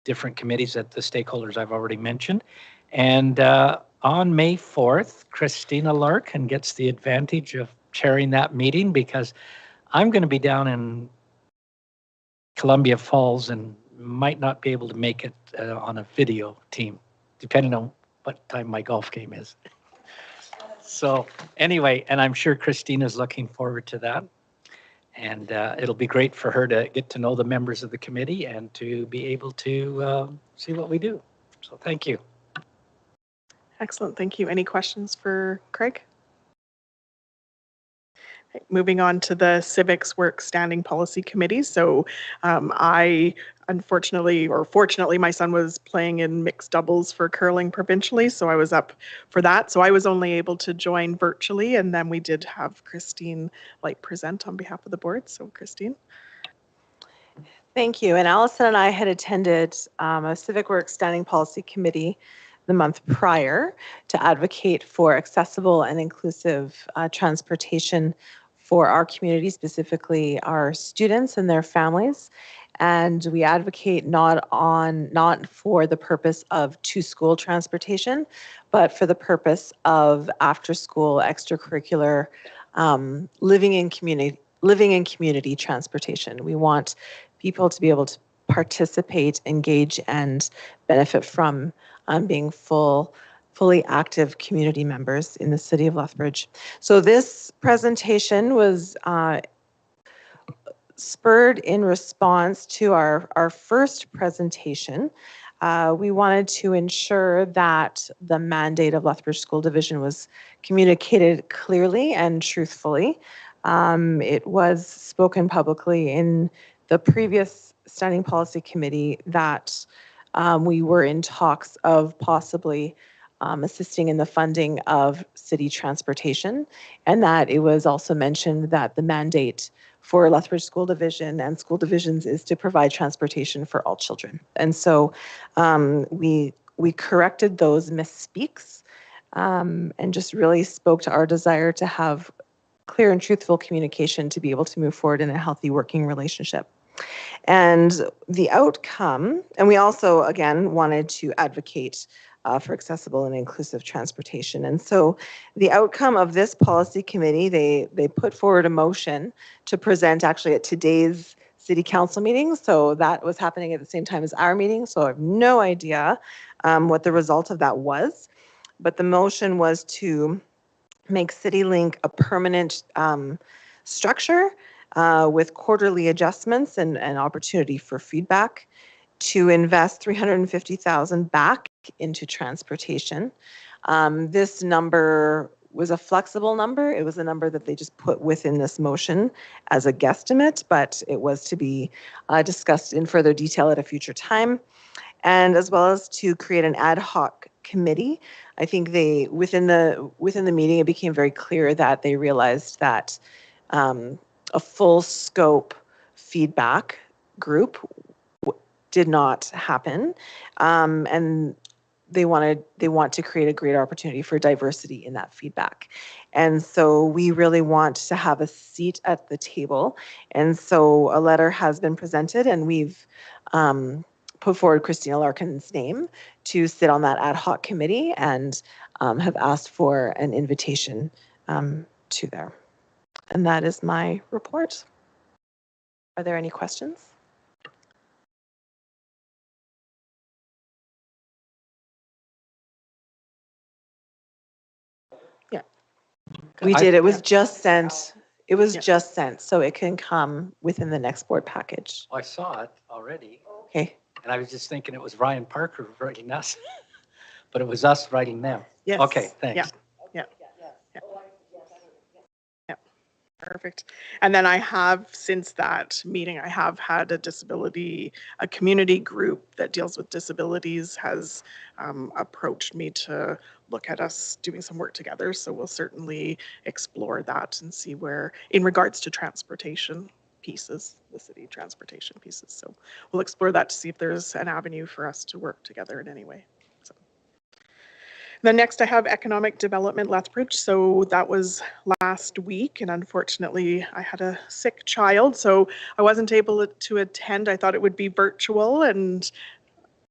different committees that the stakeholders I've already mentioned. And on May 4th, Christina Larkin gets the advantage of chairing that meeting because I'm going to be down in Columbia Falls and might not be able to make it on a video team, depending on what time my golf game is. So anyway, and I'm sure Christina's looking forward to that. And it'll be great for her to get to know the members of the committee and to be able to see what we do. So thank you.
Excellent, thank you. Any questions for Craig? Moving on to the Civics Work Standing Policy Committee. So I unfortunately, or fortunately, my son was playing in mixed doubles for curling provincially, so I was up for that. So I was only able to join virtually, and then we did have Christine Light present on behalf of the board. So Christine.
Thank you. And Allison and I had attended a Civic Work Standing Policy Committee the month prior to advocate for accessible and inclusive transportation for our community, specifically our students and their families. And we advocate not for the purpose of to-school transportation, but for the purpose of after-school extracurricular living in community transportation. We want people to be able to participate, engage, and benefit from being fully active community members in the city of Lethbridge. So this presentation was spurred in response to our first presentation. We wanted to ensure that the mandate of Lethbridge School Division was communicated clearly and truthfully. It was spoken publicly in the previous Standing Policy Committee that we were in talks of possibly assisting in the funding of city transportation, and that it was also mentioned that the mandate for Lethbridge School Division and school divisions is to provide transportation for all children. And so we corrected those misspeaks and just really spoke to our desire to have clear and truthful communication to be able to move forward in a healthy working relationship. And the outcome, and we also, again, wanted to advocate for accessible and inclusive transportation. And so the outcome of this policy committee, they put forward a motion to present actually at today's city council meeting. So that was happening at the same time as our meeting. So I have no idea what the result of that was. But the motion was to make CityLink a permanent structure with quarterly adjustments and opportunity for feedback, to invest $350,000 back into transportation. This number was a flexible number. It was a number that they just put within this motion as a guesstimate, but it was to be discussed in further detail at a future time. And as well as to create an ad hoc committee. I think within the meeting, it became very clear that they realized that a full scope feedback group did not happen, and they want to create a greater opportunity for diversity in that feedback. And so we really want to have a seat at the table. And so a letter has been presented, and we've put forward Christina Larkin's name to sit on that ad hoc committee, and have asked for an invitation to there. And that is my report. Are there any questions? Yeah. We did. It was just sent. It was just sent, so it can come within the next board package.
I saw it already,
Okay.
and I was just thinking it was Ryan Parker writing us, but it was us writing them.
Yes.
Okay, thanks.
Yeah. Perfect. And then I have, since that meeting, I have had a community group that deals with disabilities has approached me to look at us doing some work together. So we'll certainly explore that and see where, in regards to transportation pieces, the city transportation pieces. So we'll explore that to see if there's an avenue for us to work together in any way. Then next I have Economic Development Lethbridge. So that was last week, and unfortunately I had a sick child, so I wasn't able to attend. I thought it would be virtual, and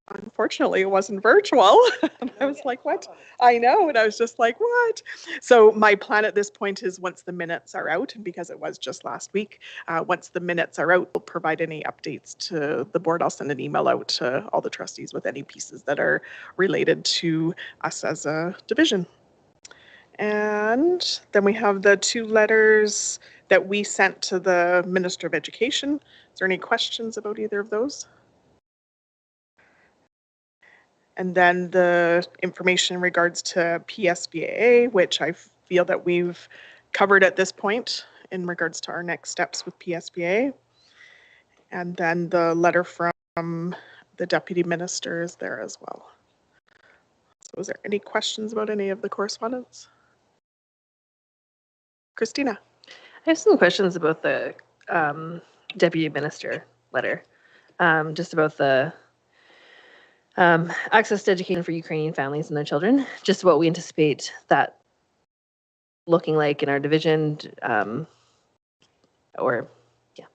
unfortunately it wasn't virtual. And I was like, what? I know, and I was just like, what? So my plan at this point is, once the minutes are out, and because it was just last week, once the minutes are out, we'll provide any updates to the board. I'll send an email out to all the trustees with any pieces that are related to us as a division. And then we have the 2 letters that we sent to the Minister of Education. Is there any questions about either of those? And then the information in regards to PSBA, which I feel that we've covered at this point in regards to our next steps with PSBA. And then the letter from the deputy minister is there as well. So is there any questions about any of the correspondence? Christina?
I have some questions about the deputy minister letter, just about the access to education for Ukrainian families and their children, just what we anticipate that looking like in our division, or yeah,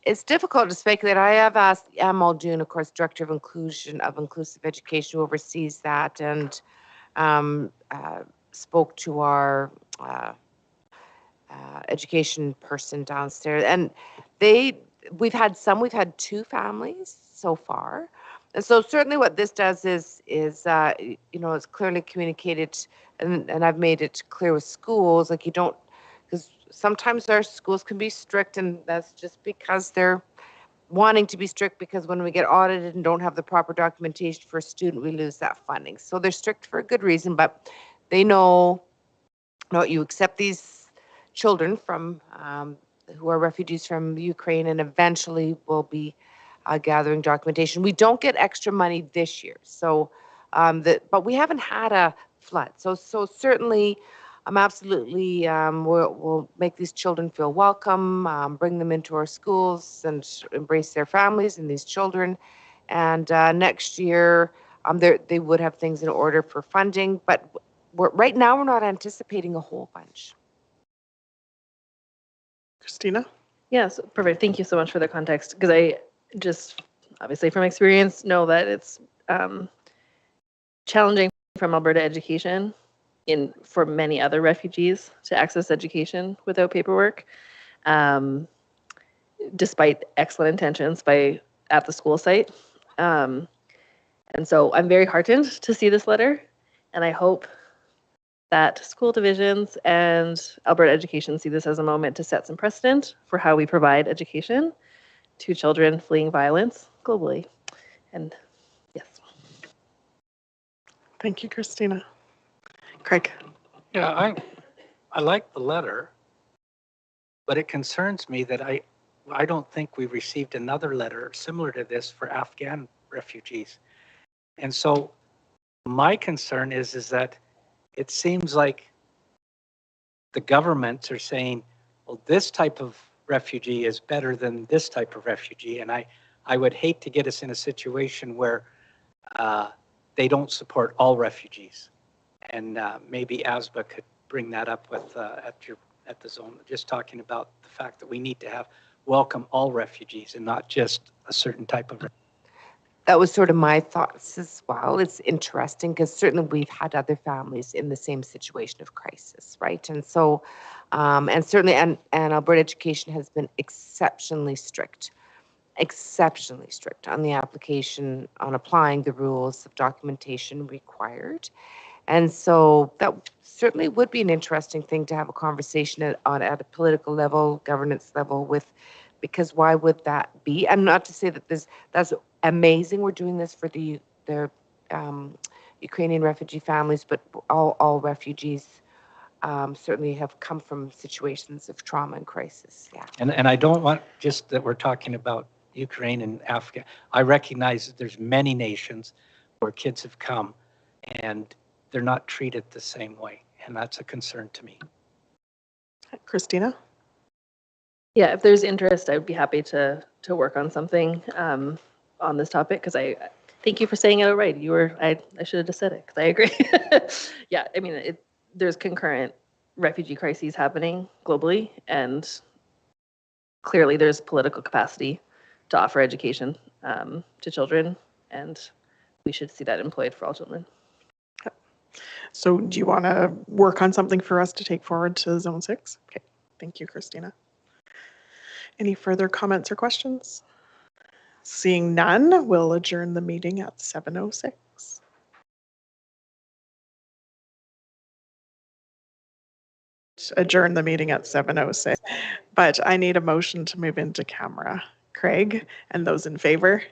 It's difficult to speculate. I have asked Anne Muldoon, of course, Director of Inclusive Education, who oversees that, and spoke to our education person downstairs. And we've had 2 families so far. And so certainly what this does is it's clearly communicated, and I've made it clear with schools, like you don't, because sometimes our schools can be strict, and that's just because they're wanting to be strict, because when we get audited and don't have the proper documentation for a student, we lose that funding. So they're strict for a good reason, but they know, you accept these children from who are refugees from Ukraine, and eventually will be gathering documentation. We don't get extra money this year, so but we haven't had a flood. So certainly, absolutely, we'll make these children feel welcome, bring them into our schools, and embrace their families and these children. And next year, they would have things in order for funding, but right now we're not anticipating a whole bunch.
Christina?
yes, perfect. Thank you so much for the context, because I just obviously from experience know that it's challenging from Alberta education for many other refugees to access education without paperwork, despite excellent intentions at the school site. And so I'm very heartened to see this letter, and I hope that school divisions and Alberta education see this as a moment to set some precedent for how we provide education to children fleeing violence globally. And yes.
Thank you, Christina. Craig?
Yeah, I like the letter, but it concerns me that I don't think we received another letter similar to this for Afghan refugees. And so my concern is that it seems like the governments are saying, well, this type of refugee is better than this type of refugee. And I would hate to get us in a situation where they don't support all refugees. And maybe ASBA could bring that up with at the zone, just talking about the fact that we need to welcome all refugees and not just a certain type of.
That was sort of my thoughts as well. It's interesting because certainly we've had other families in the same situation of crisis, right? And so, and certainly, and Alberta education has been exceptionally strict on the application, on applying the rules of documentation required. And so that certainly would be an interesting thing to have a conversation at a political level, governance level with, because why would that be? And not to say that that's amazing. We're doing this for the Ukrainian refugee families, but all refugees certainly have come from situations of trauma and crisis. Yeah.
And I don't want just that we're talking about Ukraine and Africa. I recognize that there's many nations where kids have come and they're not treated the same way. And that's a concern to me.
Christina?
Yeah, if there's interest, I would be happy to work on something on this topic, because I thank you for saying it outright. I should have just said it, because I agree. Yeah, I mean, there's concurrent refugee crises happening globally, and clearly there's political capacity to offer education to children, and we should see that employed for all children.
So do you want to work on something for us to take forward to Zone 6? Okay, thank you, Christina. Any further comments or questions? Seeing none, we'll adjourn the meeting at 7:06. Adjourn the meeting at 7:06, but I need a motion to move into camera. Craig, and those in favor?